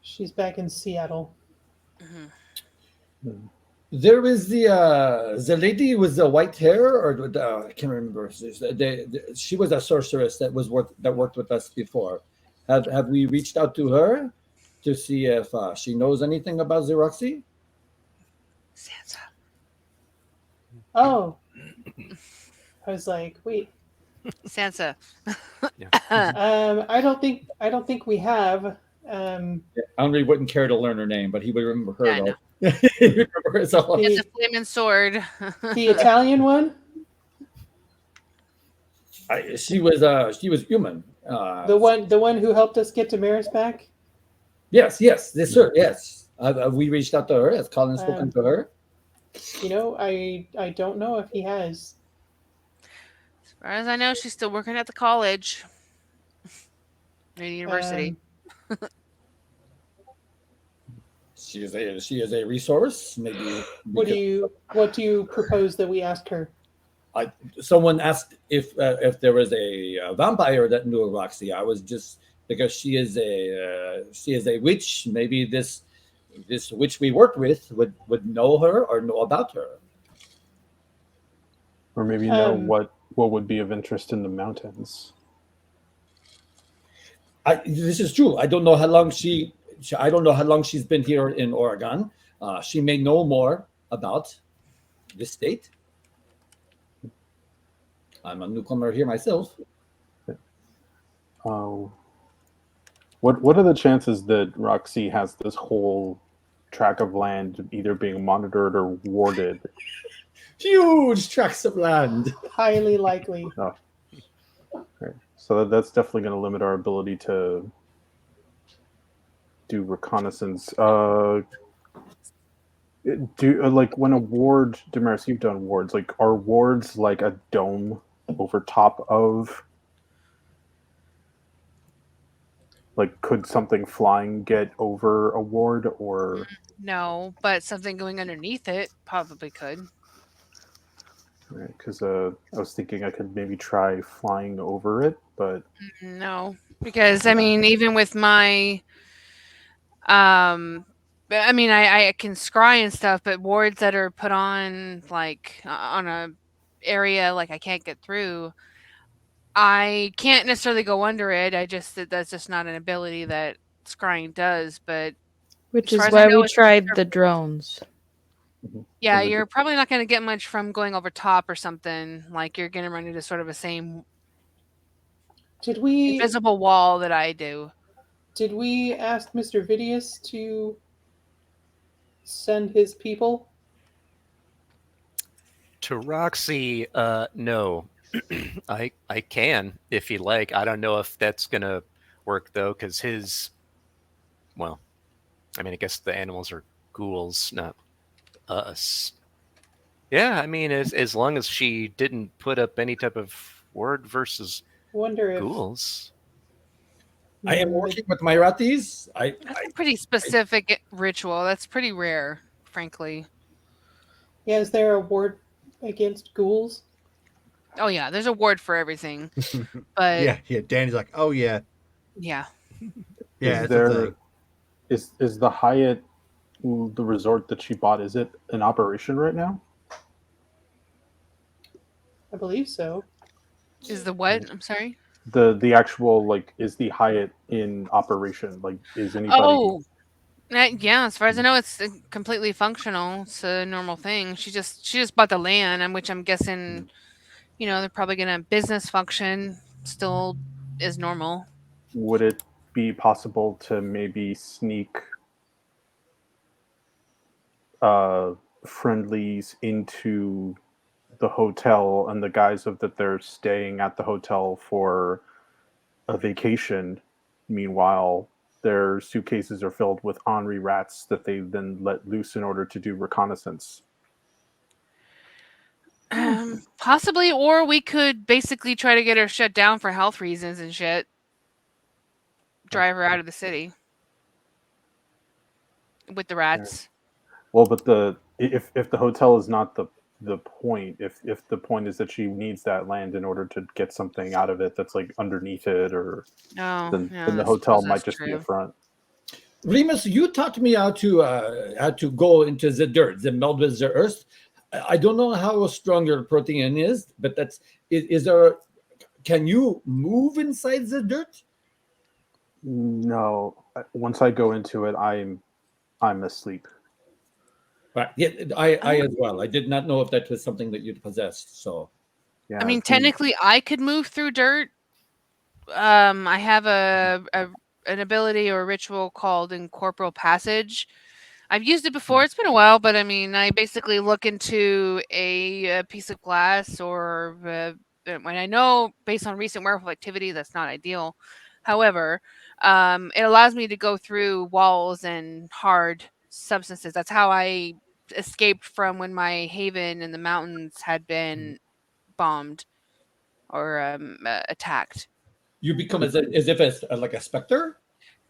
I: She's back in Seattle.
H: Mm-hmm.
G: There is the lady with the white hair, or I can't remember. She was a sorceress that worked with us before. Have we reached out to her to see if she knows anything about Roxy?
H: Sansa.
I: Oh, I was like, wait.
H: Sansa.
I: I don't think we have. Um,
G: Andre wouldn't care to learn her name, but he would remember her
H: I know.
G: though. He would remember her so
H: It's a
I: the
H: flaming sword.
I: the Italian one,
G: she was human.
I: the one who helped us get Damaris back.
G: Yes, sir. Yes, we reached out to her. Has Colin spoken to her?
I: You know, I don't know if he has.
H: As far as I know, she's still working at the college. Or the university.
G: She is a resource. Maybe
I: What do you propose that we ask her?
G: someone asked if there was a vampire that knew Roxy. I was just because she is a witch. Maybe this witch we worked with would know her or know about her,
K: or maybe know what would be of interest in the mountains.
G: This is true. I don't know how long I don't know how long she's been here in Oregon. She may know more about this state. I'm a newcomer here myself.
K: What are the chances that Roxy has this whole tract of land either being monitored or warded?
G: Huge tracts of land.
I: Highly likely.
K: Oh. Okay. So that's definitely going to limit our ability to do reconnaissance. Like when a ward, Damaris, you've done wards. Like, are wards like a dome over top of? Like, could something flying get over a ward, or?
H: No, but something going underneath it probably could.
K: Right, because I was thinking I could maybe try flying over it, but
H: no, because I mean, even with my, I mean, I can scry and stuff, but wards that are put on like on a area like I can't get through, I can't necessarily go under it. That's just not an ability that scrying does. But
L: Which
H: as far
L: is
H: as I
L: why
H: know,
L: we
H: it's
L: tried the drones.
H: yeah, you're probably not going to get much from going over top or something. Like you're going to run into sort of the same
I: Did we
H: invisible wall that I do.
I: Did we ask Mr. Vidius to send his people?
J: To Roxy, no. I can if you like. I don't know if that's gonna work though, because well, I mean, I guess the animals are ghouls, not us. Yeah, I mean, as long as she didn't put up any type of word versus
I: Wonder if
J: ghouls.
G: I am working with my ratis.
H: That's a pretty specific ritual. That's pretty rare, frankly.
I: Yeah, is there a ward against ghouls?
H: Oh yeah, there's a ward for everything. But
E: yeah. Danny's like, oh yeah,
H: yeah.
E: Yeah,
K: is there is the Hyatt, the resort that she bought, is it in operation right now?
I: I believe so.
H: Is the what? I'm sorry.
K: The actual, like, is the Hyatt in operation? Like, is anybody?
H: Oh, yeah. As far as I know, it's completely functional. It's a normal thing. She just bought the land, which I'm guessing, they're probably gonna business function still is normal.
K: Would it be possible to maybe sneak friendlies into the hotel in the guise of that they're staying at the hotel for a vacation? Meanwhile, their suitcases are filled with ornery rats that they then let loose in order to do reconnaissance.
H: Possibly, or we could basically try to get her shut down for health reasons and shit. Drive her out of the city with the rats.
K: Well, but if the hotel is not the point, if the point is that she needs that land in order to get something out of it that's like underneath it, or then the hotel might just be a front.
G: Remus, you taught me how to go into the dirt, the meld with the earth. I don't know how strong your protein is, but is there? Can you move inside the dirt?
K: No, once I go into it, I'm asleep.
G: But yeah, I as well. I did not know if that was something that you'd possessed. So
K: Yeah,
H: I mean,
K: I've been-
H: technically, I could move through dirt. I have an ability or a ritual called Incorporeal Passage. I've used it before. It's been a while, but I mean, I basically look into a piece of glass, or when I know based on recent werewolf activity, that's not ideal. However, it allows me to go through walls and hard substances. That's how I escaped from when my haven in the mountains had been bombed or attacked.
G: you become as if it's like a specter.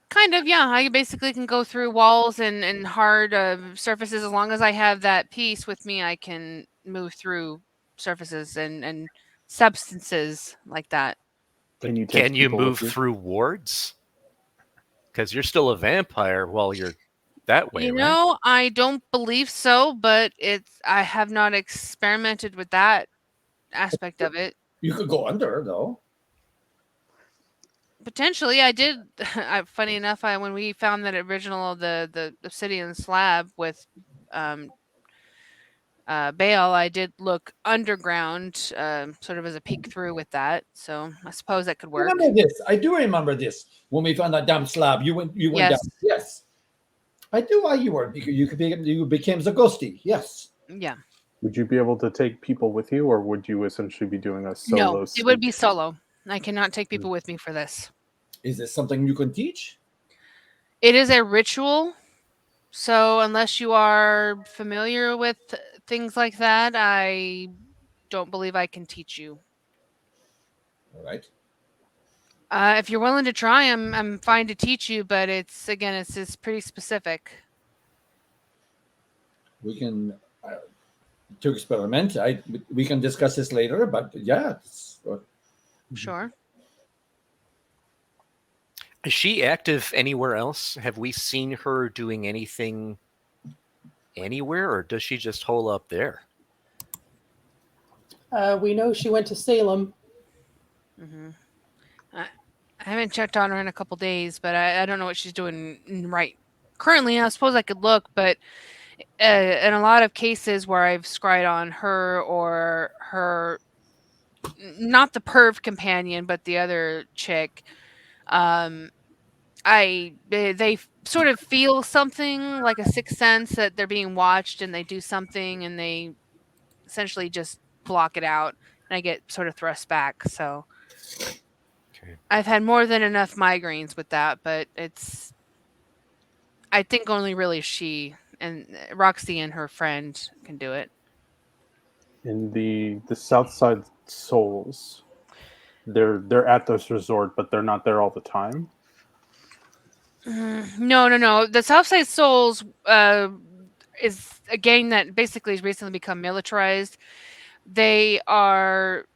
H: Kind of, yeah. I basically can go through walls and hard surfaces as long as I have that piece with me. I can move through surfaces and substances like that.
K: Can you
J: Can
K: take
J: you
K: people with
J: move
K: you?
J: through wards? Because you're still a vampire while you're that way,
H: You
J: right?
H: know, I don't believe so, but I have not experimented with that aspect of it.
G: You could go under though.
H: Potentially, I did. Funny enough, when we found that original the obsidian slab with um, Bale, I did look underground, sort of as a peek through with that. So I suppose that could
G: I
H: work.
G: remember this. I do remember this. When we found that damn slab, you went down.
H: Yes.
G: Yes, I do. Why you were because you became a ghosty. Yes.
H: Yeah.
K: Would you be able to take people with you, or would you essentially be doing a
H: No,
K: solo
H: it would be
K: sneak?
H: solo. I cannot take people with me for this.
G: Is this something you can teach?
H: It is a ritual. So unless you are familiar with things like that, I don't believe I can teach you.
G: All right.
H: If you're willing to try, I'm fine to teach you, but it's pretty specific.
G: We can to experiment. We can discuss this later, but yeah,
H: Sure.
J: Is she active anywhere else? Have we seen her doing anything anywhere, or does she just hole up there?
I: We know she went to Salem.
H: Hmm. I haven't checked on her in a couple days, but I don't know what she's doing right currently. I suppose I could look, but in a lot of cases where I've scryed on her or her, not the perv companion, but the other chick, um, they sort of feel something like a sixth sense that they're being watched, and they do something, and they essentially just block it out, and I get sort of thrust back. So
J: Okay.
H: I've had more than enough migraines with that, but I think only really she and Roxy and her friend can do it.
K: In the South Side Souls, they're at this resort, but they're not there all the time.
H: No. The Southside Souls is a gang that basically has recently become militarized. They are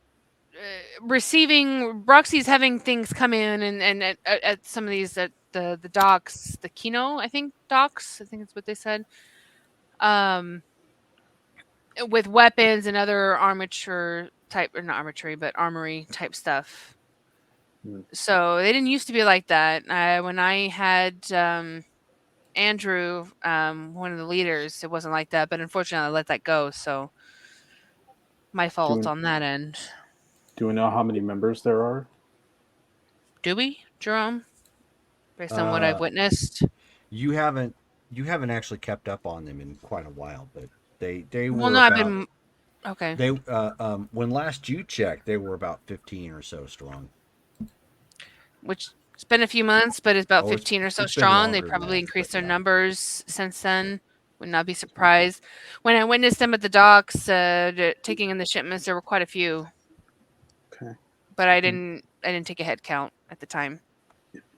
H: receiving Roxy's having things come in and at some of these at the docks, the Kino, I think docks, I think that's what they said. Um, with weapons and other armature type, or not armature, but armory type stuff.
K: Hmm.
H: So they didn't used to be like that. When I had Andrew, one of the leaders, it wasn't like that. But unfortunately, I let that go. So my
K: Do
H: fault
K: we,
H: on that end.
K: do we know how many members there are?
H: Do we, Jerome? Based on what I've
E: Uh,
H: witnessed.
E: you haven't actually kept up on them in quite a while, but they
H: Well,
E: were
H: no, I've
E: about
H: been okay.
E: they when last you checked, they were about 15 or so strong.
H: Which it's been a few months, but it's about
E: Oh,
H: 15 or so
E: it's been
H: strong. They
E: longer than
H: probably
E: that,
H: increased
E: but
H: their
E: yeah.
H: numbers since then. Would not be surprised. When I witnessed them at the docks, taking in the shipments, there were quite a few,
K: Okay.
H: but I didn't take a head count at the time.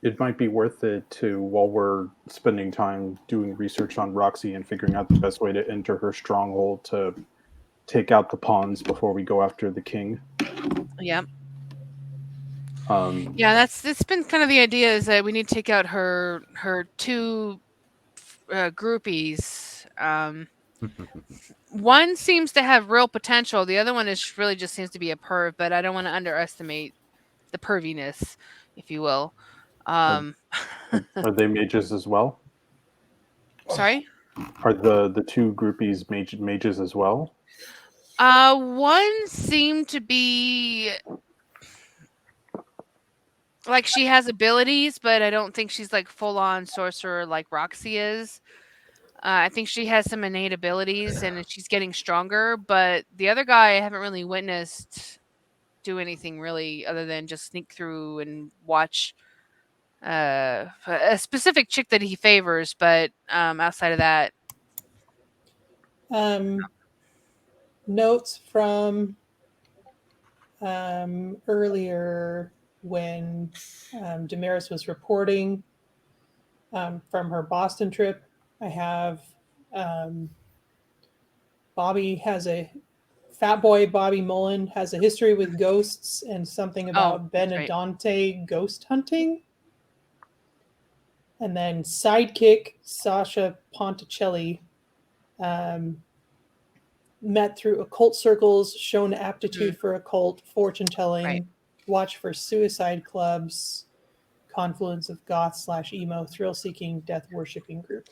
K: It might be worth it to, while we're spending time doing research on Roxy and figuring out the best way to enter her stronghold, to take out the pawns before we go after the king.
H: Yeah.
K: Um,
H: Yeah, that's been kind of the idea, is that we need to take out her two groupies. One seems to have real potential. The other one is really just seems to be a perv, but I don't want to underestimate the perviness, if you will.
K: are,
H: Um,
K: are they mages as well?
H: sorry.
K: Are the two groupies mages as well?
H: One seemed to be like she has abilities, but I don't think she's like full on sorcerer like Roxy is. I think she has some innate abilities and she's getting stronger, but the other guy I haven't really witnessed do anything really other than just sneak through and watch a specific chick that he favors, but outside of that,
I: Notes from earlier when Damaris was reporting from her Boston trip. I have Bobby has a fat boy. Bobby Mullen has a history with ghosts and something about
H: that's right.
I: Benedante ghost hunting. And then sidekick Sasha Ponticelli met through occult circles, shown aptitude for occult, fortune telling,
H: Right.
I: watch for suicide clubs, confluence of goth / emo, thrill seeking, death worshipping group.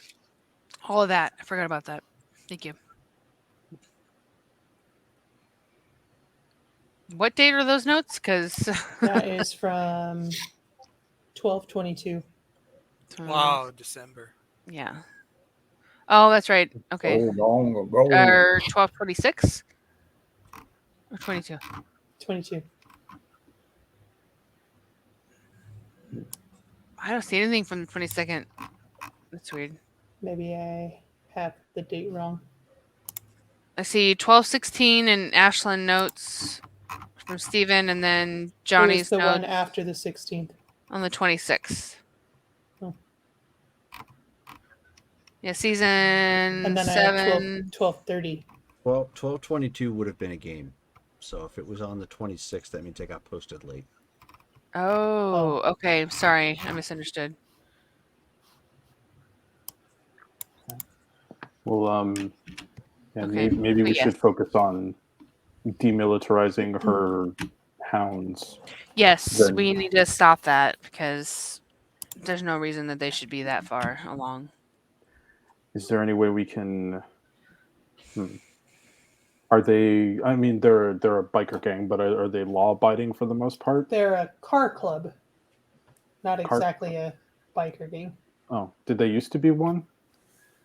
H: All of that. I forgot about that. Thank you. What date are those notes? Because
I: That is from 12/22.
D: Wow, December.
H: Yeah. Oh, that's right. Okay.
G: So long ago.
H: Or 12/26 or 22.
I: 22.
H: I don't see anything from the 22nd. That's weird.
I: Maybe I have the date wrong.
H: I see 12/16 and Ashland notes from Steven, and then
I: It was
H: Johnny's
I: the one
H: notes
I: after the 16th.
H: on the 26th.
I: Oh.
H: Yeah, season
I: And then I have
H: 7.
I: 12/30.
E: Well, 12/22 would have been a game. So if it was on the 26th, that means it got posted late.
H: Oh, okay. Sorry, I misunderstood.
K: Well, yeah,
H: Okay,
K: maybe we
H: but yes.
K: should focus on demilitarizing her hounds.
H: Yes,
K: Then-
H: we need to stop that because there's no reason that they should be that far along.
K: Is there any way we can? Are they? I mean, they're a biker gang, but are they law abiding for the most part?
I: They're a car club, not
K: Car-
I: exactly a biker gang.
K: Oh, did they used to be one?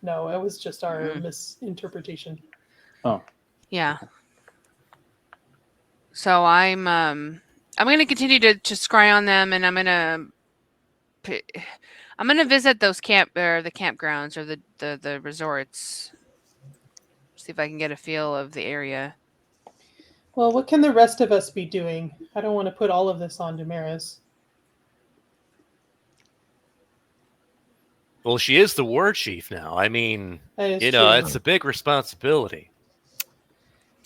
I: No, it was just our misinterpretation.
K: Oh,
H: Yeah. So I'm going to continue to scry on them, and I'm going to visit those the campgrounds or the resorts. See if I can get a feel of the area.
I: Well, what can the rest of us be doing? I don't want to put all of this on Damaris.
J: Well, she is the war chief now. I mean,
I: That is
J: you know,
I: true.
J: it's a big responsibility.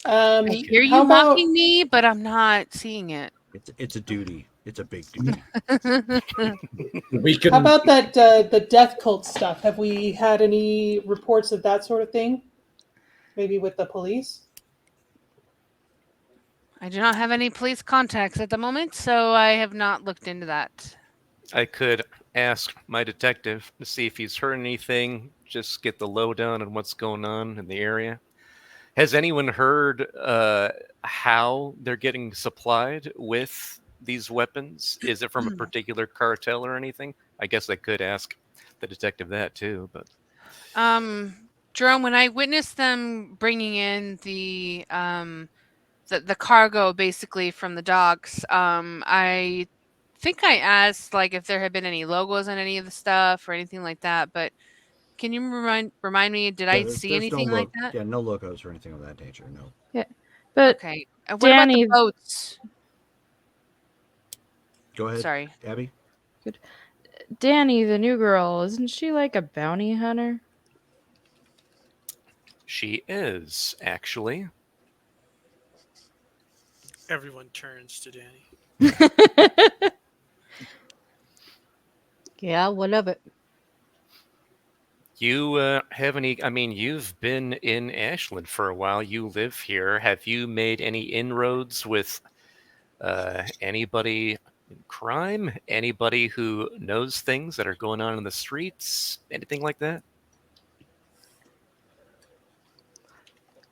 H: I hear you
I: how about-
H: mocking me, but I'm not seeing it.
E: It's a duty. It's a big duty.
G: We can.
I: How about that the death cult stuff? Have we had any reports of that sort of thing? Maybe with the police?
H: I do not have any police contacts at the moment, so I have not looked into that.
J: I could ask my detective to see if he's heard anything, just get the lowdown on what's going on in the area. Has anyone heard how they're getting supplied with these weapons? Is it from a particular cartel or anything? I guess I could ask the detective that too, but
H: Jerome, when I witnessed them bringing in the cargo basically from the docks, I think I asked like if there had been any logos on any of the stuff or anything like that, but can you remind me, did I see anything like that?
E: Yeah, no logos or anything of that nature, no.
L: Yeah. But
H: Okay. What
L: Danny,
H: about the boats?
E: Go ahead,
H: Sorry.
E: Abby.
L: Good. Danny, the new girl, isn't she like a bounty hunter?
J: she is, actually.
D: Everyone turns to Danny.
F: Yeah, what of it?
J: You have any? I mean, you've been in Ashland for a while. You live here. Have you made any inroads with anybody in crime? Anybody who knows things that are going on in the streets? Anything like that?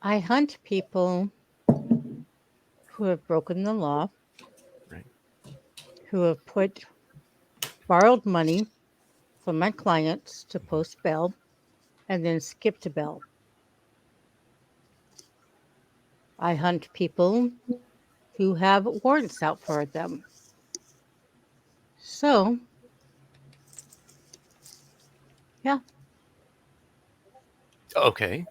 F: I hunt people who have broken the law,
J: Right.
F: who have borrowed money from my clients to post bail and then skipped bail. I hunt people who have warrants out for them. So, yeah.
J: Okay,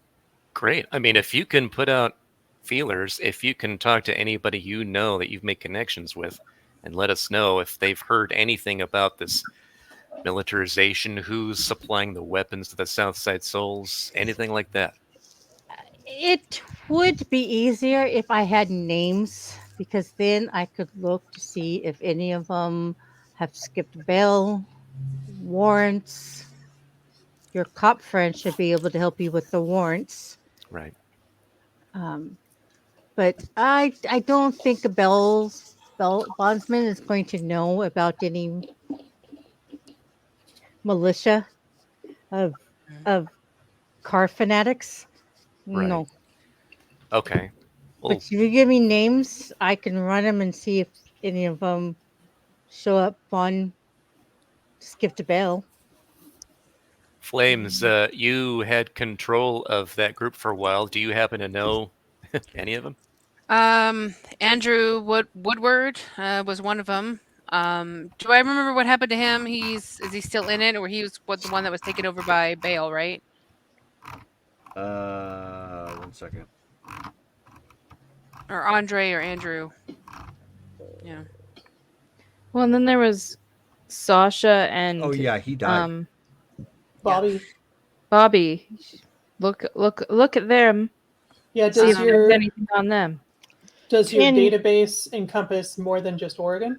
J: great. I mean, if you can put out feelers, if you can talk to anybody you know that you've made connections with, and let us know if they've heard anything about this militarization, who's supplying the weapons to the Southside Souls, anything like that.
F: It would be easier if I had names because then I could look to see if any of them have skipped bail, warrants. Your cop friend should be able to help you with the warrants.
J: Right.
F: Um, but I don't think a bail bondsman is going to know about any militia of of car fanatics.
J: Right.
F: No.
J: Okay.
F: But
J: Well,
F: if you give me names, I can run them and see if any of them show up on skip to bail.
J: Flames, you had control of that group for a while. Do you happen to know any of them?
H: Andrew Woodward was one of them. Do I remember what happened to him? Is he still in it, or he was the one that was taken over by Bale, right?
E: 1 second.
H: Or Andre or Andrew? Yeah.
L: Well, and then there was Sasha and
E: Oh yeah, he died.
I: Bobby.
L: Bobby. Look at them.
I: Yeah,
L: See if
I: does
L: there's
I: your
L: anything on them.
F: And
I: database encompass more than just Oregon?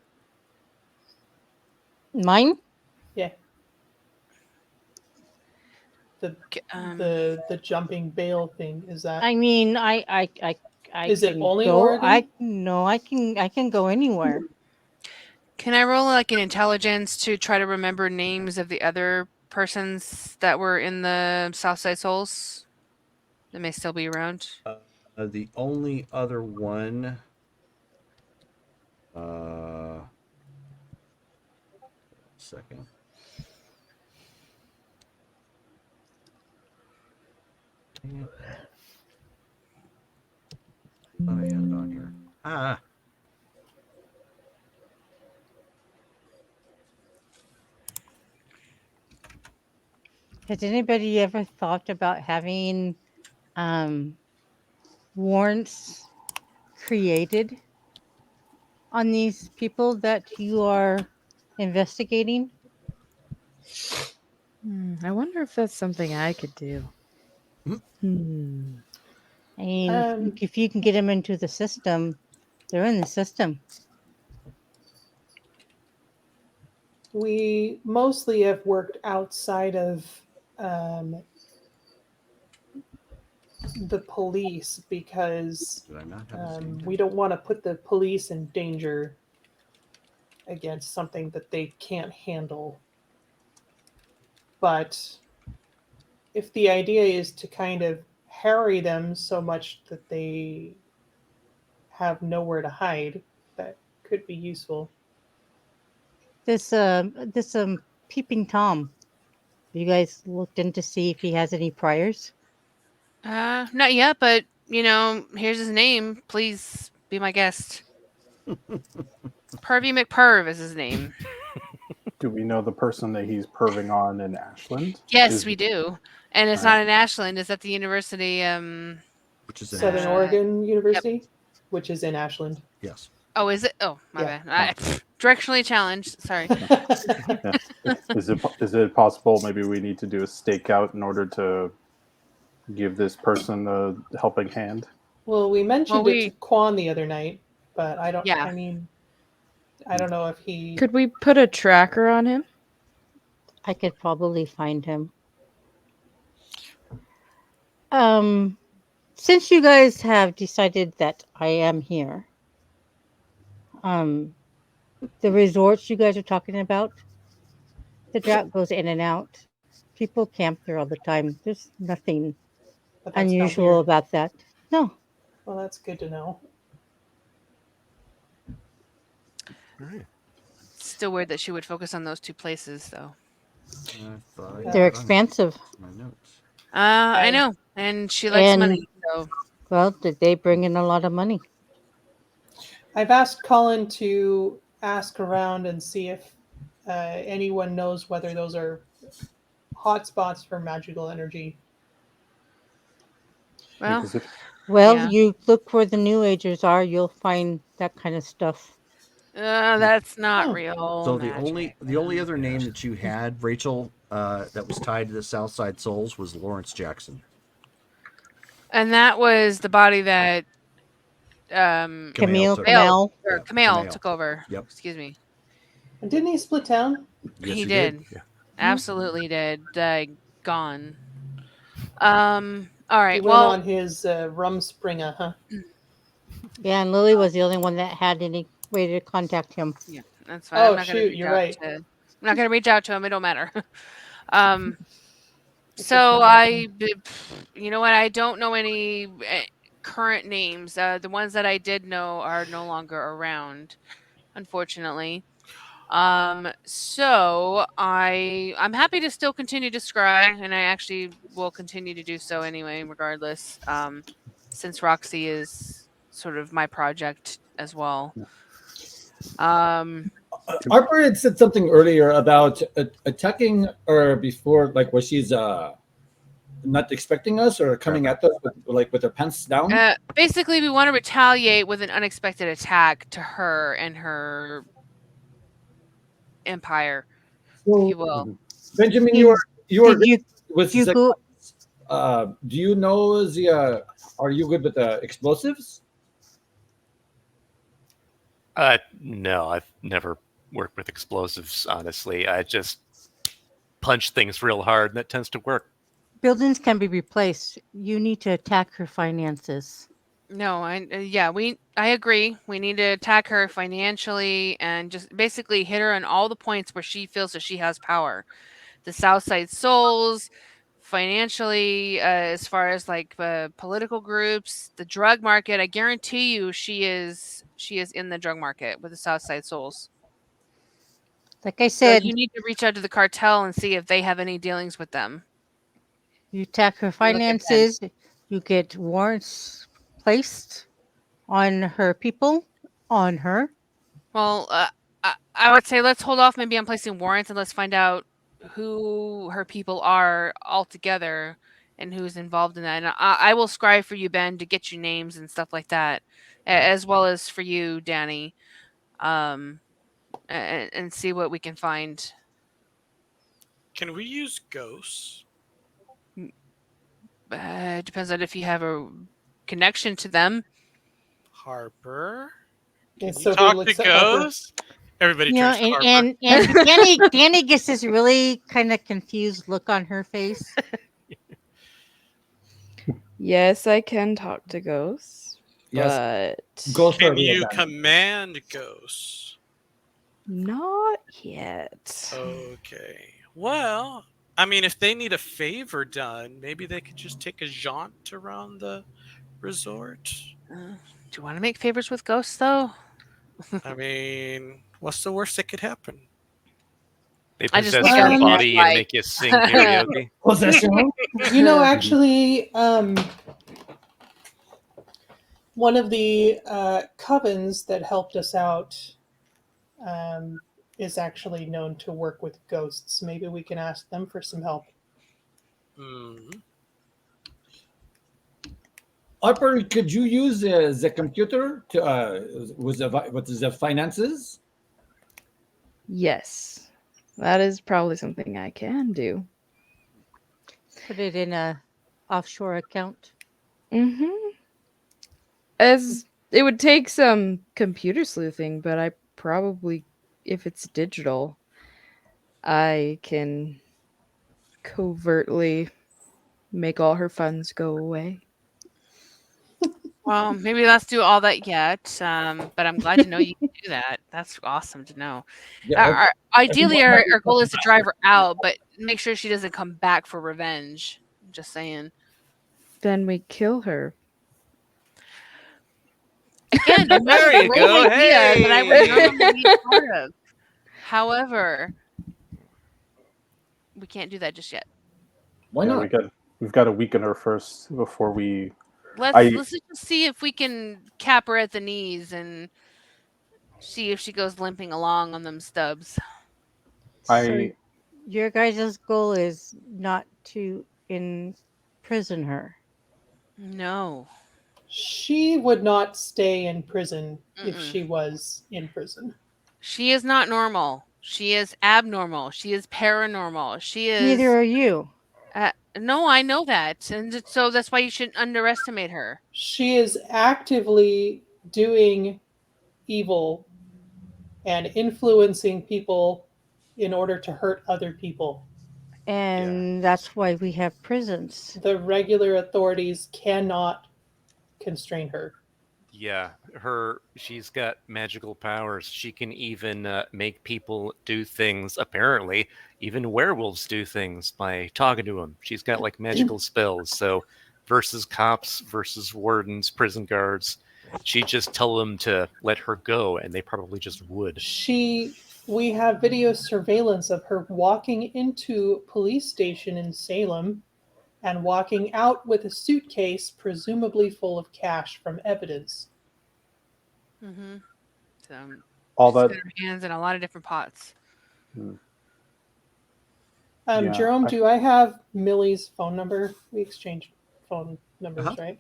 F: mine?
I: Yeah.
H: Um,
I: The jumping bail thing, is that
F: I mean, I
I: is it
F: can
I: only
F: go.
I: Oregon?
F: I can go anywhere.
H: Can I roll like an intelligence to try to remember names of the other persons that were in the Southside Souls that may still be around?
E: The only other one. Second. Dang it. Thought I had it on here.
F: Has anybody ever thought about having warrants created on these people that you are investigating?
L: I wonder if that's something I could do. Hmm.
F: I mean, if you can get them into the system, they're in the system.
I: We mostly have worked outside of the police because
E: Did I not have the same
I: we don't want to put the police in danger against something that they can't handle. But if the idea is to kind of harry them so much that they have nowhere to hide, that could be useful.
F: This peeping Tom. You guys looked in to see if he has any priors?
H: Not yet, but here's his name. Please be my guest. Pervy McPerv is his name.
K: Do we know the person that he's perving on in Ashland?
H: Yes, we do. And it's
K: All
H: not in Ashland, it's at the university
E: which is
I: Southern Oregon University, which is in Ashland.
E: Yes.
H: Oh, is it? Oh, my
I: Yeah.
H: bad. Directionally challenged. Sorry.
K: Is it possible maybe we need to do a stakeout in order to give this person a helping hand?
I: Well, we mentioned it to Quan the other night, but I don't.
H: Yeah.
I: I mean, I don't know if he.
L: Could we put a tracker on him?
F: I could probably find him. Since you guys have decided that I am here, the resorts you guys are talking about, the drought goes in and out. People camp there all the time. There's nothing
I: But that's not
F: unusual
I: here.
F: about that. No.
I: Well, that's good to know.
J: All right.
H: Still weird that she would focus on those two places, though.
E: I thought I
F: They're
E: had it on
F: expensive.
E: my notes.
H: I
I: I-
H: know, and she likes
F: And
H: money, so
F: well, they bring in a lot of money.
I: I've asked Colin to ask around and see if anyone knows whether those are hotspots for magical energy.
H: well,
K: Because if
F: Well,
H: yeah.
F: you look where the New Agers are, you'll find that kind of stuff.
H: That's not
I: Hmm.
H: real
E: So
H: magic.
E: the only other name that you had, Rachel, that was tied to the Southside Souls was Lawrence Jackson.
H: And that was the body that
E: Camille took
F: Camille.
E: Yeah,
H: Camille
E: Camille.
H: took over.
E: Yep.
H: Excuse me.
I: And didn't he split town?
E: Yes,
H: He
E: he
H: did.
J: Yeah.
H: Absolutely did. Gone. All
I: He
H: right.
I: went
H: Well,
I: on his Rumspringer, huh?
F: Yeah, and Lily was the only one that had any way to contact him.
H: yeah, that's fine.
I: Oh,
H: I'm not gonna
I: shoot,
H: reach
I: you're
H: out
I: right.
H: to. I'm not gonna reach out to him. It don't matter. um.
I: It's just
H: So
I: not
H: you know what? I don't know any current names. The ones that I did know are no longer around, unfortunately. So I'm happy to still continue to scry, and I actually will continue to do so anyway, regardless. Since Roxy is sort of my project as well.
G: Harper had said something earlier about attacking her before, like where she's not expecting us or coming at us with her pants down.
H: Basically, we want to retaliate with an unexpected attack to her and her empire, if you will.
G: Benjamin,
F: Did you
G: was
F: you go?
G: do you know the are you good with the explosives?
J: No, I've never worked with explosives, honestly. I just punch things real hard, and that tends to work.
F: Buildings can be replaced. You need to attack her finances.
H: No, I agree. We need to attack her financially and just basically hit her on all the points where she feels that she has power. The Southside Souls, financially, as far as like political groups, the drug market. I guarantee you, she is in the drug market with the Southside Souls.
F: Like I
H: So
F: said,
H: you need to reach out to the cartel and see if they have any dealings with them.
F: you attack her
H: Look at Ben.
F: finances. You get warrants placed on her people, on her.
H: Well, I would say let's hold off maybe on placing warrants and let's find out who her people are altogether and who's involved in that. And I will scribe for you, Ben, to get you names and stuff like that, as well as for you, Danny, and see what we can find.
D: Can we use ghosts?
H: Depends on if you have a connection to them.
D: Harper?
I: Yeah,
D: Can you
I: Sophie
D: talk to
I: looks at Harper.
D: ghosts? Everybody
F: You know,
D: turns to Harper.
F: and Danny gets this really kind of confused look on her face.
L: Yes, I can talk to ghosts,
G: Yes.
L: but
G: Ghosts are
D: Can
G: real
D: you
G: bad.
D: command ghosts?
L: not yet.
D: Okay. Well, I mean, if they need a favor done, maybe they could just take a jaunt around the resort.
H: Do you want to make favors with ghosts, though?
D: I mean, what's the worst that could happen?
J: They
H: I just
J: possess
I: think
J: your
I: I
J: body and
H: like-
J: make you sing karaoke.
G: Possession.
I: You know, actually, one of the covens that helped us out is actually known to work with ghosts. Maybe we can ask them for some help.
D: Hmm.
G: Harper, could you use the computer to with the finances?
L: Yes, that is probably something I can do.
F: Put it in a offshore account.
L: Mm-hmm. As it would take some computer sleuthing, but I probably, if it's digital, I can covertly make all her funds go away.
H: Well, maybe let's do all that yet. But I'm glad to know you can do that. That's awesome to know.
G: Yeah.
H: Ideally, our goal is to drive her out, but make sure she doesn't come back for revenge. Just saying.
L: Then we kill her.
H: Again, that's
J: There
H: a
J: you
H: great
J: go.
H: idea that I would
J: Hey.
H: normally be part of. However, we can't do that just yet.
G: Why
K: Yeah,
G: not?
K: we've got to weaken her first before we.
H: Let's
K: I
H: just see if we can cap her at the knees and see if she goes limping along on them stubs.
F: So
K: I
F: your guys' goal is not to imprison her.
H: No.
I: She would not stay in prison if
H: Mm-mm.
I: she was in prison.
H: She is not normal. She is abnormal. She is paranormal. She is.
F: Neither are you.
H: No, I know that, and so that's why you shouldn't underestimate her.
I: She is actively doing evil and influencing people in order to hurt other people.
F: And that's why we have prisons.
I: The regular authorities cannot constrain her.
J: Yeah, she's got magical powers. She can even make people do things. Apparently, even werewolves do things by talking to them. She's got like magical spells. So, versus cops, versus wardens, prison guards, she'd just tell them to let her go, and they probably just would.
I: We have video surveillance of her walking into a police station in Salem and walking out with a suitcase presumably full of cash from evidence.
H: Mm-hmm. So
K: all
H: she's
K: that.
H: got her hands in a lot of different pots.
K: Yeah,
I: Jerome, do I have Millie's phone number? We exchanged phone numbers, right?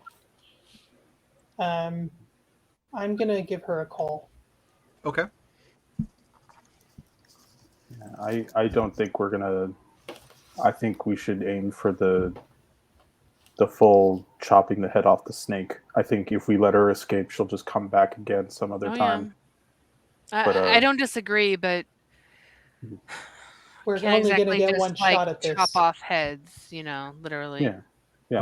I: I'm gonna give her a call.
E: Okay.
K: I don't think we're gonna. I think we should aim for the full chopping the head off the snake. I think if we let her escape, she'll just come back again some other time.
H: Yeah.
K: But
H: I don't disagree, but
I: we're
H: can't
I: only gonna
H: exactly
I: get
H: just
I: one shot at this.
H: chop off heads, literally.
K: Yeah.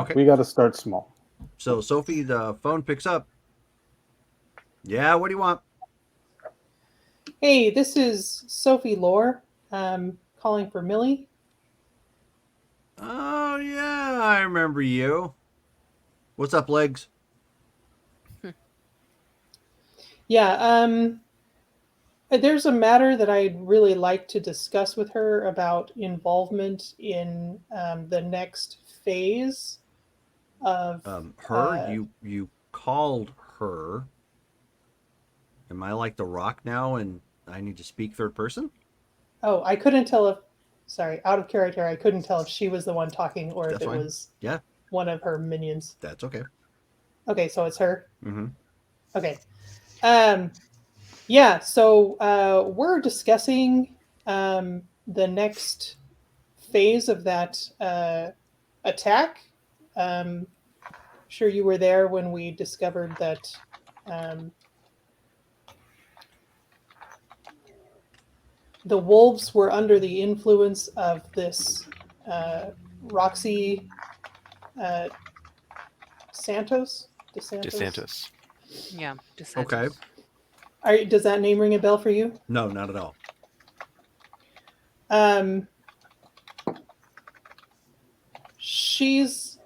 E: Okay.
K: We got to start small.
E: So Sophie, the phone picks up. Yeah, what do you want?
I: Hey, this is Sophie Lore, calling for Millie.
E: Oh yeah, I remember you. What's up, legs?
I: Yeah, there's a matter that I'd really like to discuss with her about involvement in the next phase of
E: her. You called her. Am I like the Rock now, and I need to speak third person?
I: Oh, I couldn't tell if. Sorry, out of character. I couldn't tell if she was the one talking or
E: That's
I: if it
E: fine.
I: was
E: Yeah,
I: one of her minions.
E: that's okay.
I: Okay, so it's her.
E: Mm-hmm.
I: Okay. Yeah, so we're discussing the next phase of that attack. Sure you were there when we discovered that the wolves were under the influence of this Roxy Santos?
J: DeSantis.
H: Yeah, DeSantis.
E: Okay.
I: Does that name ring a bell for you?
E: No, not at all.
I: She's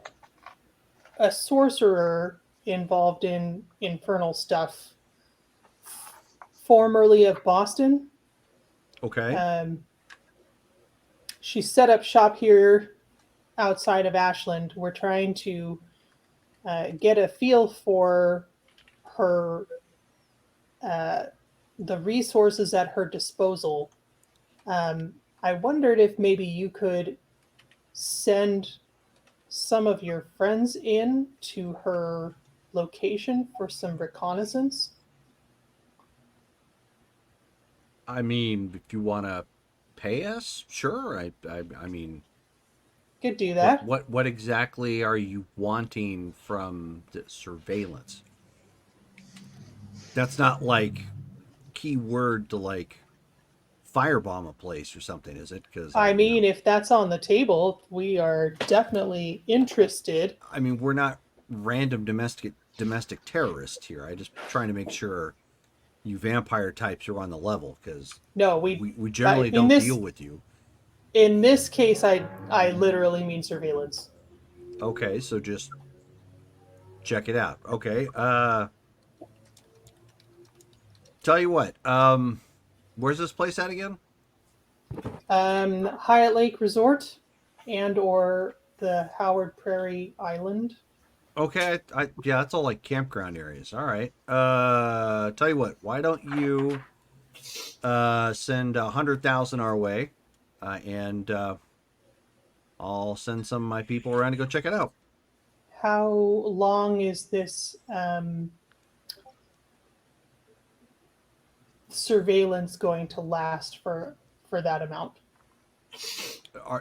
I: a sorcerer involved in infernal stuff, formerly of Boston.
E: Okay.
I: She set up shop here outside of Ashland. We're trying to get a feel for her, the resources at her disposal. I wondered if maybe you could send some of your friends in to her location for some reconnaissance.
E: I mean, if you want to pay us, sure. I mean,
I: Could do that.
E: what exactly are you wanting from the surveillance? That's not like keyword to like firebomb a place or something, is it? Because
I: I mean, if that's on the table, we are definitely interested.
E: I mean, we're not random domestic terrorists here. I just trying to make sure you vampire types are on the level, because
I: No,
E: we generally don't deal with you.
I: In this case, I literally mean surveillance.
E: Okay, so just check it out. Okay, Tell you what. Where's this place at again?
I: Hyatt Lake Resort and or the Howard Prairie Island.
E: Okay, yeah, that's all like campground areas. All right. Tell you what. Why don't you send 100,000 our way, and I'll send some of my people around to go check it out.
I: How long is this surveillance going to last for that amount?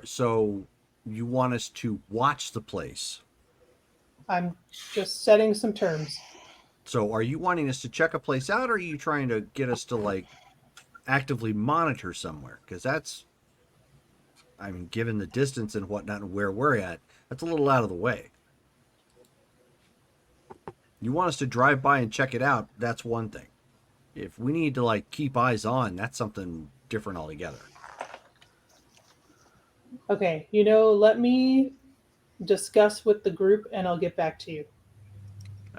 E: So you want us to watch the place?
I: I'm just setting some terms.
E: So are you wanting us to check a place out, or are you trying to get us to like actively monitor somewhere? Because that's, I mean, given the distance and whatnot and where we're at, that's a little out of the way. You want us to drive by and check it out, that's one thing. If we need to like keep eyes on, that's something different altogether.
I: Okay, let me discuss with the group and I'll get back to you.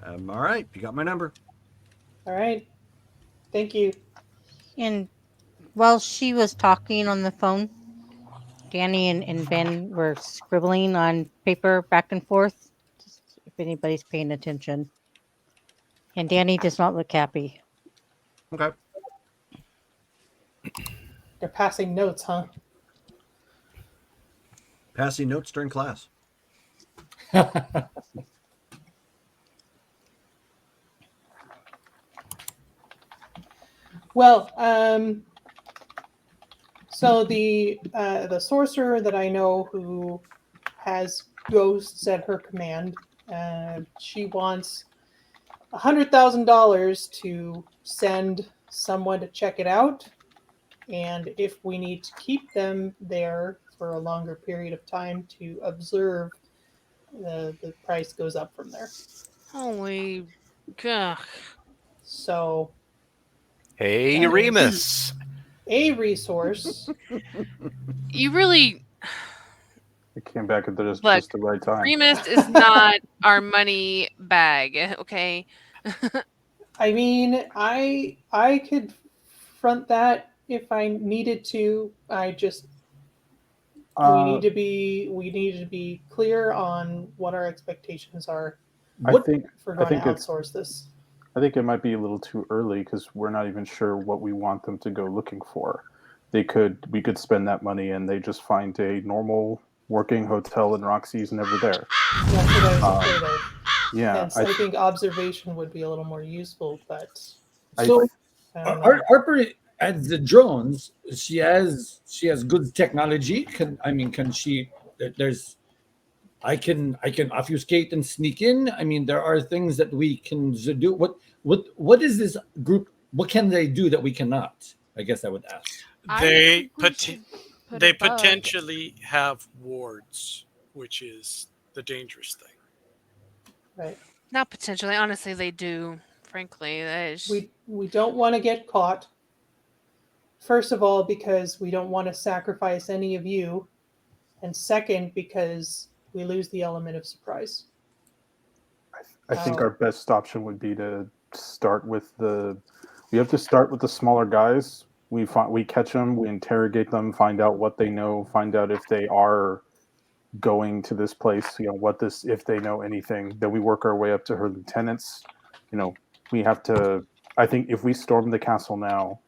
E: All right, you got my number.
I: All right. Thank you.
F: And while she was talking on the phone, Danny and Ben were scribbling on paper back and forth, just if anybody's paying attention. And Danny does not look happy.
E: Okay.
I: They're passing notes, huh?
E: Passing notes during class.
I: Well, so the sorcerer that I know who has ghosts at her command, she wants $100,000 to send someone to check it out, and if we need to keep them there for a longer period of time to observe, the price goes up from there.
H: Holy god.
I: So
J: Hey,
I: that is
J: Remus.
I: a resource.
H: You really
K: It came back at
H: Look,
K: just the right time.
H: Remus is not our money bag, okay?
I: I mean, I could front that if I needed to. I just we need to be clear on what our expectations are
K: I think
I: if we're
K: I
I: going to
K: think it's
I: outsource this.
K: I think it might be a little too early because we're not even sure what we want them to go looking for. We could spend that money and they just find a normal working hotel and Roxy's never there.
I: That's what I was afraid of.
K: Yeah,
I: Hence, I think observation would be a little more useful, but
G: So
I: I don't know.
G: Harper at the drones, she has good technology. Can she? There's I can obfuscate and sneak in. I mean, there are things that we can do. What is this group? What can they do that we cannot? I guess I would ask.
D: They
L: think we should put
D: they
L: a bug.
D: potentially have wards, which is the dangerous thing.
I: Right.
H: Not potentially. Honestly, they do. Frankly, that is...
I: We don't want to get caught. First of all, because we don't want to sacrifice any of you, and second, because we lose the element of surprise.
K: I think our best option would be to start with we have to start with the smaller guys. We catch them, we interrogate them, find out what they know, find out if they are going to this place, if they know anything. Then we work our way up to her lieutenants. We have to. I think if we storm the castle now,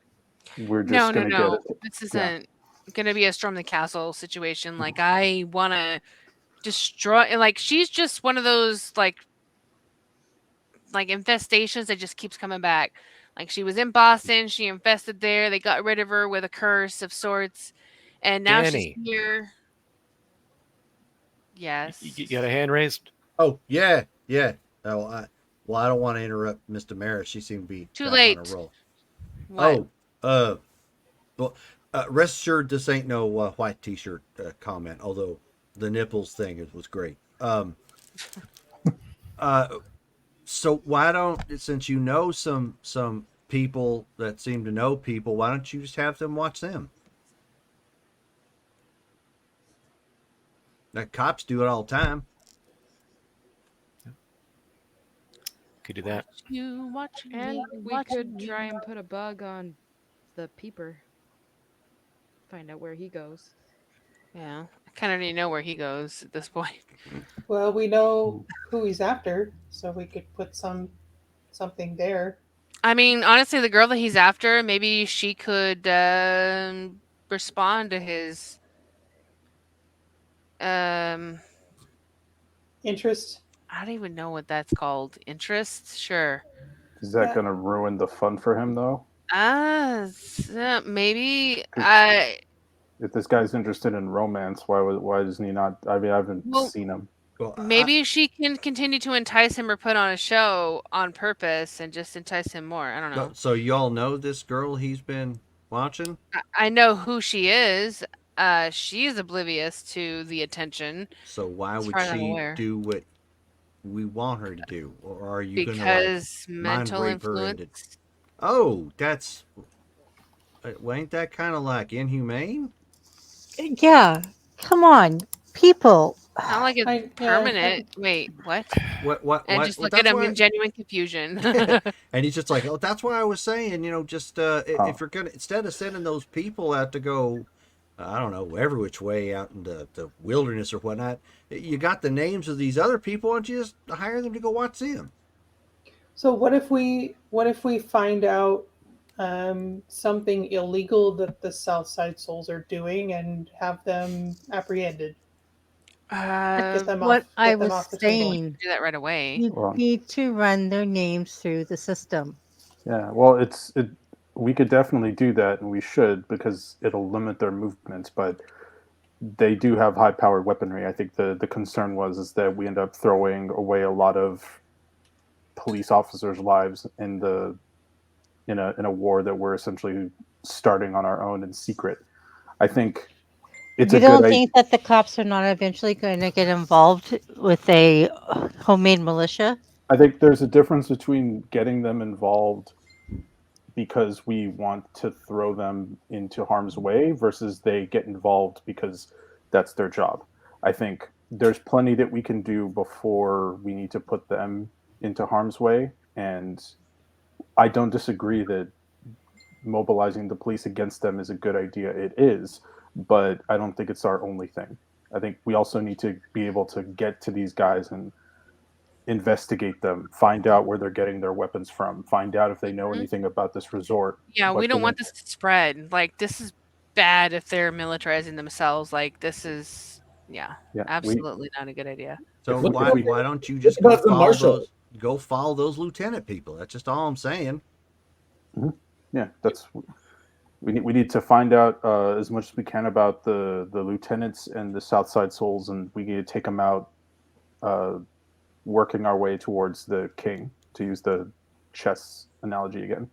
K: we're just going to get it.
H: This isn't going to be a storm the castle situation. Like, I want to destroy. Like, she's just one of those like infestations that just keeps coming back. Like, she was in Boston, she infested there. They got rid of her with a curse of sorts, and now
J: Danny.
H: she's here. Yes.
J: You got a hand raised?
E: Oh, yeah. Oh, I don't want to interrupt Miss Damaris. She seemed to be
H: Too
E: on
H: late.
E: a roll.
H: What?
E: Well, rest assured, this ain't no white T-shirt comment. Although the nipples thing was great. So why don't, since you know some people that seem to know people, why don't you just have them watch them? That cops do it all the time.
J: Could do that.
H: You watching
L: And
H: me,
L: we
H: watching
L: could
H: me.
L: try and put a bug on the peeper. Find out where he goes.
H: Yeah, I kind of already know where he goes at this point.
I: Well, we know who he's after, so we could put something there.
H: I mean, honestly, the girl that he's after, maybe she could respond to his um
I: Interest.
H: I don't even know what that's called. Interests? Sure.
K: Is that
I: Yeah.
K: going to ruin the fun for him though?
H: Maybe
K: 'Cause
H: I
K: if this guy's interested in romance, why doesn't he not? I mean, I haven't
H: well,
K: seen him.
E: Well,
H: maybe she can continue to entice him or put on a show on purpose and just entice him more. I don't know.
E: so y'all know this girl he's been watching.
H: I know who she is. She is oblivious to the attention,
E: So why
H: as
E: would
H: far as I'm
E: she
H: aware.
E: do what we want her to do, or are you gonna like
H: Because
E: mind
H: mental
E: rape her into?
H: influence.
E: Oh, that's well, ain't that kind of like inhumane?
F: Yeah, come on, people.
H: Not like it's
I: Yeah.
H: permanent. Wait, what? And
E: What?
H: just
E: Well,
H: look at
E: that's
H: him
E: why.
H: in genuine confusion.
E: And he's just like, oh, that's why I was saying, just if
K: Oh,
E: you're gonna instead of sending those people out to go, I don't know, every which way out in the wilderness or whatnot, you got the names of these other people, why don't you just hire them to go watch them?
I: So what if we find out something illegal that the Southside Souls are doing and have them apprehended? Get
H: uh,
I: them
F: What
I: off.
F: I
I: Get them
F: was
I: off the table.
F: saying,
H: do that right away.
F: you
K: well,
F: need to run their names through the system.
K: yeah. Well, it. We could definitely do that, and we should because it'll limit their movements. But they do have high-powered weaponry. I think the concern was is that we end up throwing away a lot of police officers' lives in a war that we're essentially starting on our own in secret. I think it's
F: You
K: a good
F: don't
K: idea.
F: think that the cops are not eventually going to get involved with a homemade militia?
K: I think there's a difference between getting them involved because we want to throw them into harm's way versus they get involved because that's their job. I think there's plenty that we can do before we need to put them into harm's way. And I don't disagree that mobilizing the police against them is a good idea. It is, but I don't think it's our only thing. I think we also need to be able to get to these guys and investigate them, find out where they're getting their weapons from, find out if they know
H: Mhm.
K: anything about this resort,
H: Yeah, we
K: what
H: don't
K: the
H: want this to spread. Like, this is bad if they're militarizing themselves. Like, this is, yeah,
K: yeah, we
H: absolutely not a good idea.
E: So
K: if we
E: why don't you
G: What
E: just
G: about the marshal?
E: go follow those lieutenant people? That's just all I'm saying.
K: Mhm. Yeah, that's we need to find out as much as we can about the lieutenants and the Southside Souls, and we need to take them out, uh, working our way towards the king. To use the chess analogy again.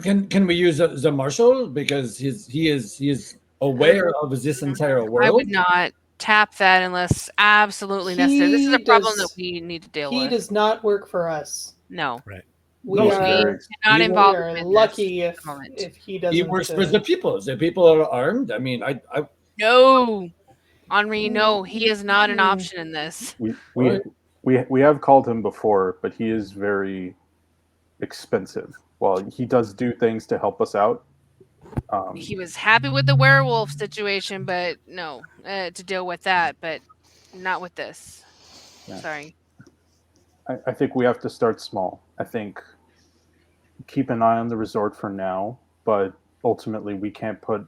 G: Can we use the marshal because he is
H: Uh,
G: aware of this entire
H: I
G: world?
H: would not tap that unless absolutely necessary. This is
I: He
H: a problem that
I: does.
H: we need to deal
I: He
H: with.
I: does not work for us.
H: No,
J: Right.
I: We
G: No,
K: He's
H: we
I: are
K: very
H: cannot
G: he
I: we
H: involve
I: are
H: him in this
I: lucky
H: at
I: if
H: the moment.
I: if he
G: he
I: doesn't.
G: works for the people. The people are armed. I mean, I
H: No, Henri, no, he
I: Mm,
H: is not an
I: mm.
H: option in this.
K: we
G: all
K: we
G: right.
K: we have called him before, but he is very expensive. Well, he does do things to help us out. Um,
H: He was happy with the werewolf situation, but no, to deal with that, but not with this.
K: yeah,
H: Sorry.
K: I think we have to start small. I think keep an eye on the resort for now, but ultimately we can't put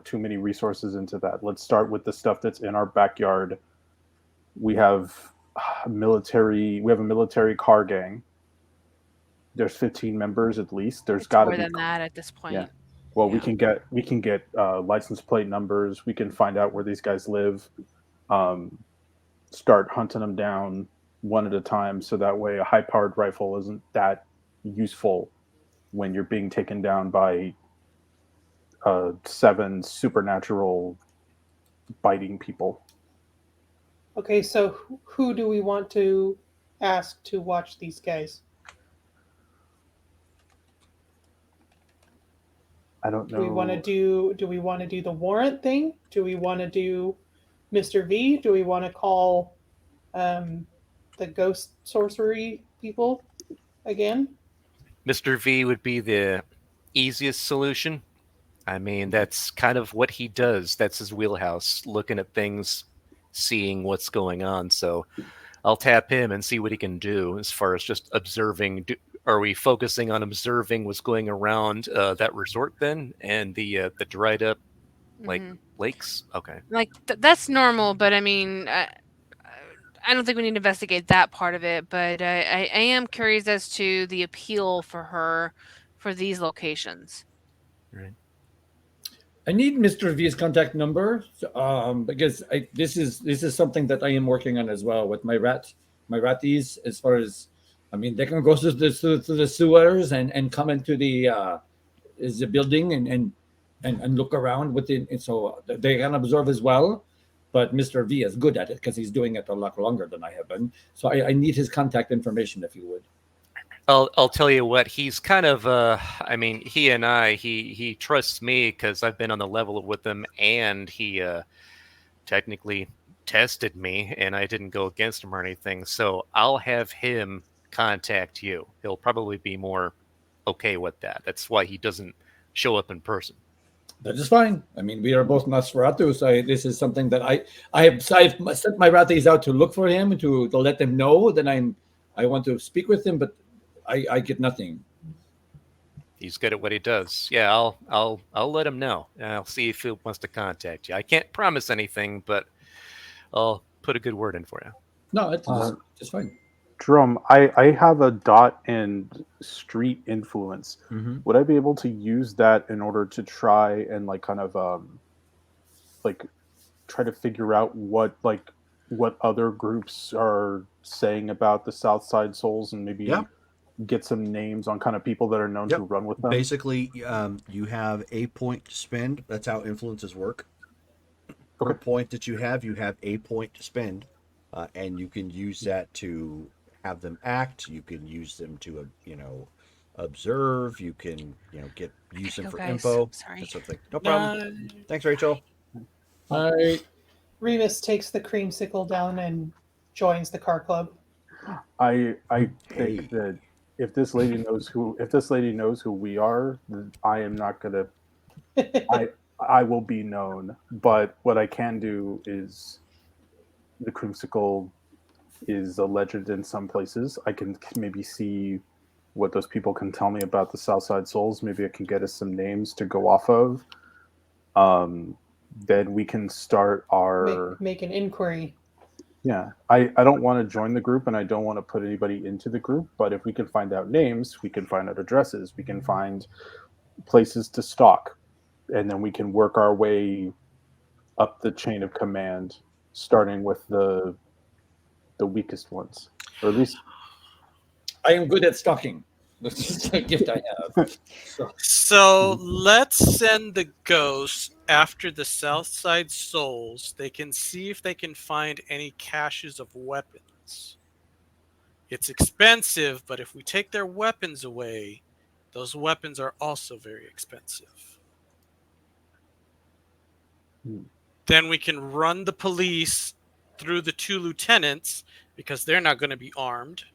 K: too many resources into that. Let's start with the stuff that's in our backyard. We have a military car gang. There's 15 members at least. There's
H: It's
K: got to
H: more
K: be.
H: than that at this
K: Yeah.
H: point.
K: Well, we
H: Yeah.
K: can get license plate numbers. We can find out where these guys live. Um, Start hunting them down one at a time, so that way a high-powered rifle isn't that useful when you're being taken down by seven supernatural biting people.
I: Okay, so who do we want to ask to watch these guys?
K: I don't
I: Do we want to
K: know.
I: do the warrant thing? Do we want to do Mr. V? Do we want to call um, the ghost sorcery people again?
J: Mr. V would be the easiest solution. I mean, that's kind of what he does. That's his wheelhouse, looking at things, seeing what's going on. So I'll tap him and see what he can do as far as just observing. Are we focusing on observing what's going around that resort then, and the dried up like
H: Mhm.
J: lakes? Okay.
H: Like that's normal, but I mean, I don't think we need to investigate that part of it. But I am curious as to the appeal for her for these locations.
J: Right.
G: I need Mr. V's contact number because this is something that I am working on as well with my ratties. As far as, I mean, they can go to the sewers and come into the building and look around within, and so they can observe as well. But Mr. V is good at it because he's doing it a lot longer than I have been. So I need his contact information if you would.
J: I'll tell you what, he's kind of I mean, he trusts me because I've been on the level with him, and he technically tested me and I didn't go against him or anything. So I'll have him contact you. He'll probably be more okay with that. That's why he doesn't show up in person.
G: That is fine. I mean, we are both Nosferatu, so this is something that I've sent my ratis out to look for him to let them know that I want to speak with him, but I get nothing.
J: He's good at what he does. Yeah, I'll let him know. I'll see if he wants to contact you. I can't promise anything, but I'll put a good word in for you.
G: No, it's fine.
K: Drum, I have a dot and street influence.
E: Mhm.
K: Would I be able to use that in order to try and like kind of like try to figure out what other groups are saying about the South Side Souls and maybe
E: Yeah.
K: get some names on kind of people that are known
E: Yep.
K: to run with them?
E: Basically, you have a point to spend. That's how influences work. Per
K: Okay.
E: point that you have a point to spend, and you can use that to have them act. You can use them to, observe. You can, use them
H: Go,
E: for
H: guys.
E: info.
H: Sorry.
E: That sort of thing. No problem. Thanks, Rachel.
I: Remus takes the creamsicle down and joins the car club.
K: I think
E: Hey.
K: that if this lady knows who we are, then I am not gonna I will be known. But what I can do is the creamsicle is a legend in some places. I can maybe see what those people can tell me about the Southside Souls. Maybe I can get us some names to go off of. Then we can start our
I: Make an inquiry.
K: yeah. I don't want to join the group and I don't want to put anybody into the group, but if we can find out names, we can find out addresses, we can find places to stalk, and then we can work our way up the chain of command, starting with the weakest ones, or at least
G: I am good at stalking. That's just a gift I have.
D: So let's send the ghosts after the Southside Souls. They can see if they can find any caches of weapons. It's expensive, but if we take their weapons away, those weapons are also very expensive. Then we can run the police through the two lieutenants because they're not going to be armed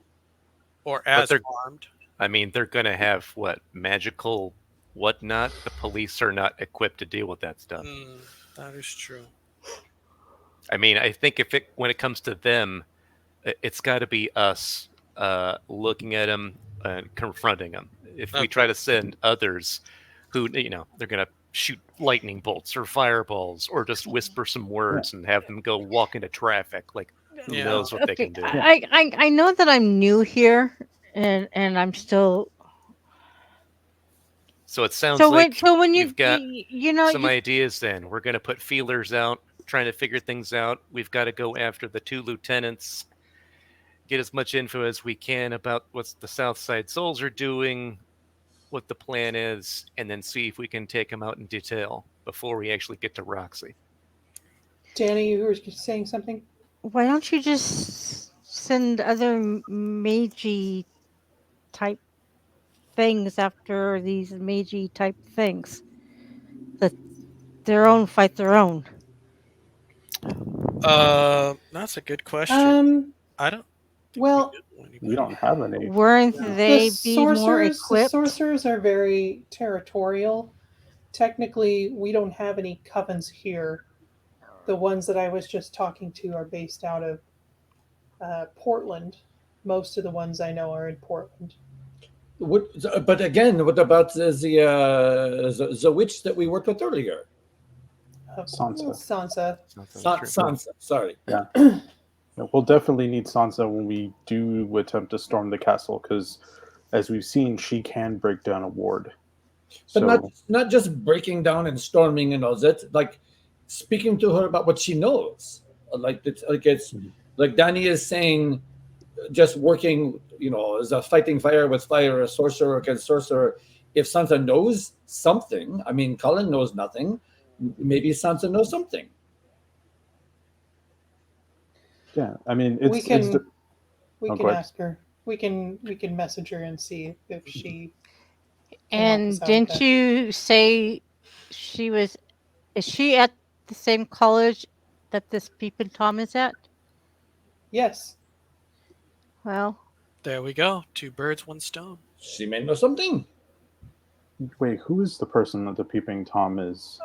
D: or as armed.
J: I mean, they're going to have what magical whatnot. The police are not equipped to deal with that stuff.
D: That is true.
J: I mean, I think when it comes to them, it's got to be us looking at them and confronting them. If we try to send others who, they're going to shoot lightning bolts or fireballs or just whisper some words and have them go walk into traffic, like who knows what they can do.
F: I know that I'm new here and I'm still.
J: So it sounds
F: when
J: you've got some
F: you,
J: ideas then. We're going to put feelers out, trying to figure things out. We've got to go after the two lieutenants, get as much info as we can about what the Southside Souls are doing, what the plan is, and then see if we can take them out in detail before we actually get to Roxy.
I: Danny, you were saying something?
F: Why don't you just send other magey type things after these magey type things? Let their own fight their own.
D: That's a good question. I don't.
I: Well,
K: We don't have any.
F: Weren't they be more
I: The
F: equipped?
I: sorcerers are very territorial. Technically, we don't have any covens here. The ones that I was just talking to are based out of Portland. Most of the ones I know are in Portland.
G: But again, what about the witch that we worked with earlier?
K: Sansa.
I: Sansa.
G: Sansa. Sorry.
K: Yeah. Yeah, we'll definitely need Sansa when we do attempt to storm the castle, because, as we've seen, she can break down a ward.
G: But
K: So
G: not just breaking down and storming and all that. Like speaking to her about what she knows. It's like Danny is saying, just working, as a fighting fire with fire, a sorcerer against sorcerer. If Sansa knows something, I mean, Colin knows nothing. Maybe Sansa knows something.
K: yeah, I mean,
I: We can
K: Oh, go ahead.
I: ask her. We can message her and see if she can help us
F: And
I: out with
F: didn't
I: that.
F: you say she was? Is she at the same college that this Peepin' Tom is at?
I: Yes.
F: Well,
D: There we go. 2 birds, 1 stone.
G: She may know something.
K: Wait, who is the person that the peeping Tom is?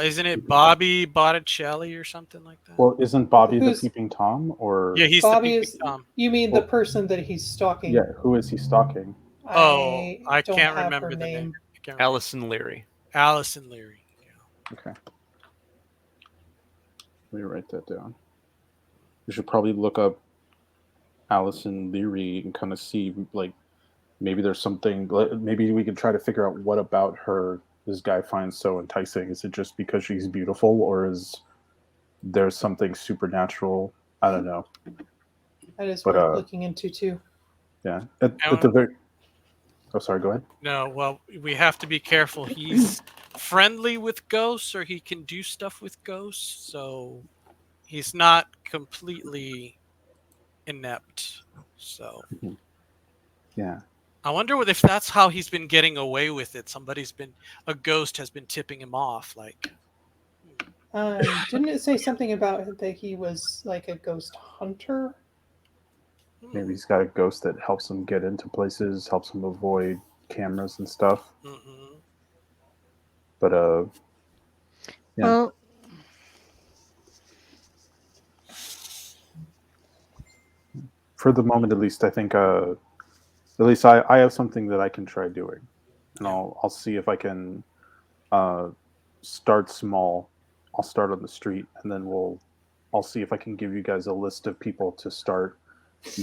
D: Isn't it Bobby Botticelli or something like that?
K: Well, isn't Bobby
I: Who's-
K: the peeping Tom, or
D: Yeah, he's
I: Bobby
D: the
I: is.
D: peeping Tom.
I: You mean the person that he's stalking?
K: yeah, who is he stalking?
D: Oh, I
I: don't
D: can't
I: have
D: remember
I: her
D: the name.
I: name.
D: I can't remember.
J: Allison Leary.
D: Allison Leary.
K: Okay, let me write that down. We should probably look up Allison Leary and kind of see, like, maybe there's something. Maybe we can try to figure out what about her this guy finds so enticing. Is it just because she's beautiful, or is there something supernatural? I don't know.
I: That is
K: But,
I: worth looking into too.
K: Yeah, at the very. Oh, sorry. Go ahead.
D: No, well, we have to be careful. He's friendly with ghosts, or he can do stuff with ghosts, so he's not completely inept. So
K: Yeah.
D: I wonder if that's how he's been getting away with it. A ghost has been tipping him off. Like,
I: Didn't it say something about that he was like a ghost hunter?
K: Maybe he's got a ghost that helps him get into places, helps him avoid cameras and stuff.
D: mhm.
K: But yeah.
F: well,
K: For the moment, at least, I think at least I have something that I can try doing, and I'll see if I can start small. I'll start on the street, and then I'll see if I can give you guys a list of people to start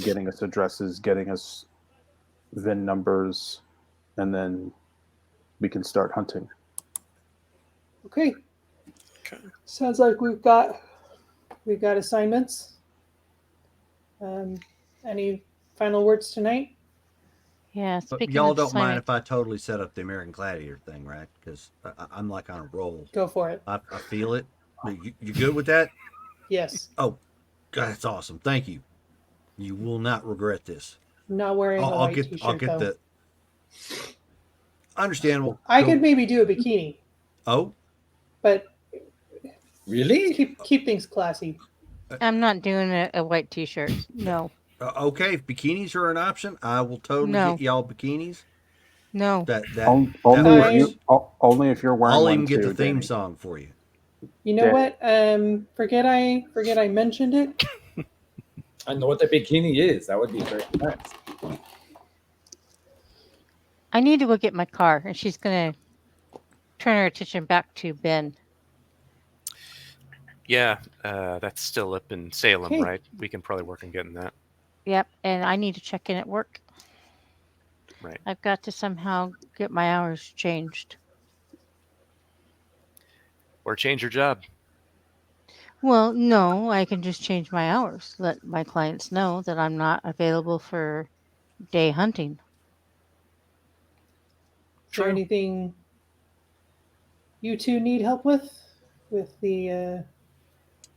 K: getting us addresses, getting us VIN numbers, and then we can start hunting.
I: Okay.
D: Okay.
I: Sounds like we've got assignments. Any final words tonight?
F: yeah.
E: But
F: Speaking
E: y'all
F: of
E: don't mind
F: Simon,
E: if I totally set up the American Gladiator thing, right? Because I'm like on a roll.
I: Go for it.
E: I feel it. You good with that?
I: Yes.
E: Oh, God, that's awesome. Thank you. You will not regret this.
I: I'm not wearing a
E: I'll
I: white
E: get
I: t-shirt though.
E: the. Understandable.
I: I
E: Cool.
I: could maybe do a bikini,
E: Oh,
I: but
G: Really?
I: keep things classy.
F: I'm not doing a white T-shirt. No,
E: okay. If bikinis are an option, I will totally
F: No.
E: get y'all bikinis.
F: no.
K: Only
I: works.
K: only if you're wearing
E: I'll
K: one
E: even get
K: too,
E: the theme
K: Danny.
E: song for you.
I: You know
K: Yeah.
I: what? Forget I mentioned it.
G: I know what the bikini is. That would be very nice.
F: I need to go get my car, and she's gonna turn her attention back to Ben.
J: Yeah, that's still up in Salem,
I: Okay.
J: right? We can probably work on getting that.
F: Yep, and I need to check in at work.
J: Right.
F: I've got to somehow get my hours changed.
J: Or change your job.
F: Well, no, I can just change my hours. Let my clients know that I'm not available for day hunting.
I: Is there
J: True.
I: anything you two need help with the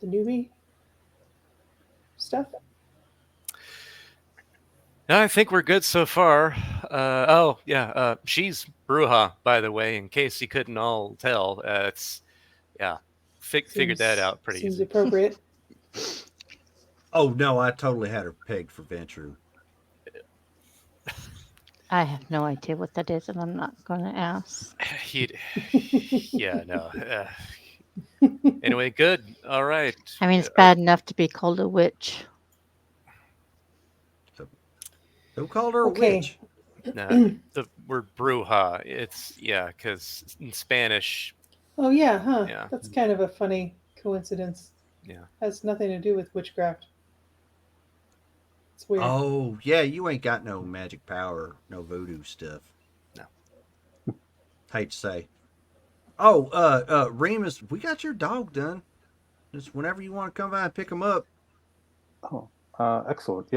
I: newbie stuff?
J: No, I think we're good so far. Oh, yeah. She's Bruja, by the way, in case you couldn't all tell. It's, yeah, figured that out pretty
I: Seems
J: easy.
I: appropriate.
E: Oh no, I totally had her pegged for Venture.
F: I have no idea what that is, and I'm not going to ask.
J: He'd, yeah, no. Anyway, good. All right.
F: I mean, it's bad enough to be called a witch.
E: Who called her a
I: Okay.
E: witch?
J: The word bruja. It's because in Spanish,
I: Oh yeah, huh?
J: yeah,
I: That's kind of a funny coincidence.
J: yeah.
I: Has nothing to do with witchcraft. It's weird.
E: Oh, yeah, you ain't got no magic power, no voodoo stuff.
J: No.
E: Hate to say. Oh, Remus, we got your dog done. Just whenever you want to come by and pick him up.
K: Oh, excellent.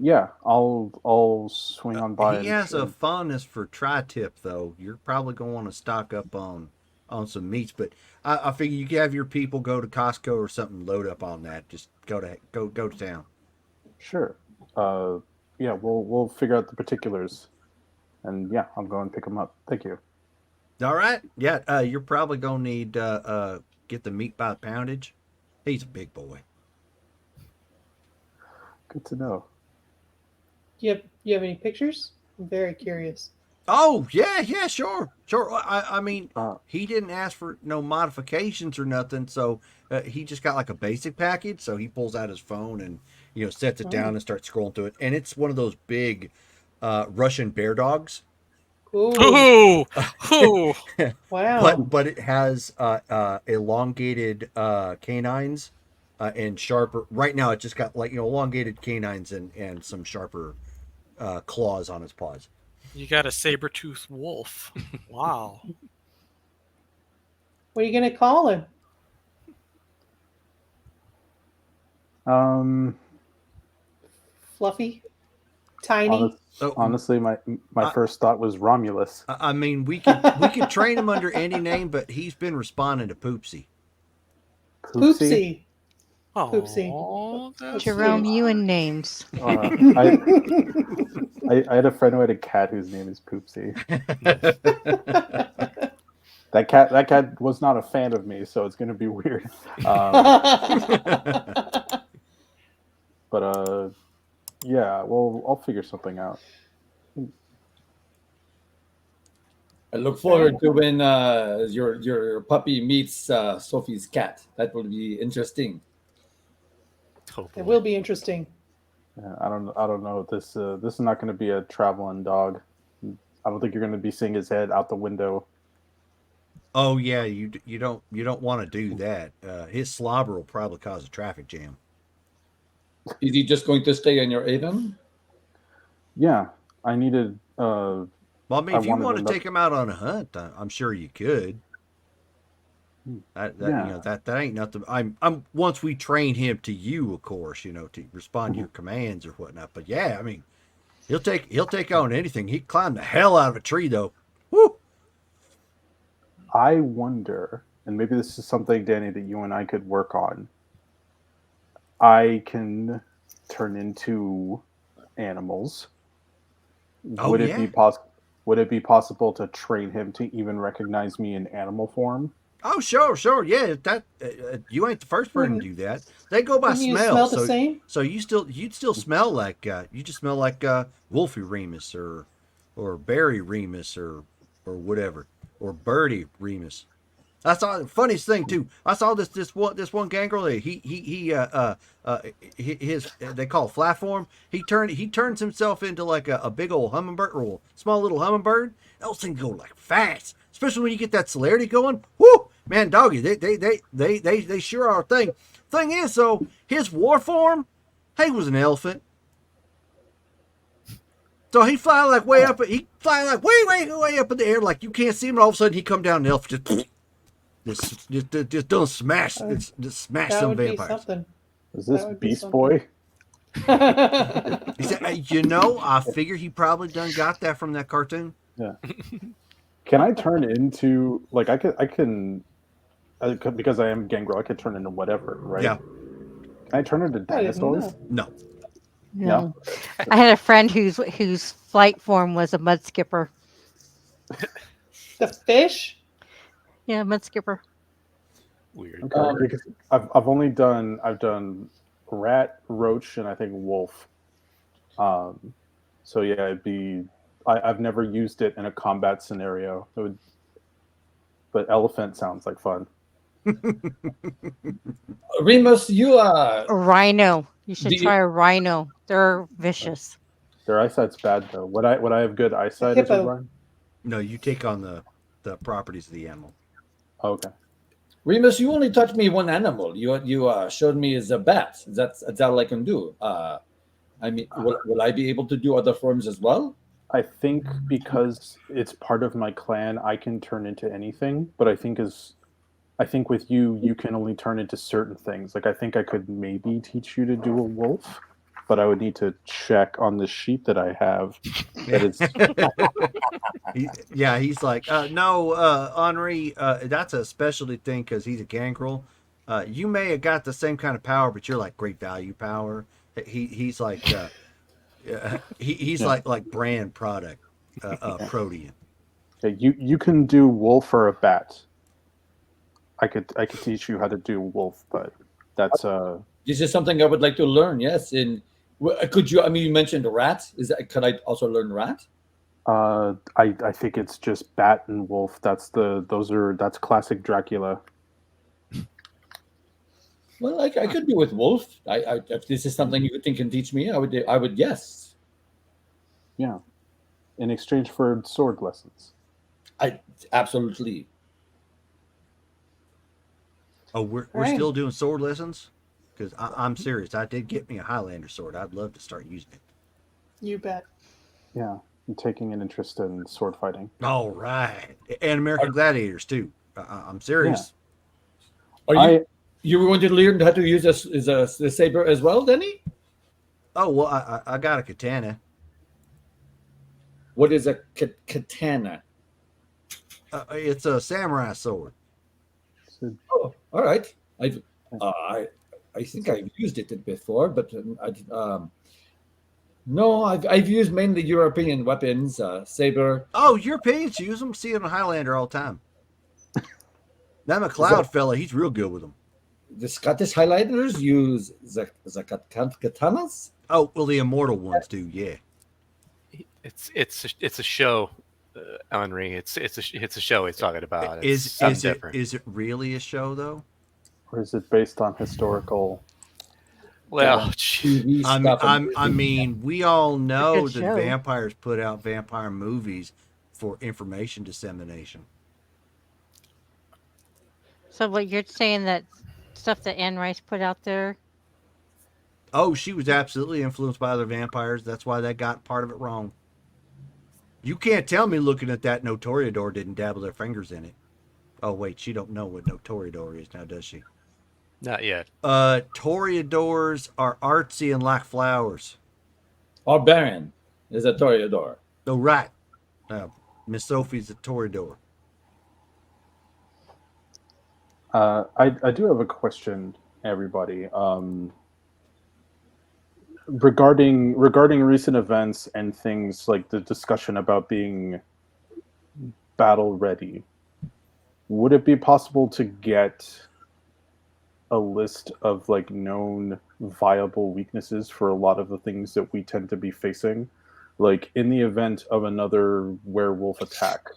K: Yeah, I'll swing on by
E: He
K: and
E: has a fondness for tri-tip, though. You're probably going to want to stock up on some meats, but I figure you can have your people go to Costco or something, load up on that. Just go to town.
K: sure. Yeah, we'll figure out the particulars, and yeah, I'll go and pick them up. Thank you.
E: All right. Yeah. You're probably gonna need get the meat by the poundage. He's a big boy.
K: Good to know.
I: You have any pictures? I'm very curious.
E: Oh yeah, sure. I mean,
K: Uh,
E: he didn't ask for no modifications or nothing, so he just got like a basic package. So he pulls out his phone and sets it down
I: Oh,
E: and starts scrolling through it, and it's one of those big Russian bear dogs.
I: cool.
D: Ooh, ooh.
I: Wow.
E: But it has elongated canines and sharper. Right now, it just got like elongated canines and some sharper claws on its paws.
D: You got a saber-toothed wolf. Wow.
I: What are you gonna call him?
K: um,
I: Fluffy? Tiny?
K: honest,
E: Oh,
K: honestly, my
E: I,
K: first thought was Romulus.
E: I mean, we could train him under any name, but he's been responding to Poopsie.
K: Poopsie.
I: Poopsie.
D: Oh, that's
F: Jerome,
I: cute.
F: you and names.
K: Uh, I had a friend who had a cat whose name is Poopsie. That cat was not a fan of me, so it's gonna be weird. But yeah, well, I'll figure something out.
G: I look forward to when your puppy meets Sophie's cat. That will be interesting.
J: Oh
I: It
J: boy.
I: will be interesting.
K: Yeah, I don't know. This is not going to be a traveling dog. I don't think you're going to be seeing his head out the window.
E: Oh yeah, you don't want to do that. His slobber will probably cause a traffic jam.
G: Is he just going to stay in your haven?
K: Yeah, I needed.
E: Well, I mean,
K: I
E: if you
K: wanted
E: want to
K: enough.
E: take him out on a hunt, I'm sure you could. That
K: Yeah,
E: that ain't nothing. I'm once we train him to you, of course, to respond to your commands or whatnot. But yeah, I mean, he'll take on anything. He climbed the hell out of a tree though. Woo!
K: I wonder, and maybe this is something, Danny, that you and I could work on. I can turn into animals.
E: Oh
K: Would it be
E: yeah.
K: Would it be possible to train him to even recognize me in animal form?
E: Oh sure. Yeah, that you ain't the first person to
I: Wouldn't
E: do that. They go by
I: wouldn't you
E: smell.
I: smell the same?
E: So you'd still smell like you just smell like Wolfie Remus or Barry Remus or whatever or Birdie Remus. I saw the funniest thing too. I saw this one gangrel. His they call it flat form. He turns himself into like a big old hummingbird or a small little hummingbird. Those things go like fast, especially when you get that celerity going. Whoo, man, doggy, they sure are a thing. Thing is, though, his war form, he was an elephant. So he fly like way up. He fly like way up in the air, like you can't see him. And all of a sudden, he come down and the elephant just don't smash.
I: Uh,
E: It's just smash
I: that
E: some
I: would be
E: vampires.
I: something.
K: Is this
I: That would be
K: Beast
I: something.
K: Boy?
E: He said, "Hey, I figure he probably done got that from that cartoon."
K: Yeah. Can I turn into like because I am Gangrel, I could turn into whatever, right?
E: Yeah.
K: Can I turn into
I: I didn't
K: dinosaurs?
I: know.
E: No.
F: No. I had a friend whose flight form was a mud skipper.
I: The fish?
F: Yeah, mud skipper.
J: Weird.
K: Okay, because I've done rat, roach, and I think wolf. So yeah, it'd be. I've never used it in a combat scenario. But elephant sounds like fun.
G: Remus, you
F: A rhino. You should
G: do you,
F: try a rhino. They're vicious.
K: Their eyesight's bad though. Would I have good
I: A
K: eyesight as a
I: hippo.
K: Ryan?
E: No, you take on the properties of the animal.
K: Okay.
G: Remus, you only touched me one animal. You showed me is a bat. That's all I can do. I mean, will I be able to do other forms as well?
K: I think because it's part of my clan, I can turn into anything. But I think with you, you can only turn into certain things. Like I think I could maybe teach you to do a wolf, but I would need to check on the sheet that I have. That is,
E: He's like, no, Henri, that's a specialty thing because he's a gangrel. You may have got the same kind of power, but you're like great value power. He's like, he's
K: Yeah.
E: like brand product, Protean.
K: yeah, you can do wolf or a bat. I could teach you how to do wolf, but that's
G: This is something I would like to learn. Yes, and could you? I mean, you mentioned rat. Is that could I also learn rat?
K: I think it's just bat and wolf. That's classic Dracula.
G: Well, I could do with wolf. If this is something you think can teach me, I would yes.
K: Yeah, in exchange for sword lessons.
G: I absolutely.
E: Oh, we're
I: Right.
E: still doing sword lessons? Because I'm serious. I did get me a Highlander sword. I'd love to start using it.
I: You bet.
K: Yeah, I'm taking an interest in sword fighting.
E: All right. And American Gladiators, too. I'm serious.
G: Are you going to learn how to use a saber as well, Denny?
E: Oh, well, I got a katana.
G: What is a katana?
E: It's a samurai sword.
G: Oh, all right. I think I've used it before, but no, I've used mainly European weapons, saber.
E: Oh, Europeans use them. See them in Highlander all the time. That McLeod fella, he's real good with them.
G: The Scottish Highlanders use the katanas.
E: Oh, well, the immortal ones do, yeah.
J: It's a show, Henri. It's a show he's talking about.
E: Is
J: different.
E: it really a show though?
K: Or is it based on historical?
J: Well,
G: TV stuff.
E: I mean, we all know
F: good
E: that
F: show.
E: vampires put out vampire movies for information dissemination.
F: So, what you're saying that stuff that Anne Rice put out there?
E: Oh, she was absolutely influenced by other vampires. That's why they got part of it wrong. You can't tell me looking at that Notoriador didn't dabble their fingers in it. Oh wait, she don't know what Notoriador is now, does she?
J: not yet.
E: Toreadors are artsy and like flowers.
G: Or Baron is a toreador.
E: Oh right, Miss Sophie's a Toreador.
K: I do have a question, everybody. Regarding recent events and things like the discussion about being battle ready, would it be possible to get a list of like known viable weaknesses for a lot of the things that we tend to be facing? Like in the event of another werewolf attack,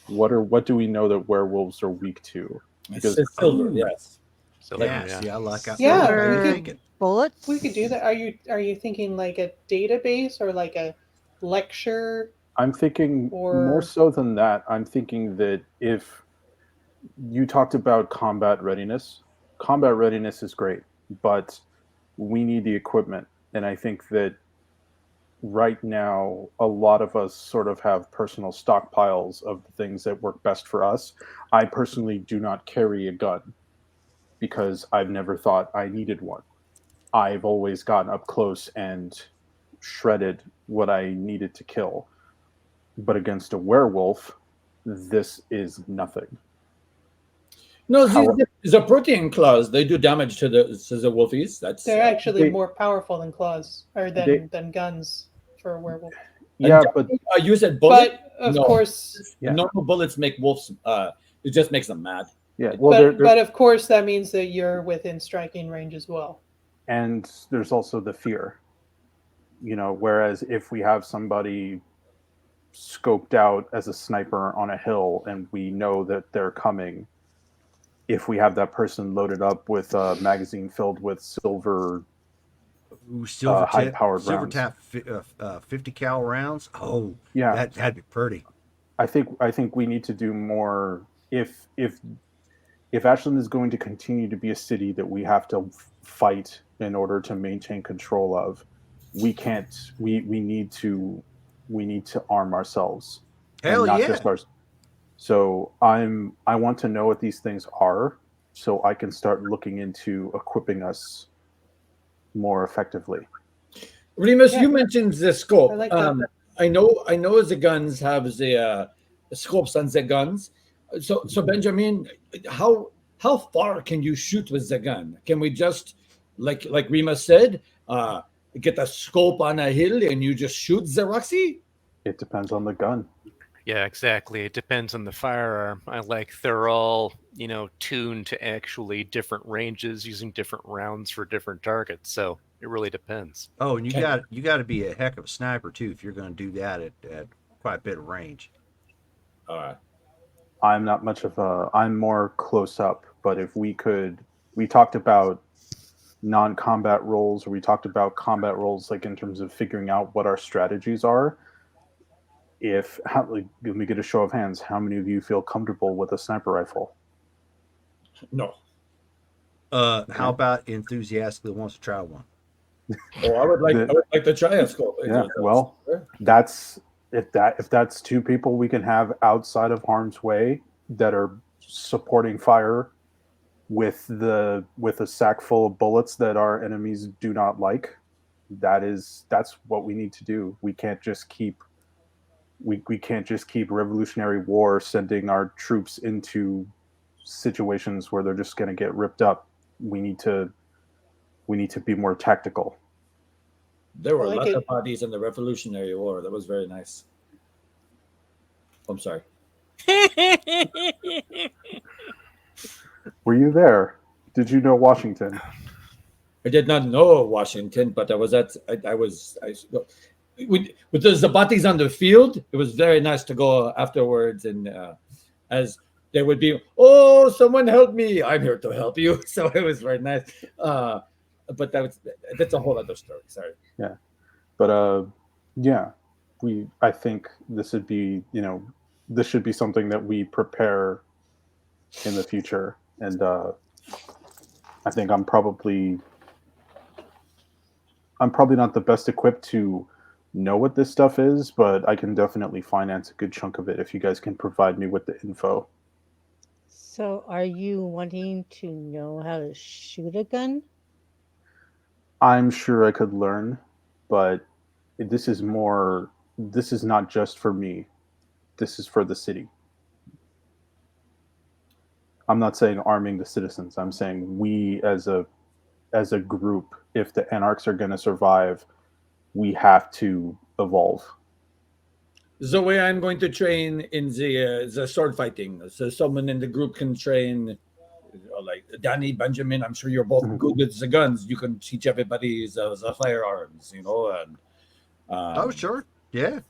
K: what do we know that werewolves are weak to? Because
G: It's silver, yes.
J: So
E: Yeah, see, I like how
I: Yeah,
E: what are you
I: we could-
E: thinking?
F: Bullets?
I: We could do that. Are you thinking like a database or like a lecture?
K: I'm thinking
I: Or-
K: more so than that. I'm thinking that if you talked about combat readiness is great, but we need the equipment. And I think that right now, a lot of us sort of have personal stockpiles of the things that work best for us. I personally do not carry a gun because I've never thought I needed one. I've always gotten up close and shredded what I needed to kill. But against a werewolf, this is nothing.
G: No, the protein claws, they do damage to the wolfies. That's
I: They're actually
K: They-
I: more powerful than claws or than guns for a werewolf.
K: Yeah, but
G: I use a bullet.
I: But of
G: No.
I: course,
K: Yeah.
G: Normal bullets make wolves. It just makes them mad.
K: yeah, well,
I: but of course that means that you're within striking range as well.
K: and there's also the fear. whereas if we have somebody scoped out as a sniper on a hill and we know that they're coming, if we have that person loaded up with a magazine filled with silver
E: Ooh,
K: high powered
E: silver
K: rounds.
E: tap, 50 cal rounds. Oh,
K: Yeah,
E: that'd be pretty.
K: I think we need to do more. If Ashland is going to continue to be a city that we have to fight in order to maintain control of, we can't. We need to arm ourselves, and
E: Hell
K: not
E: yeah.
K: just ours. So I want to know what these things are, so I can start looking into equipping us more effectively.
G: Remus,
I: Yeah.
G: you mentioned the scope.
I: I like that.
G: I know the guns have the scopes on the guns. So Benjamin, how far can you shoot with the gun? Can we just like Remus said, get a scope on a hill and you just shoot the Roxy?
K: It depends on the gun.
J: Yeah, exactly. It depends on the firearm. They're all, tuned to actually different ranges using different rounds for different targets. So it really depends.
E: Oh, and you
G: Okay.
E: got to be a heck of a sniper too if you're going to do that at quite a bit of range.
G: All right.
K: I'm not much of a. I'm more close up. But if we talked about non-combat roles, or we talked about combat roles, like in terms of figuring out what our strategies are. Let me get a show of hands. How many of you feel comfortable with a sniper rifle?
G: No.
E: How about enthusiastically wants to try one?
G: Oh, I would like to try a scope.
K: Yeah. Well, that's if that's two people we can have outside of harm's way that are supporting fire with a sack full of bullets that our enemies do not like. That's what we need to do. We can't just keep Revolutionary War sending our troops into situations where they're just going to get ripped up. We need to be more tactical.
G: There were
I: I
G: a
I: like
G: lot
I: it.
G: of bodies in the Revolutionary War. That was very nice. I'm sorry.
K: Were you there? Did you know Washington?
G: I did not know Washington, but I was with the Zapatis on the field. It was very nice to go afterwards, and as they would be, oh, someone help me! I'm here to help you. So it was very nice. But that's a whole other story. Sorry.
K: Yeah, but yeah, I think this would be this should be something that we prepare in the future, and I think I'm probably not the best equipped to know what this stuff is, but I can definitely finance a good chunk of it if you guys can provide me with the info.
F: So, are you wanting to know how to shoot a gun?
K: I'm sure I could learn, but this is more. This is not just for me. This is for the city. I'm not saying arming the citizens. I'm saying we as a group, if the anarchs are going to survive, we have to evolve.
G: The way I'm going to train in the sword fighting, so someone in the group can train, like Danny, Benjamin. I'm sure you're both good with the guns. You can teach everybody the firearms, and
E: Oh, sure. Yeah.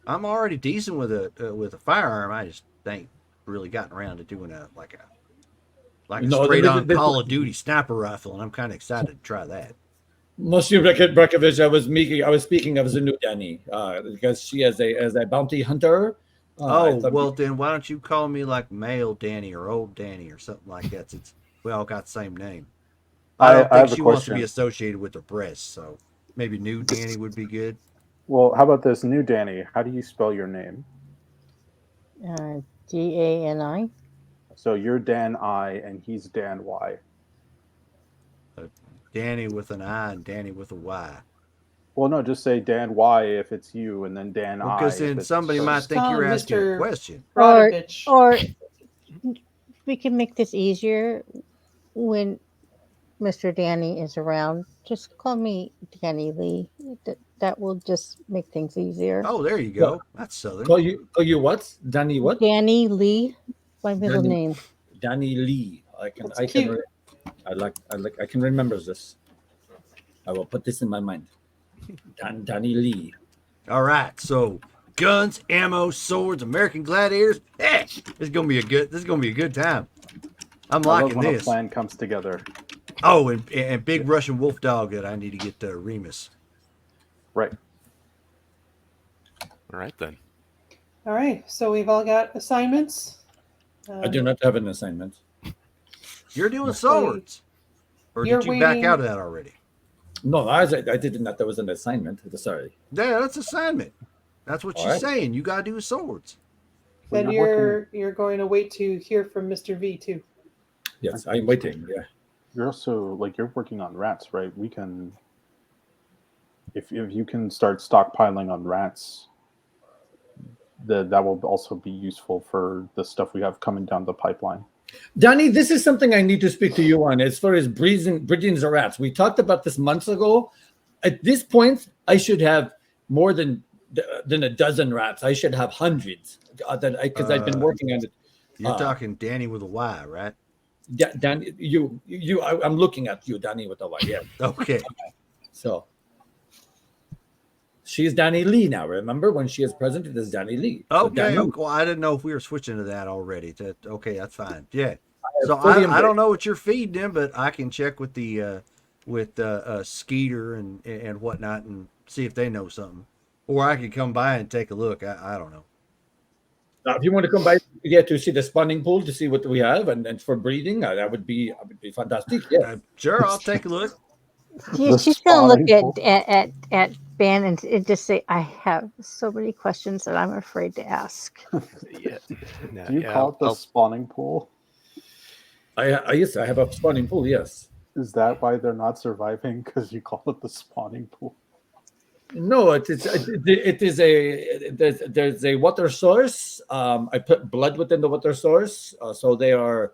E: I'm already decent with a firearm. I just ain't really gotten around to doing a straight on Call of Duty sniper rifle, and I'm kind of excited to try that.
G: Monsieur Brekovich, I was speaking of the new Danny, because she as a bounty hunter.
E: Well then why don't you call me like male Danny or old Danny or something like that, since we all got the same name. I don't think she wants to be associated with the breasts, so maybe new Danny would be good.
K: Well, how about this new Danny? How do you spell your name?
F: DANI.
K: So you're Dan I and he's Dan Y.
E: Danny with an I and Danny with a Y.
K: Well, no, just say Dan Y if it's you, and then Dan I.
E: Because then somebody might think you're asking a question.
F: Or we can make this easier when Mr. Danny is around. Just call me Danny Lee. That will just make things easier.
E: Oh, there you go. That's southern.
G: Call you what? Danny what?
F: Danny Lee, my middle name.
G: Danny Lee. I can remember this. I will put this in my mind. Danny Lee.
E: All right, so guns, ammo, swords, American gladiators. Hey, this is gonna be a good time. I'm
K: I love
E: liking
K: when a
E: this.
K: plan comes together.
E: Oh, and big Russian wolf dog that I need to get Remus.
K: Right.
J: All right then.
I: All right, so we've all got assignments.
G: I do not have an assignment.
E: You're doing
I: So
E: swords, or
I: you're
E: did you back
I: waiting-
E: out of that already?
G: No, I did not. That was an assignment. Sorry.
E: Yeah, that's assignment. That's what
G: All
E: she's
G: right.
E: saying. You gotta do swords.
K: But
I: Then you're going to wait to hear from Mr. V too.
G: Yes, I'm waiting. Yeah.
K: You're also you're working on rats, right? We can, if you can start stockpiling on rats, that will also be useful for the stuff we have coming down the pipeline.
G: Danny, this is something I need to speak to you on as far as breeding the rats. We talked about this months ago. At this point, I should have more than a dozen rats. I should have hundreds because I've been working on it.
E: You're talking Danny with a Y, right?
G: Danny, I'm looking at you, Danny, with a Y. Yeah.
E: Okay.
G: So she's Danny Lee now. Remember when she is presented as Danny Lee? So
E: Okay.
G: Danny,
E: Well, I didn't know if we were switching to that already. Okay, that's fine. Yeah. So
G: sodium
E: I don't know what you're feeding them, but I can check with the Skeeter and whatnot and see if they know something, or I could come by and take a look. I don't know.
G: if you want to come by, to see the spawning pool to see what we have and for breeding, that would be fantastic. Yeah.
E: Sure, I'll take a look.
F: She's gonna look at Ben and just say, "I have so many questions that I'm afraid to ask."
J: Yeah. No,
K: Do you
J: yeah,
K: call it the
J: I'll-
K: spawning pool?
G: Yes, I have a spawning pool. Yes.
K: Is that why they're not surviving? Because you call it the spawning pool?
G: No, it is there's a water source. I put blood within the water source, so they are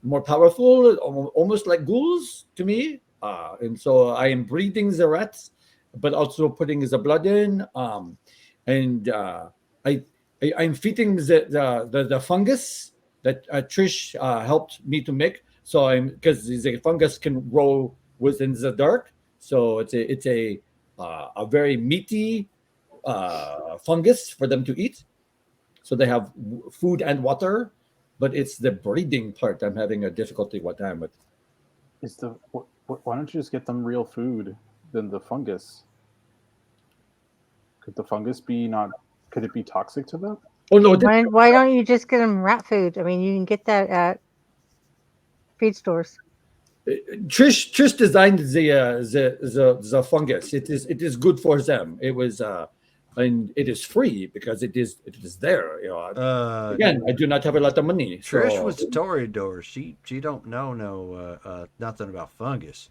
G: more powerful, almost like ghouls to me. And so I am breeding the rats, but also putting the blood in. And I'm feeding the fungus that Trish helped me to make. So because the fungus can grow within the dark, so it's a very meaty fungus for them to eat. So they have food and water, but it's the breeding part I'm having a difficulty with.
K: Why don't you just get them real food than the fungus? Could the fungus could it be toxic to them?
G: Oh no!
F: Why don't you just get them rat food? I mean, you can get that at feed stores.
G: Trish designed the fungus. It is good for them. It was and it is free because it is there. Again, I do not have a lot of money.
E: Trish was a Toreador. She don't know nothing about fungus.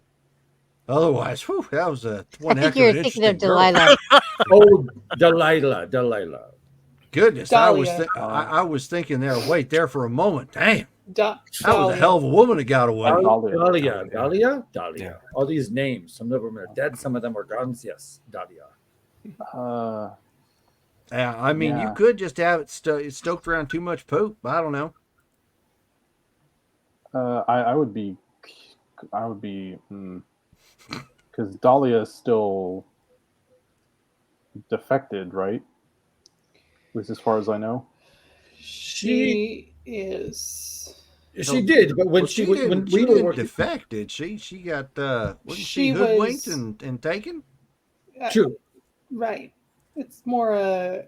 E: Otherwise, whew, that was one
F: I
E: heck
F: think
E: of
F: you're
E: an
F: thinking
E: interesting
F: of
E: girl.
F: Delilah.
G: Oh, Delilah.
E: Goodness,
I: Dahlia.
E: I was thinking there. Wait there for a moment. Damn, that was a
I: Dahlia.
E: hell of a woman that got away.
G: Dahlia.
J: Yeah.
G: All these names. Some of them are dead. Some of them are gone. Yes, Dahlia.
E: Yeah, I mean, you could just have it stoked around too much poop. I don't know.
K: I would be, because Dahlia is still defected, right? At least as far as I know.
I: She is.
G: She did, but when
E: she
G: when
E: didn't,
G: we
E: she
G: were
E: didn't
G: working,
E: defect, did she? She got wasn't she
I: She
E: hoodwinked
I: was-
E: and taken?
G: true.
I: Right. It's more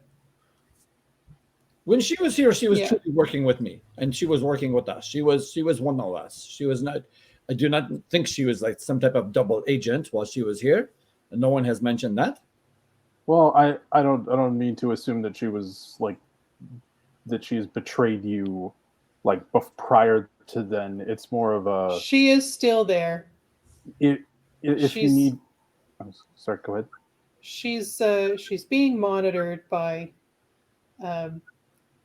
G: When she was here, she was
I: Yeah.
G: truly working with me, and she was working with us. She was one of us. She was not. I do not think she was like some type of double agent while she was here, and no one has mentioned that.
K: Well, I don't mean to assume that she was that she's betrayed you, prior to then. It's more of a.
I: she is still there.
K: If you
I: She's-
K: need. I'm sorry. Go ahead.
I: She's being monitored by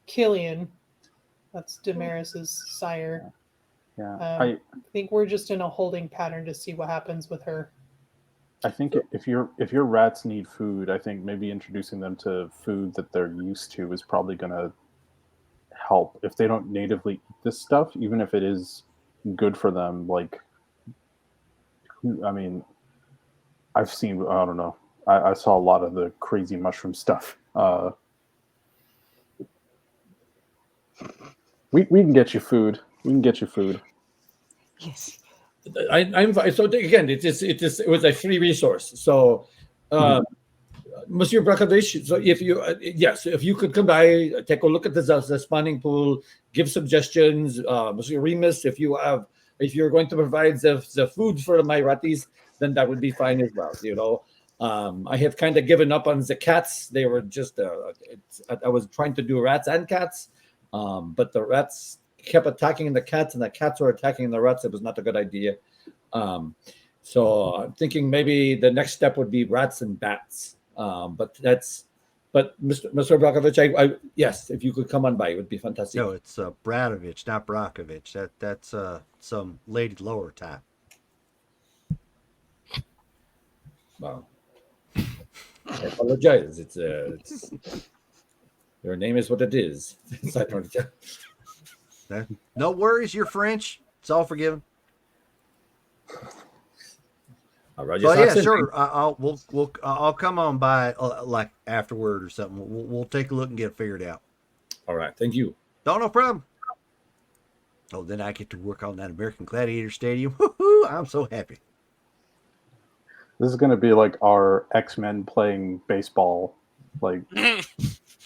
I: Killian. That's Damaris's sire.
K: Yeah,
I: I think we're just in a holding pattern to see what happens with her.
K: I think if your rats need food, I think maybe introducing them to food that they're used to is probably going to help. If they don't natively eat this stuff, even if it is good for them, I I've seen. I don't know. I saw a lot of the crazy mushroom stuff. We can get you food. We can get you food.
F: Yes.
G: I'm so again. It was a free resource. So, Monsieur Brakovich, so if you yes, if you could come by, take a look at the spawning pool, give suggestions, Monsieur Remus, if you're going to provide the food for my ratties, then that would be fine as well. I have kind of given up on the cats. They were just I was trying to do rats and cats, but the rats kept attacking the cats, and the cats were attacking the rats. It was not a good idea. So I'm thinking maybe the next step would be rats and bats. But Mr. Brakovich, yes, if you could come on by, it would be fantastic.
E: No, it's Bradovich, not Brakovich. That's some lady lower type.
G: Wow. I apologize. It's your name is what it is.
E: No worries, you're French. It's all forgiven.
G: Well,
E: yeah, sure. I'll come on by like afterward or something. We'll take a look and get it figured out.
G: All right, thank you.
E: No problem. Oh, then I get to work on that American Gladiator Stadium. Woo-hoo, I'm so happy.
K: This is going to be like our X-Men playing baseball. Like,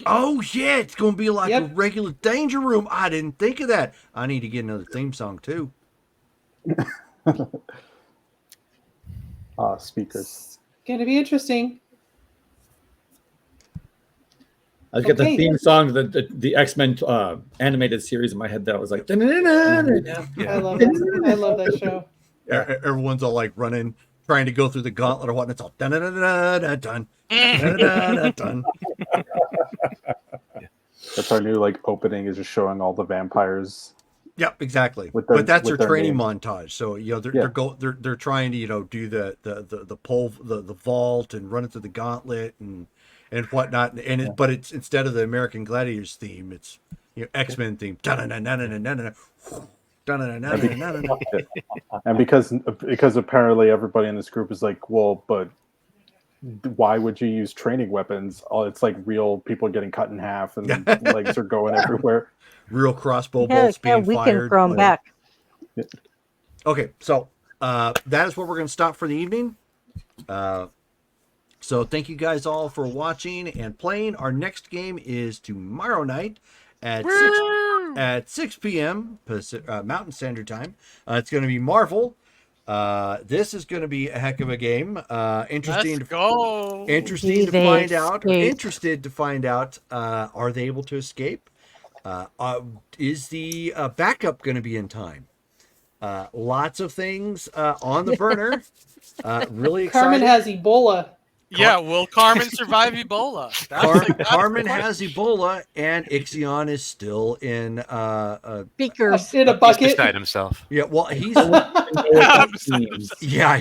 E: oh yeah, it's going to be like a regular Danger Room. I didn't think of that. I need to get another theme song too.
K: Speakers.
I: Gonna be interesting.
G: I get the theme song, the X-Men animated series in my head. That was like,
I: I love it. I love that show.
E: Everyone's all like running, trying to go through the gauntlet or what. And it's all dun dun dun dun dun dun dun dun.
K: That's our new opening, is just showing all the vampires.
E: Yep, exactly. But that's their training montage. So they're trying to do the pole, the vault, and run it through the gauntlet and whatnot. And but it's instead of the American Gladiators theme, it's X-Men theme.
K: And because apparently everybody in this group is like, well, but why would you use training weapons? It's like real people getting cut in half and legs are going everywhere.
E: Real crossbow bolts being
F: we
E: fired.
F: can throw them back.
E: Okay, so that is where we're going to stop for the evening. So thank you guys all for watching and playing. Our next game is tomorrow night at 6 p.m. Mountain Standard Time. It's going to be Marvel. This is going to be a heck of a game. Interesting.
D: Let's go.
E: Interested to find out. Are they able to escape? Is the backup going to be in time? Lots of things on the burner. Really excited.
I: Carmen has Ebola.
D: Yeah, will Carmen survive Ebola?
E: Carmen has Ebola, and Ixion is still in
F: Beakers
I: in a bucket.
J: He's beside himself.
E: Yeah, well, he's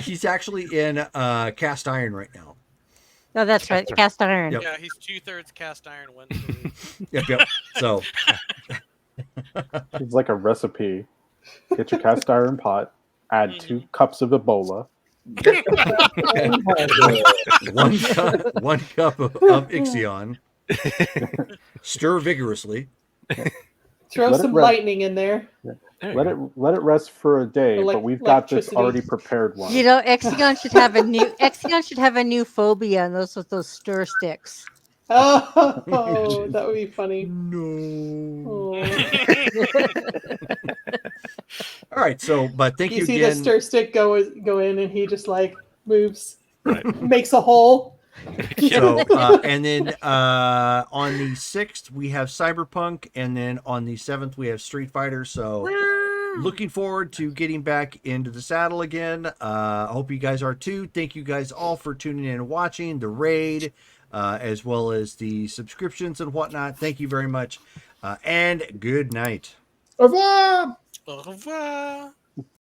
E: he's actually in cast iron right now.
F: No, that's right. Cast iron.
E: Yep.
D: Yeah, he's 2/3 cast iron, 1/3.
E: Yep. So
K: it's like a rexrecipe. Get your cast iron pot. Add 2 cups of Ebola.
E: 1 cup of Ixion. Stir vigorously.
I: Throw some lightning in there.
K: Let it rest for a day, but we've got this already prepared one.
F: Ixion should have a new phobia, and those with those stir sticks.
I: Oh, that would be funny.
E: No. All right, but thank you
I: see
E: again.
I: The stir stick go in, and he just moves, makes a hole.
E: So and then on the 6th we have Cyberpunk, and then on the 7th we have Street Fighter. So looking forward to getting back into the saddle again. I hope you guys are too. Thank you guys all for tuning in and watching the raid, as well as the subscriptions and whatnot. Thank you very much, and good night.
G: Au revoir.
D: Au revoir.